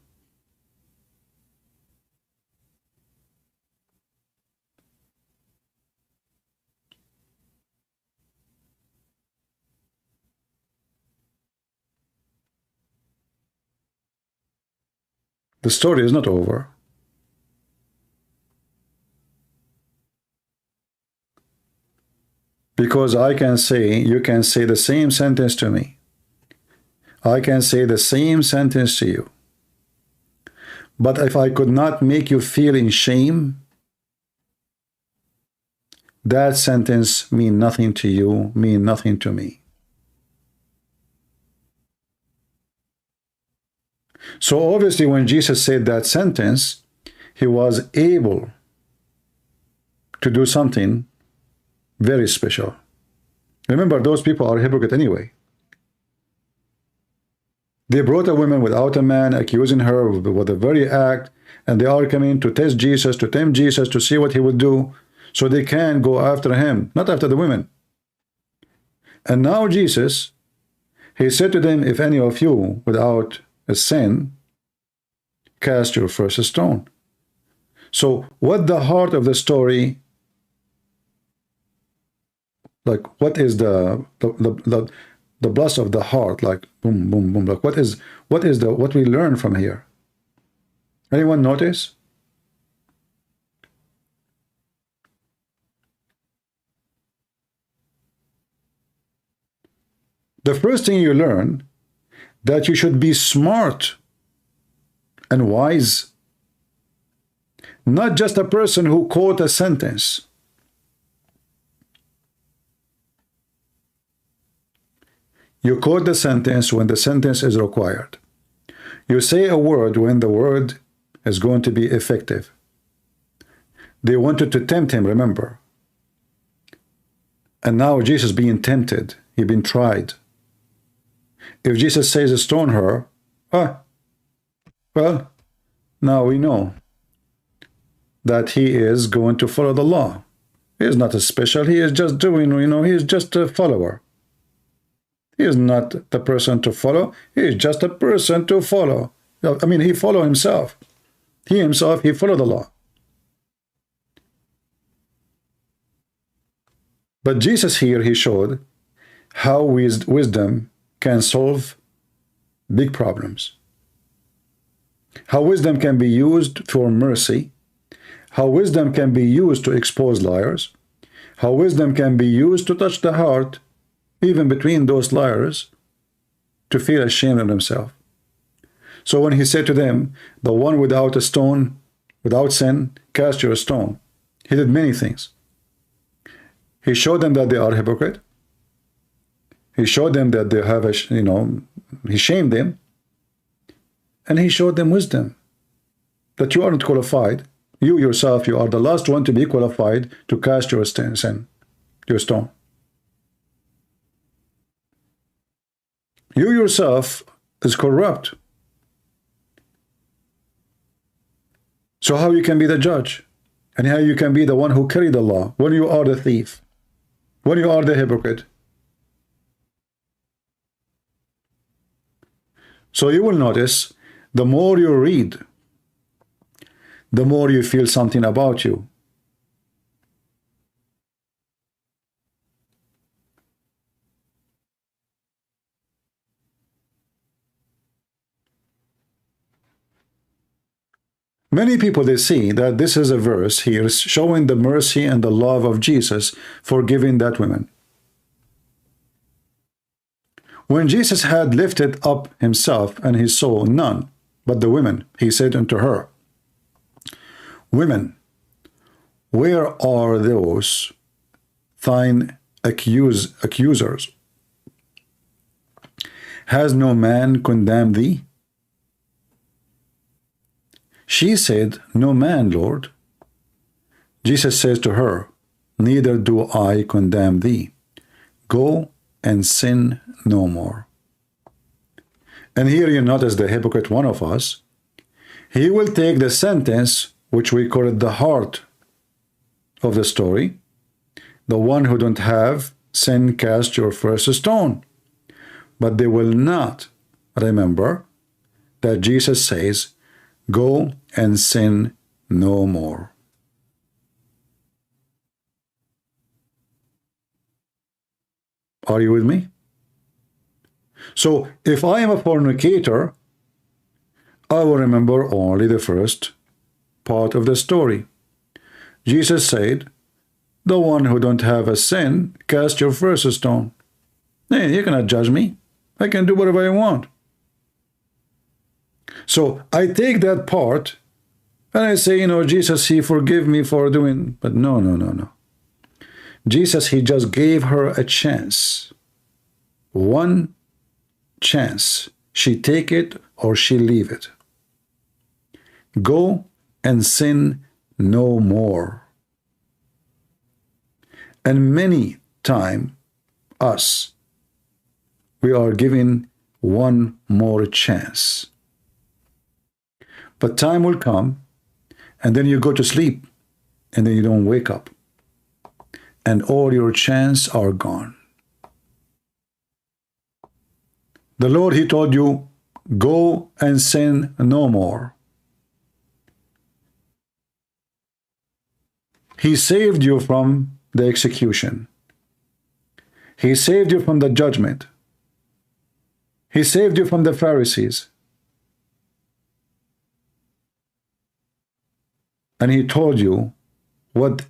The story is not over. Because I can say, you can say the same sentence to me. I can say the same sentence to you. But if I could not make you feel in shame, that sentence mean nothing to you, mean nothing to me. So obviously when Jesus said that sentence, he was able to do something very special. Remember, those people are hypocrite anyway. They brought a woman without a man, accusing her with the very act, and they are coming to test Jesus, to tempt Jesus, to see what he would do, so they can go after him, not after the women. And now Jesus, he said to them, if any of you without a sin, cast your first stone. So what the heart of the story, like what is the blast of the heart, like boom, boom, boom, like what we learn from here? Anyone notice? The first thing you learn, that you should be smart and wise, not just a person who quote a sentence. You quote the sentence when the sentence is required. You say a word when the word is going to be effective. They wanted to tempt him, remember. And now Jesus being tempted. He been tried. If Jesus says stone her, well, now we know that he is going to follow the law. He is not a special. He is just doing, he is just a follower. He is not the person to follow. He is just a person to follow. I mean, he follow himself. He follow the law. But Jesus here, he showed how wisdom can solve big problems. How wisdom can be used for mercy. How wisdom can be used to expose liars. How wisdom can be used to touch the heart, even between those liars, to feel ashamed of himself. So when he said to them, the one without a stone, without sin, cast your stone, he did many things. He showed them that they are hypocrite. He showed them that they have he shamed them. And he showed them wisdom, that you aren't qualified. You yourself, you are the last one to be qualified to cast your sin, your stone. You yourself is corrupt. So how you can be the judge? And how you can be the one who carry the law when you are the thief? When you are the hypocrite? So you will notice, the more you read, the more you feel something about you. Many people, they see that this is a verse here showing the mercy and the love of Jesus forgiving that woman. When Jesus had lifted up himself and he saw none but the women, he said unto her, Women, where are those thine accusers? Has no man condemned thee? She said, No man, Lord. Jesus says to her, Neither do I condemn thee. Go and sin no more. And here you notice the hypocrite one of us. He will take the sentence, which we call it the heart of the story. The one who don't have sin, cast your first stone. But they will not remember that Jesus says, Go and sin no more. Are you with me? So if I am a fornicator, I will remember only the first part of the story. Jesus said, the one who don't have a sin, cast your first stone. Hey, you cannot judge me. I can do whatever I want. So I take that part and I say, Jesus, he forgive me for doing, but no. Jesus, he just gave her a chance. One chance. She take it or she leave it. Go and sin no more. And many times, we are given one more chance. But time will come, and then you go to sleep, and then you don't wake up. And all your chances are gone. The Lord, he told you, go and sin no more. He saved you from the execution. He saved you from the judgment. He saved you from the Pharisees. And he told you what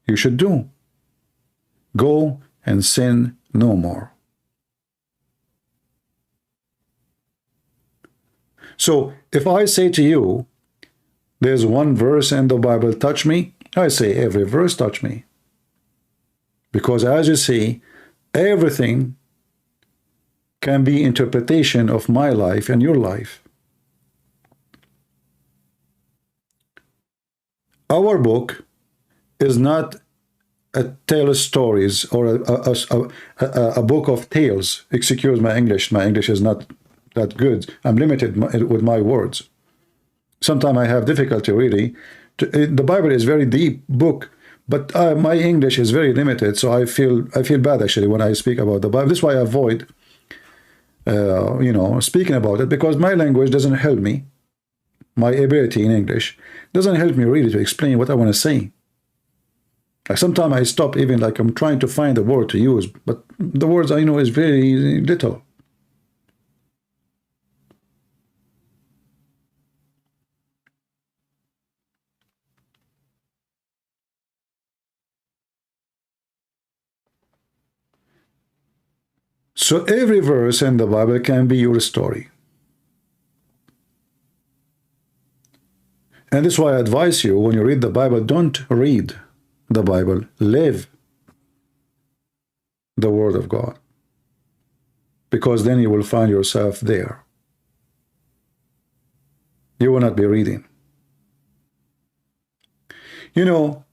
you should do. Go and sin no more. So if I say to you, there's one verse in the Bible, touch me, I say every verse touch me. Because as you see, everything can be interpretation of my life and your life. Our book is not a tale of stories or a book of tales. Excuse my English. My English is not that good. I'm limited with my words. Sometimes I have difficulty really. The Bible is a very deep book, but my English is very limited, so I feel bad actually when I speak about the Bible. This is why I avoid speaking about it, because my language doesn't help me. My ability in English doesn't help me really to explain what I want to say. Like sometimes I stop, even like I'm trying to find the word to use, but the words I know is very little. So every verse in the Bible can be your story. And this is why I advise you, when you read the Bible, don't read the Bible, live the Word of God. Because then you will find yourself there. You will not be reading. You know,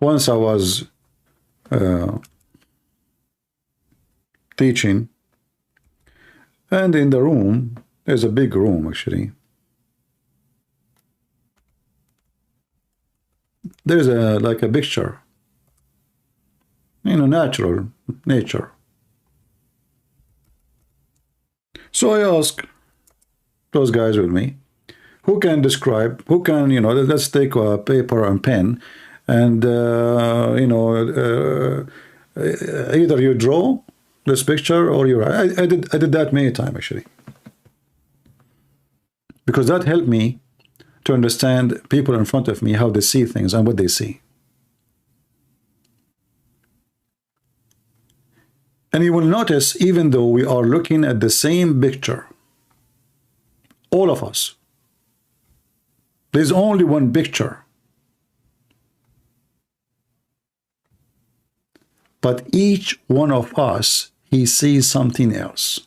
once I was teaching, and in the room, there's a big room actually. There's like a picture, natural nature. So I ask those guys with me, who can describe, who can, let's take a paper and pen, and either you draw this picture or you write. I did that many times actually, because that helped me to understand people in front of me, how they see things and what they see. And you will notice, even though we are looking at the same picture, all of us, there's only one picture. But each one of us, he sees something else.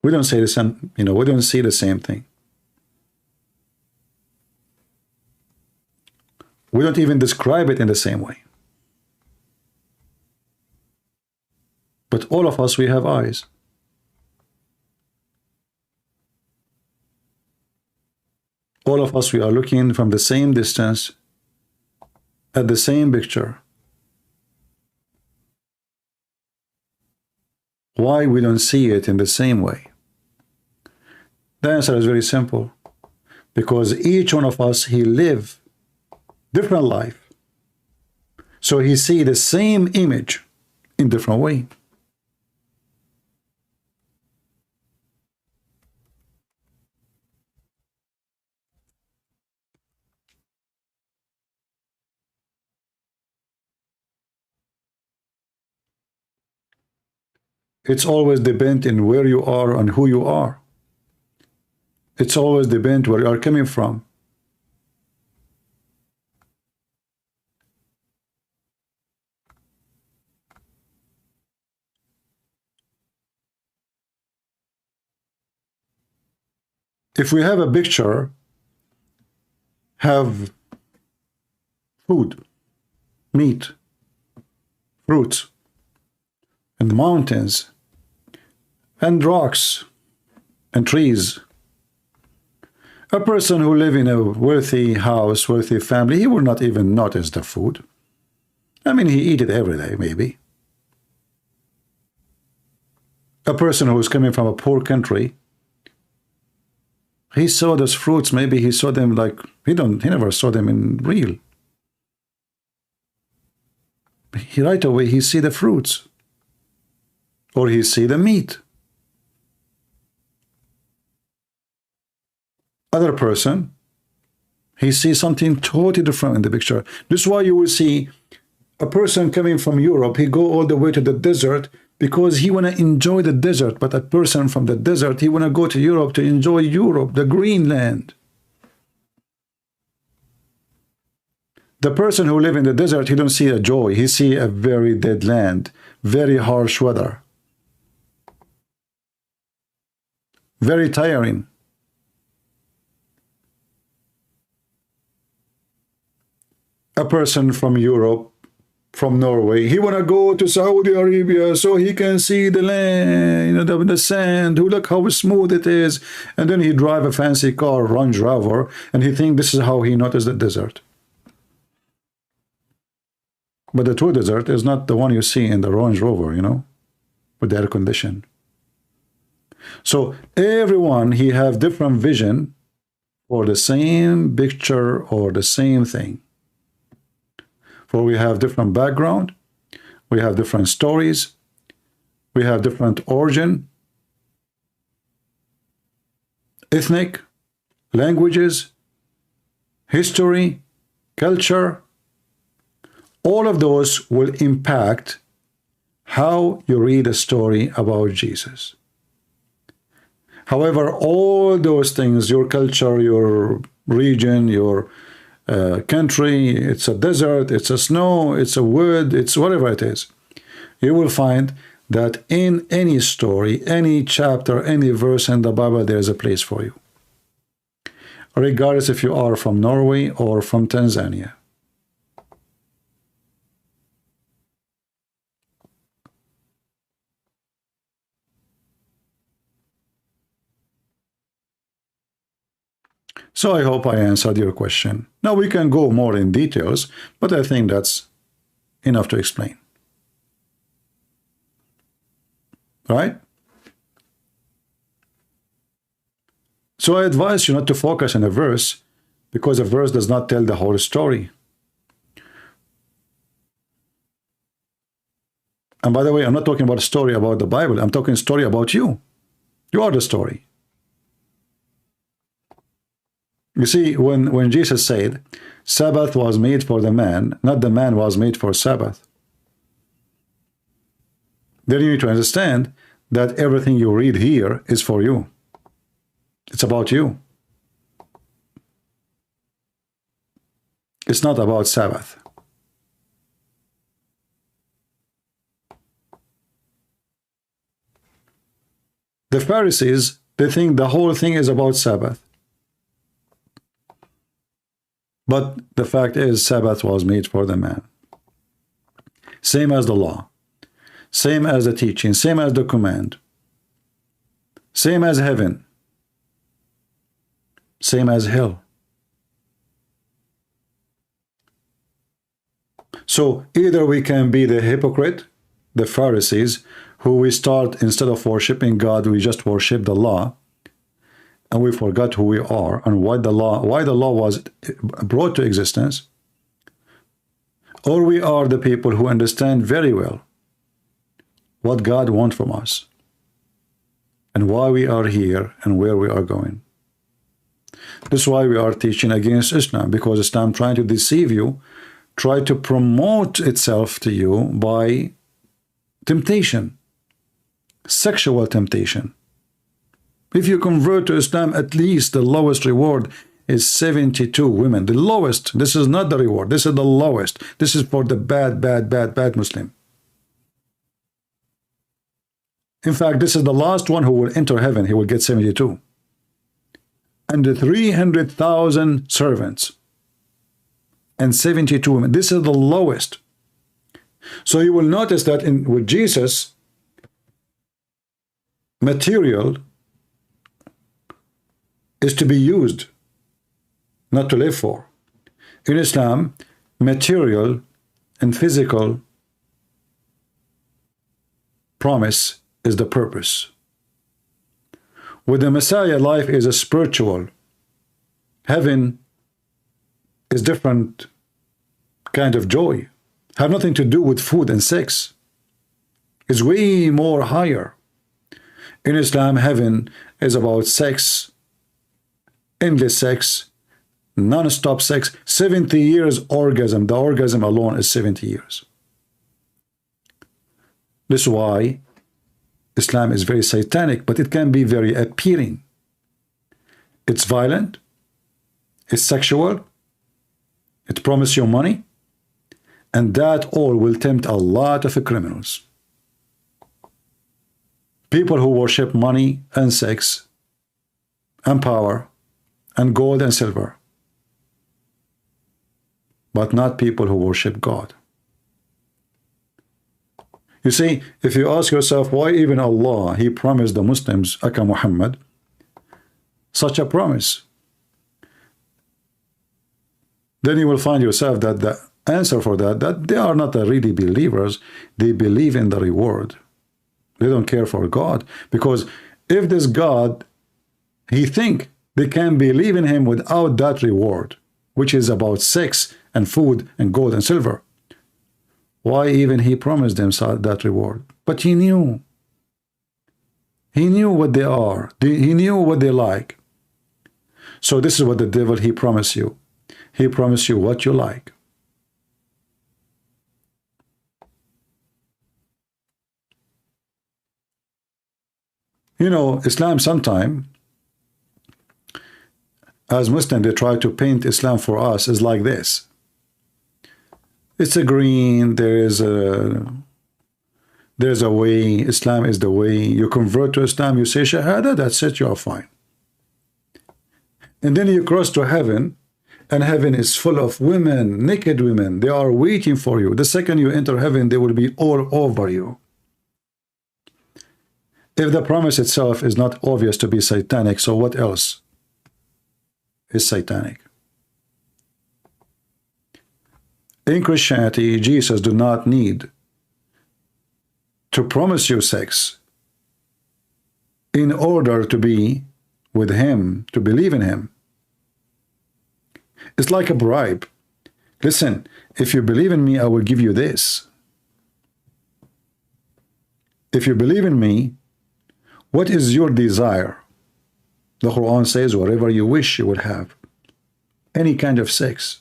We don't say the same, we don't see the same thing. We don't even describe it in the same way. But all of us, we have eyes. All of us, we are looking from the same distance at the same picture. Why we don't see it in the same way? The answer is very simple. Because each one of us, he live different life. So he see the same image in different way. It's always depend in where you are and who you are. It's always depend where you are coming from. If we have a picture, have food, meat, fruits, and mountains, and rocks, and trees. A person who lives in a wealthy house, wealthy family, he will not even notice the food. I mean, he eats it every day, maybe. A person who is coming from a poor country, he saw those fruits, maybe he saw them like, he never saw them in real. Right away, he see the fruits. Or he see the meat. Other person, he sees something totally different in the picture. This is why you will see A person coming from Europe, he go all the way to the desert because he want to enjoy the desert. But a person from the desert, he want to go to Europe to enjoy Europe, the Greenland. The person who live in the desert, he don't see a joy. He see a very dead land, very harsh weather, very tiring. A person from Europe, from Norway, he want to go to Saudi Arabia so he can see the land, you know, the sand. Look how smooth it is. And then he drive a fancy car, Range Rover, and he think this is how he noticed the desert. But the true desert is not the one you see in the Range Rover, you know, with the air condition. So everyone, he have different vision for the same picture or the same thing. For we have different background, we have different stories, we have different origin, ethnic, languages, history, culture. All of those will impact how you read a story about Jesus. However, all those things, your culture, your region, your country, it's a desert, it's a snow, it's a wood, it's whatever it is, you will find that in any story, any chapter, any verse in the Bible, there's a place for you. Regardless if you are from Norway or from Tanzania. So I hope I answered your question. Now we can go more in details, but I think that's enough to explain. Right? So I advise you not to focus on a verse, because a verse does not tell the whole story. And by the way, I'm not talking about a story about the Bible. I'm talking a story about you. You are the story. You see, when Jesus said, Sabbath was made for the man, not the man was made for Sabbath, then you need to understand that everything you read here is for you. It's about you. It's not about Sabbath. The Pharisees, they think the whole thing is about Sabbath. But the fact is, Sabbath was made for the man. Same as the law. Same as the teaching. Same as the command. Same as heaven. Same as hell. So either we can be the hypocrite, the Pharisees, who we start, instead of worshiping God, we just worship the law, and we forgot who we are and why the law was brought to existence. Or we are the people who understand very well what God wants from us and why we are here and where we are going. This is why we are teaching against Islam, because Islam trying to deceive you, try to promote itself to you by temptation, sexual temptation. If you convert to Islam, at least the lowest reward is 72 women. The lowest. This is not the reward. This is the lowest. This is for the bad Muslim. In fact, this is the last one who will enter heaven. He will get 72. And the 300,000 servants and 72 women. This is the lowest. So you will notice that with Jesus, material is to be used, not to live for. In Islam, material and physical promise is the purpose. With the Messiah, life is a spiritual. Heaven is different kind of joy. Have nothing to do with food and sex. It's way more higher. In Islam, heaven is about sex, endless sex, Non-stop sex, 70 years orgasm. The orgasm alone is 70 years. This is why Islam is very satanic, but it can be very appealing. It's violent, it's sexual, it promises you money, and that all will tempt a lot of criminals. People who worship money and sex and power and gold and silver, but not people who worship God. You see, if you ask yourself why even Allah, He promised the Muslims, Aka Muhammad, such a promise, then you will find yourself that the answer for that they are not really believers. They believe in the reward. They don't care for God, because if this God, he think they can believe in him without that reward, which is about sex and food and gold and silver, why even he promised them that reward? But he knew what they are. He knew what they like. So this is what the devil, he promised you. He promised you what you like. You know, Islam sometime, as Muslims, they try to paint Islam for us is like this. It's a green, there's a way, Islam is the way. You convert to Islam, you say Shahada, that's it, you are fine. And then you cross to heaven, and heaven is full of women, naked women. They are waiting for you. The second you enter heaven, they will be all over you. If the promise itself is not obvious to be satanic, so what else is satanic? In Christianity, Jesus do not need to promise you sex in order to be with him, to believe in him. It's like a bribe. Listen, if you believe in me, I will give you this. If you believe in me, what is your desire? The Quran says, whatever you wish, you would have. Any kind of sex.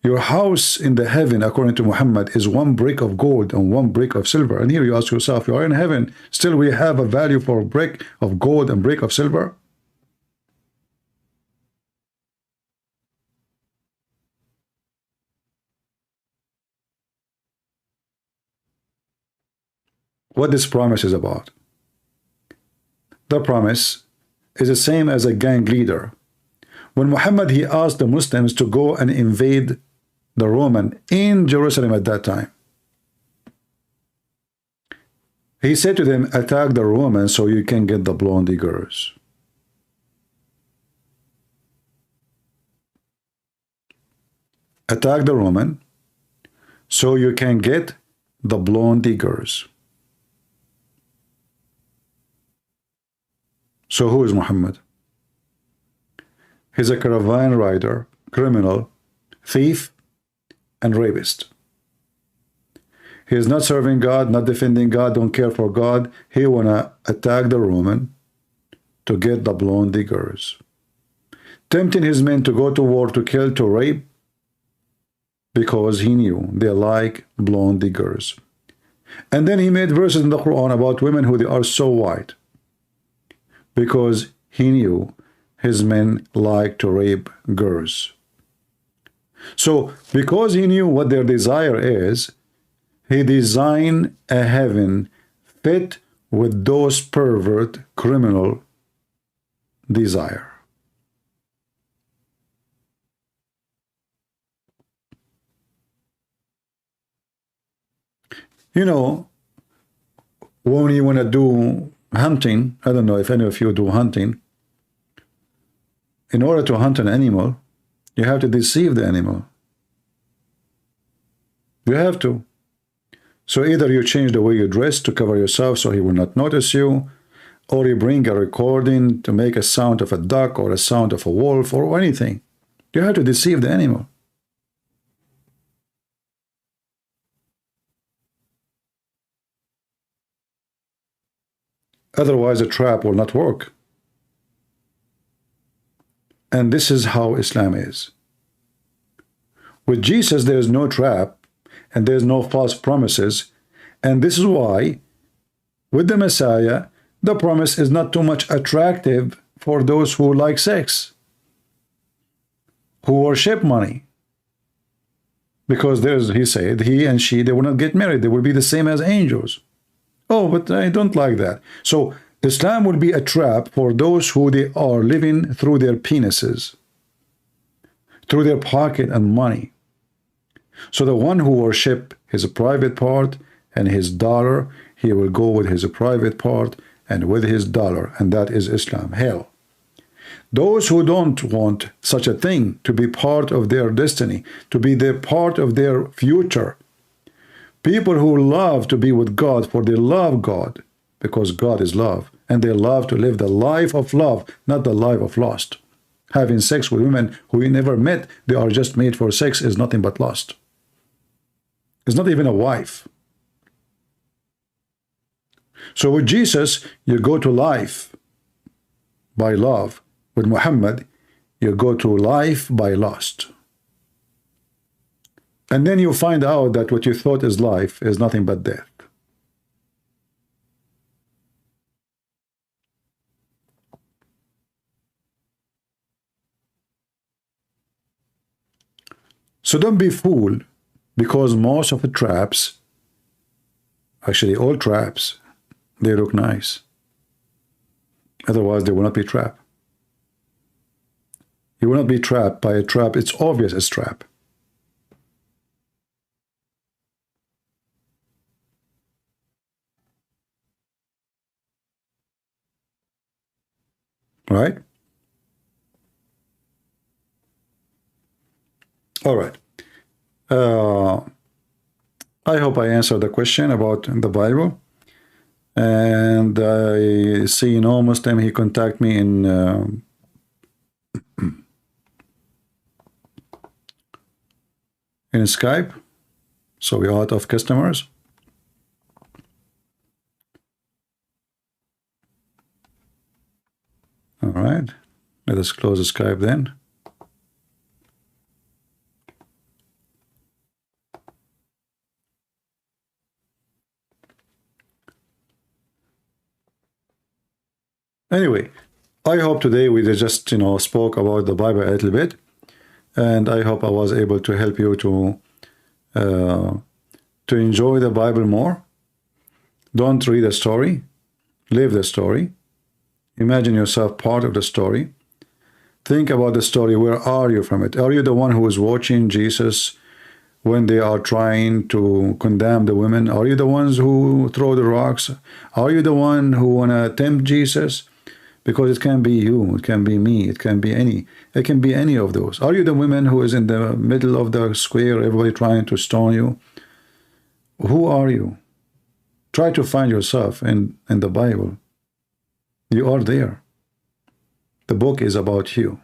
Your house in the heaven, according to Muhammad, is one brick of gold and one brick of silver. And here you ask yourself, you are in heaven, still we have a value for a brick of gold and brick of silver? What this promise is about? The promise is the same as a gang leader. When Muhammad, he asked the Muslims to go and invade the Roman in Jerusalem at that time, he said to them, attack the Romans so you can get the blondie girls. Attack the Roman so you can get the blondie girls. So who is Muhammad? He's a caravan rider, criminal, thief, and rapist. He is not serving God, not defending God, don't care for God. He wanna attack the Roman to get the blondie girls. Tempting his men to go to war, to kill, to rape, because he knew they like blondie girls. And then he made verses in the Quran about women who they are so white, because he knew his men like to rape girls. So, because he knew what their desire is, he designed a heaven fit with those pervert criminal desire. You know, when you want to do hunting, I don't know if any of you do hunting. In order to hunt an animal, you have to deceive the animal. You have to. So either you change the way you dress to cover yourself so he will not notice you, or you bring a recording to make a sound of a duck or a sound of a wolf or anything. You have to deceive the animal. Otherwise, the trap will not work. And this is how Islam is. With Jesus, there is no trap, and there's no false promises. And this is why, with the Messiah, the promise is not too much attractive for those who like sex, who worship money. Because there's, he said, he and she, they will not get married. They will be the same as angels. Oh, but I don't like that. So Islam will be a trap for those who they are living through their penises, through their pocket and money. So the one who worship his private part and his dollar, he will go with his private part and with his dollar, and that is Islam. Hell. Those who don't want such a thing to be part of their destiny, to be their part of their future, people who love to be with God, for they love God, because God is love, and they love to live the life of love, not the life of lust. Having sex with women who you never met, they are just made for sex, is nothing but lust. It's not even a wife. So with Jesus, you go to life by love. With Muhammad, you go to life by lust. And then you find out that what you thought is life is nothing but death. So don't be fooled, because most of the traps, actually all traps, they look nice. Otherwise, they will not be trapped. You will not be trapped by a trap. It's obvious it's trap. Right? All right. I hope I answered the question about the Bible. And I see no Muslim, he contact me in in Skype, so we're out of customers. All right, let us close the Skype then. Anyway, I hope today we just, spoke about the Bible a little bit. And I hope I was able to help you to enjoy the Bible more. Don't read a story, live the story. Imagine yourself part of the story. Think about the story. Where are you from it? Are you the one who is watching Jesus when they are trying to condemn the women? Are you the ones who throw the rocks? Are you the one who want to tempt Jesus? Because it can be you, it can be me, it can be any of those. Are you the woman who is in the middle of the square, everybody trying to stone you? Who are you? Try to find yourself in the Bible. You are there. The book is about you.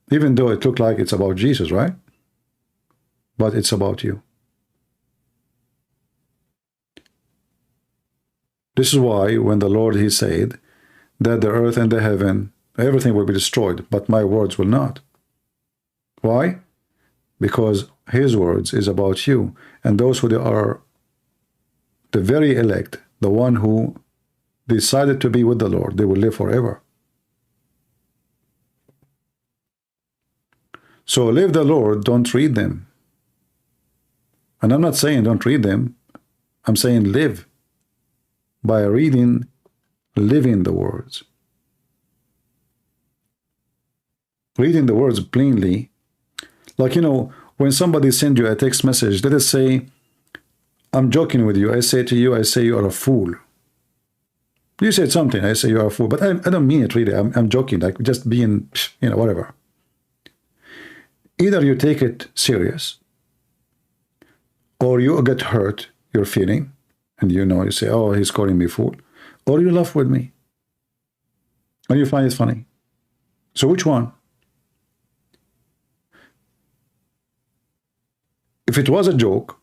Even though it looked like it's about Jesus, right? But it's about you. This is why when the Lord, he said, that the earth and the heaven, everything will be destroyed, but my words will not. Why? Because his words is about you, and those who are the very elect, the one who decided to be with the Lord, they will live forever. So live the Lord, don't read them. And I'm not saying don't read them, I'm saying live by reading, living the words. Reading the words plainly. Like, when somebody sends you a text message, let us say, I'm joking with you. I say to you, I say you are a fool. You said something, I say you are a fool. But I don't mean it really. I'm joking, like just being, whatever. Either you take it serious, or you get hurt, your feeling, and you say, oh, he's calling me fool. Or you laugh with me, or you find it funny. So which one? If it was a joke,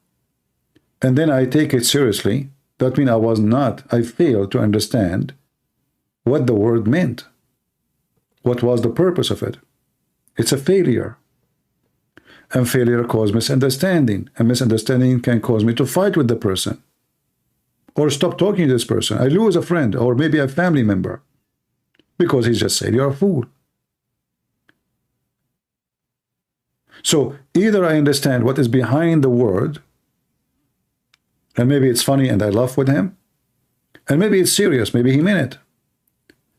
and then I take it seriously, that means I failed to understand what the word meant. What was the purpose of it? It's a failure. And failure causes misunderstanding. And misunderstanding can cause me to fight with the person. Or stop talking to this person. I lose a friend or maybe a family member. Because he just said you're a fool. So either I understand what is behind the word, and maybe it's funny and I laugh with him, and maybe it's serious, maybe he meant it,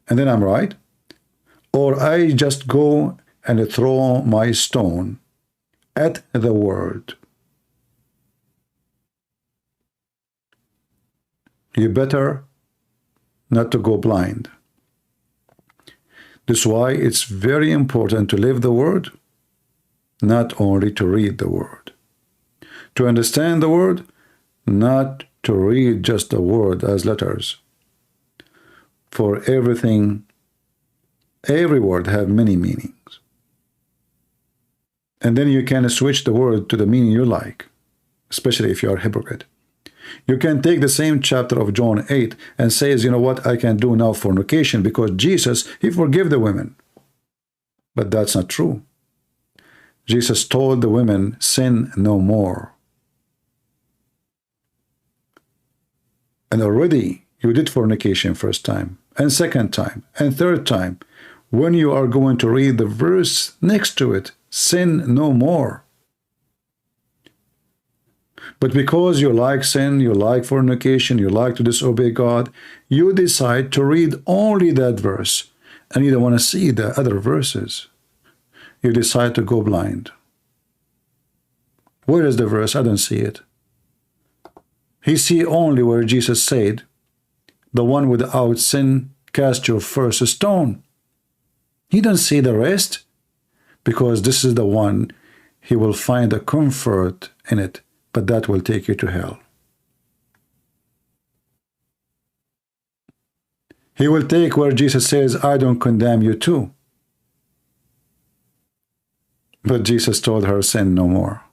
and then I'm right, or I just go and throw my stone at the word. You better not to go blind. That's why it's very important to live the word, not only to read the word. To understand the word, not to read just the word as letters. For everything, every word have many meanings. And then you can switch the word to the meaning you like, especially if you are a hypocrite. You can take the same chapter of John 8 and says, you know what, I can do now fornication because Jesus, he forgave the women. But that's not true. Jesus told the women, sin no more. And already you did fornication first time, and second time, and third time. When you are going to read the verse next to it, sin no more. But because you like sin, you like fornication, you like to disobey God, you decide to read only that verse, and you don't want to see the other verses. You decide to go blind. Where is the verse? I don't see it. He see only where Jesus said, the one without sin, cast your first stone. He don't see the rest, because this is the one, he will find a comfort in it, but that will take you to hell. He will take where Jesus says, I don't condemn you too. But Jesus told her, sin no more.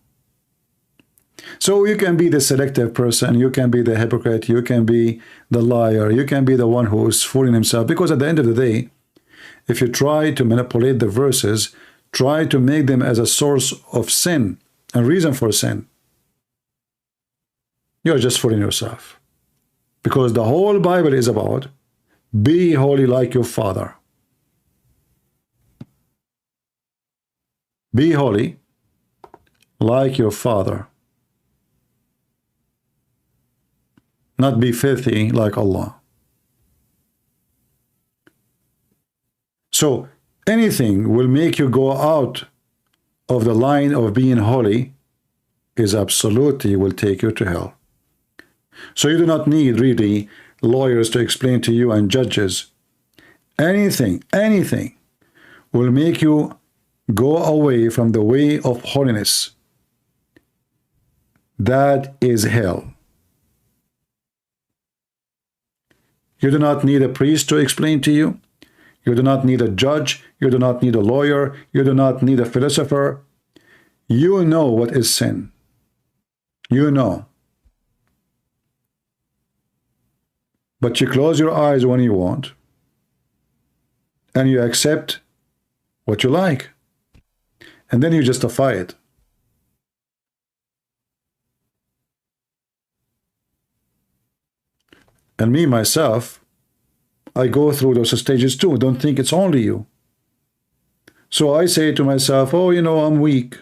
So you can be the selective person, you can be the hypocrite, you can be the liar, you can be the one who is fooling himself, because at the end of the day, if you try to manipulate the verses, try to make them as a source of sin and reason for sin, you're just fooling yourself. Because the whole Bible is about, be holy like your Father. Be holy like your Father. Not be filthy like Allah. So anything will make you go out of the line of being holy is absolutely will take you to hell. So you do not need really lawyers to explain to you and judges. Anything will make you go away from the way of holiness. That is hell. You do not need a priest to explain to you. You do not need a judge. You do not need a lawyer. You do not need a philosopher. You know what is sin. You know. But you close your eyes when you want, and you accept what you like, and then you justify it. And me, myself, I go through those stages too. Don't think it's only you. So I say to myself, oh, you know, I'm weak.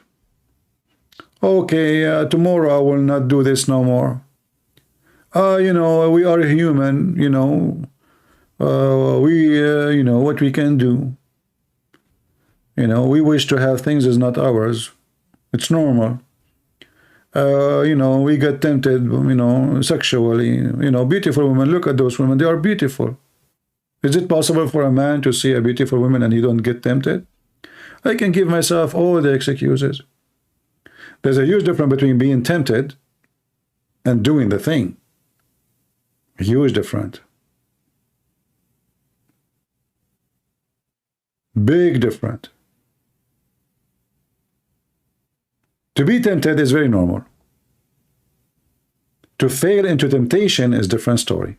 Okay, tomorrow I will not do this no more. You know, we are human, you know. You know, what we can do. You know, we wish to have things is not ours. It's normal. You know, we get tempted, you know, sexually. You know, beautiful women, look at those women, they are beautiful. Is it possible for a man to see a beautiful woman and he don't get tempted? I can give myself all the excuses. There's a huge difference between being tempted and doing the thing. A huge difference. Big difference. To be tempted is very normal. To fail into temptation is a different story.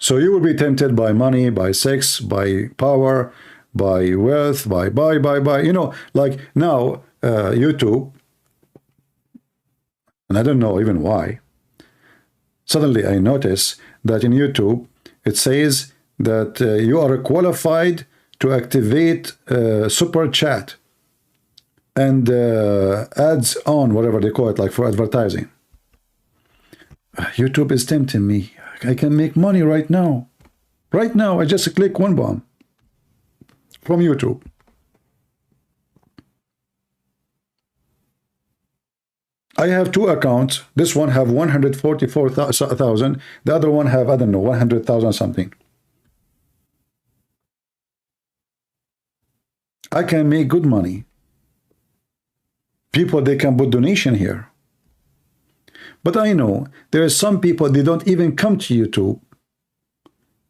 So you will be tempted by money, by sex, by power, by wealth, by, you know, like now, YouTube, and I don't know even why, suddenly I notice that in YouTube, it says that you are qualified to activate super chat and ads on, whatever they call it, like for advertising. YouTube is tempting me. I can make money right now. Right now, I just click one bomb from YouTube. I have two accounts. This one have 144,000. The other one have, I don't know, 100,000 something. I can make good money. People, they can put donation here. But I know there are some people, they don't even come to YouTube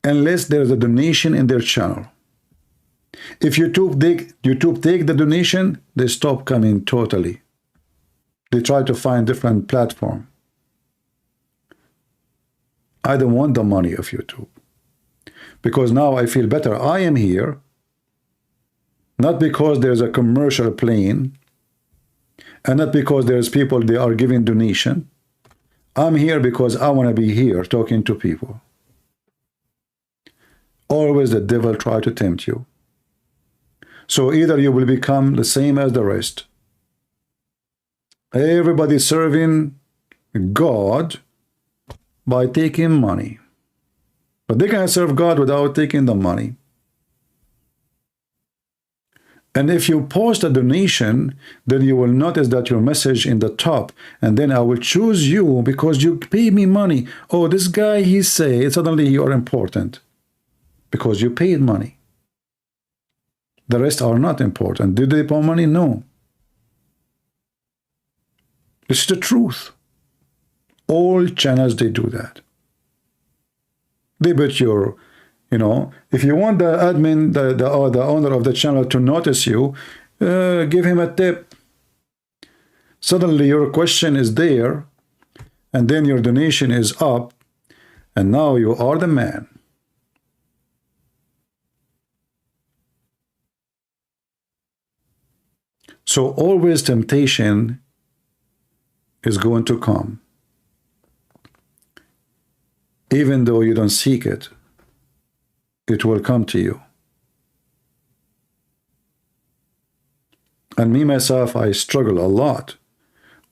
unless there's a donation in their channel. If YouTube take the donation, they stop coming totally. They try to find different platform. I don't want the money of YouTube. Because now I feel better. I am here, not because there's a commercial plane, and not because there's people, they are giving donation. I'm here because I want to be here talking to people. Always the devil try to tempt you. So either you will become the same as the rest. Everybody serving God by taking money. But they can serve God without taking the money. And if you post a donation, then you will notice that your message in the top, and then I will choose you because you pay me money. Oh, this guy, he say, suddenly you are important because you paid money. The rest are not important. Did they pay money? No. It's the truth. All channels, they do that. They bet your, you know, if you want the admin, the owner of the channel to notice you, give him a tip. Suddenly your question is there, and then your donation is up, and now you are the man. So always temptation is going to come. Even though you don't seek it, it will come to you. And me, myself, I struggle a lot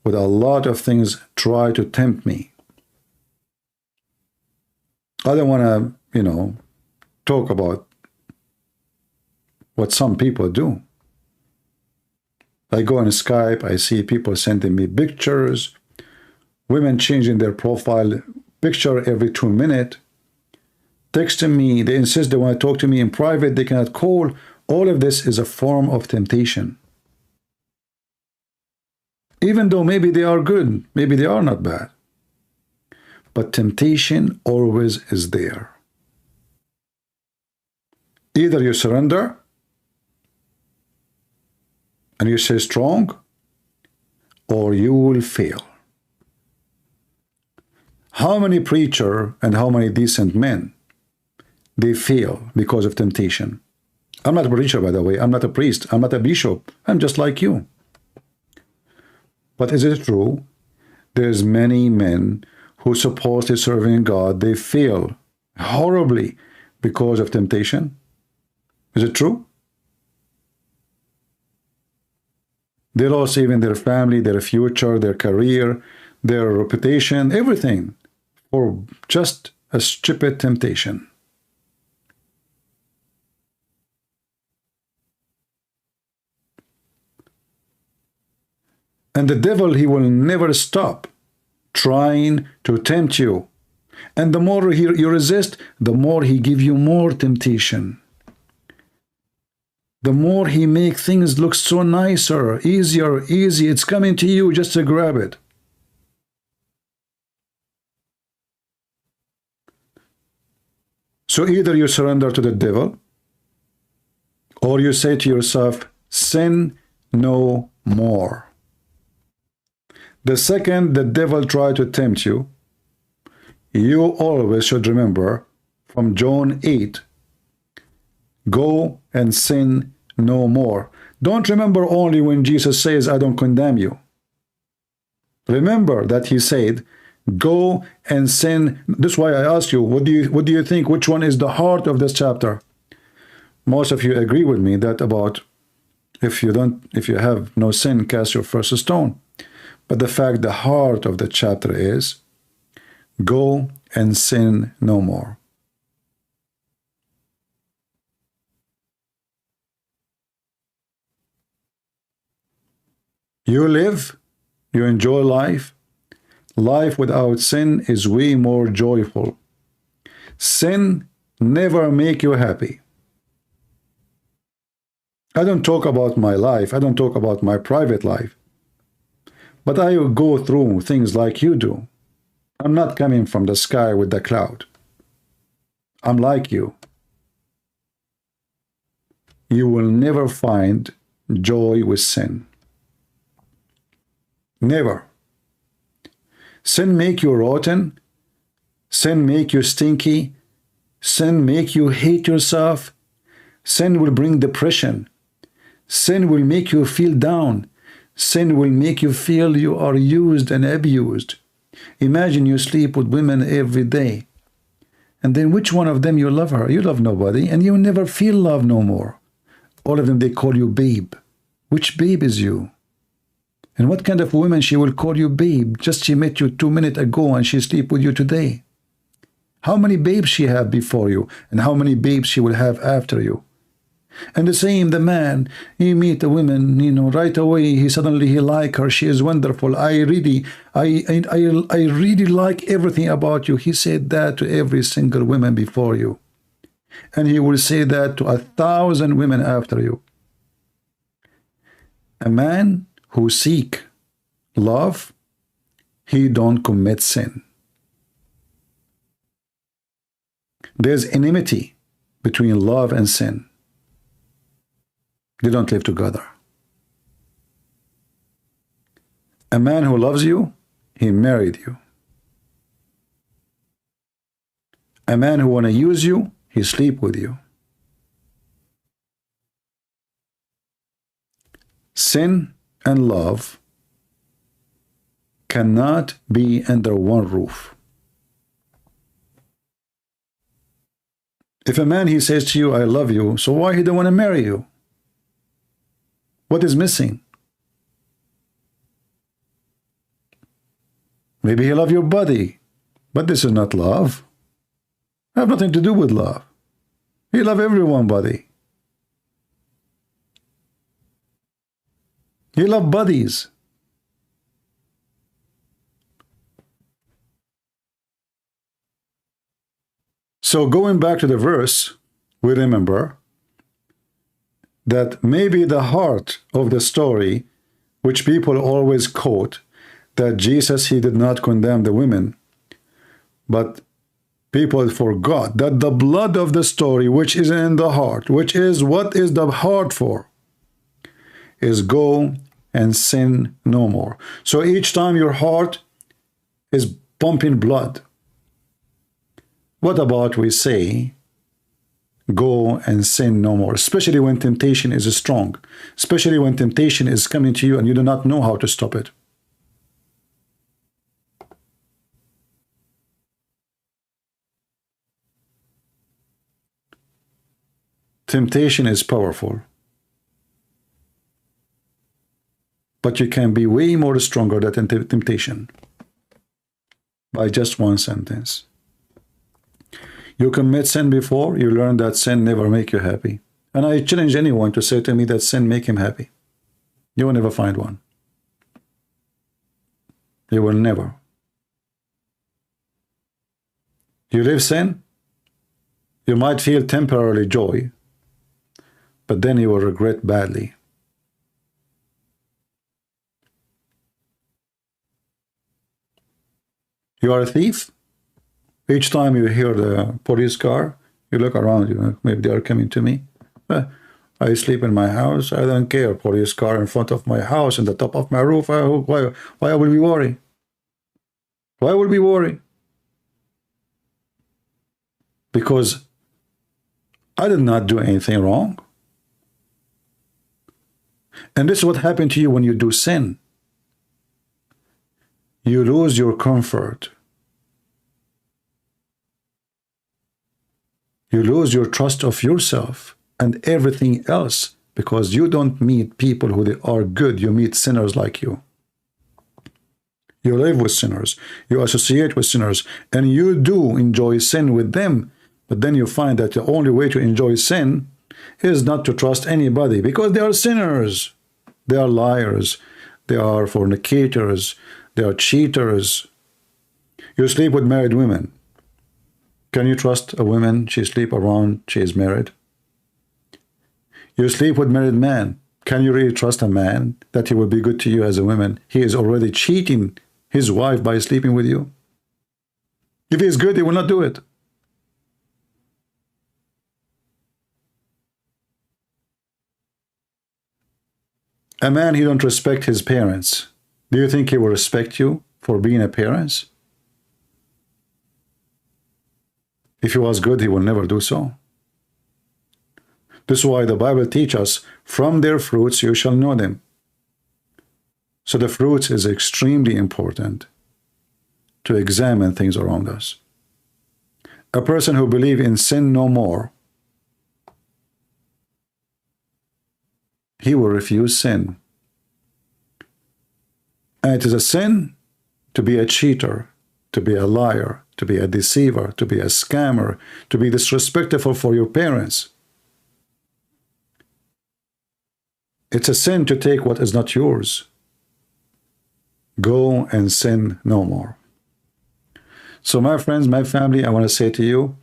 with a lot of things try to tempt me. I don't want to, you know, talk about what some people do. I go on Skype, I see people sending me pictures, women changing their profile picture every 2 minutes, texting me, they insist they want to talk to me in private, they cannot call. All of this is a form of temptation. Even though maybe they are good, maybe they are not bad. But temptation always is there. Either you surrender and you stay strong, or you will fail. How many preachers and how many decent men, they fail because of temptation? I'm not a preacher, by the way. I'm not a priest. I'm not a bishop. I'm just like you. But is it true? There's many men who supposedly serving God, they fail horribly because of temptation. Is it true? They lost even their family, their future, their career, their reputation, everything for just a stupid temptation. And the devil, he will never stop trying to tempt you. And the more you resist, the more he give you more temptation. The more he make things look so nicer, easier, easy. It's coming to you just to grab it. So either you surrender to the devil, or you say to yourself, sin no more. The second the devil try to tempt you, you always should remember, from John 8. Go and sin no more. Don't remember only when Jesus says, I don't condemn you. Remember that he said, go and sin. That's why I ask you, what do you think? Which one is the heart of this chapter? Most of you agree with me that about if you have no sin, cast your first stone. But the fact, the heart of the chapter is, go and sin no more. You live, you enjoy life. Life without sin is way more joyful. Sin never make you happy. I don't talk about my life. I don't talk about my private life. But I go through things like you do. I'm not coming from the sky with the cloud. I'm like you. You will never find joy with sin. Never. Sin make you rotten. Sin make you stinky. Sin make you hate yourself. Sin will bring depression. Sin will make you feel down. Sin will make you feel you are used and abused. Imagine you sleep with women every day. And then which one of them you love her? You love nobody, and you never feel love no more. All of them, they call you babe. Which babe is you? And what kind of woman she will call you babe? Just she met you 2 minutes ago and she sleep with you today. How many babes she have before you, and how many babes she will have after you? And the same, the man, he meet a woman, you know, right away, he like her, she is wonderful. I really like everything about you. He said that to every single woman before you. And he will say that to 1,000 women after you. A man who seek love, he don't commit sin. There's enmity between love and sin. They don't live together. A man who loves you, he married you. A man who want to use you, he sleep with you. Sin and love cannot be under one roof. If a man, he says to you, I love you, so why he don't want to marry you? What is missing? Maybe he love your body, but this is not love. I have nothing to do with love. He love everyone body. He love bodies. So going back to the verse, we remember that maybe the heart of the story, which people always quote, that Jesus, he did not condemn the women, but people forgot that the blood of the story, which is in the heart, which is what is the heart for, is go and sin no more. So each time your heart is pumping blood, what about we say, go and sin no more, especially when temptation is strong, especially when temptation is coming to you and you do not know how to stop it. Temptation is powerful, but you can be way more stronger than temptation by just one sentence. You commit sin before, you learn that sin never make you happy. And I challenge anyone to say to me that sin make him happy. You will never find one. You will never. You live sin, you might feel temporarily joy, but then you will regret badly. You are a thief. Each time you hear the police car, you look around, you know, maybe they are coming to me. I sleep in my house. I don't care. Police car in front of my house, in the top of my roof. Why I will be worried? Why will be worried? because I did not do anything wrong. And this is what happened to you when you do sin. You lose your comfort. You lose your trust of yourself and everything else, because you don't meet people who they are good. You meet sinners like you. You live with sinners. You associate with sinners. And you do enjoy sin with them. But then you find that the only way to enjoy sin is not to trust anybody, because they are sinners. They are liars. They are fornicators. They are cheaters. You sleep with married women. Can you trust a woman? She sleep around, she is married. You sleep with married man. Can you really trust a man that he will be good to you as a woman? He is already cheating his wife by sleeping with you. If he is good, he will not do it. A man, he don't respect his parents. Do you think he will respect you for being a parent? If he was good, he will never do so. This is why the Bible teaches us, from their fruits you shall know them. So the fruits is extremely important to examine things around us. A person who believes in sin no more, he will refuse sin. And it is a sin to be a cheater, to be a liar, to be a deceiver, to be a scammer, to be disrespectful for your parents. It's a sin to take what is not yours. Go and sin no more. So my friends, my family, I want to say to you,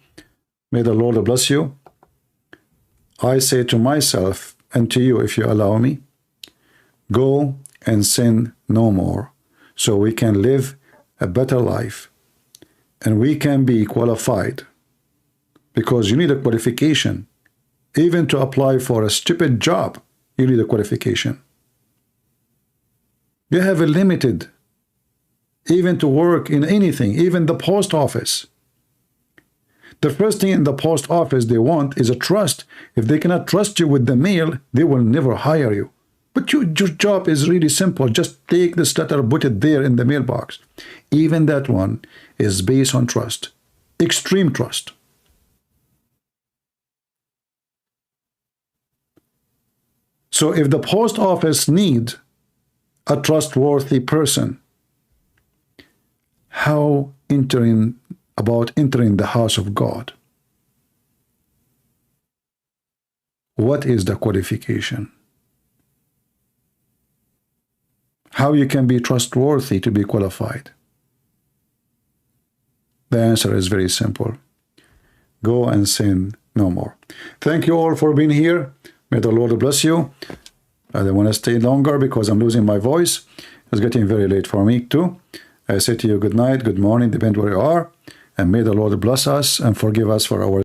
may the Lord bless you. I say to myself and to you, if you allow me, go and sin no more, so we can live a better life and we can be qualified, because you need a qualification. Even to apply for a stupid job, you need a qualification. You have a limited, even to work in anything, even the post office. The first thing in the post office they want is a trust. If they cannot trust you with the mail, they will never hire you. But your job is really simple. Just take this letter, put it there in the mailbox. Even that one is based on trust, extreme trust. So if the post office needs a trustworthy person, how about entering the house of God? What is the qualification? How you can be trustworthy to be qualified? The answer is very simple. Go and sin no more. Thank you all for being here. May the Lord bless you. I don't want to stay longer because I'm losing my voice. It's getting very late for me too. I say to you good night, good morning, depending where you are. And may the Lord bless us and forgive us for our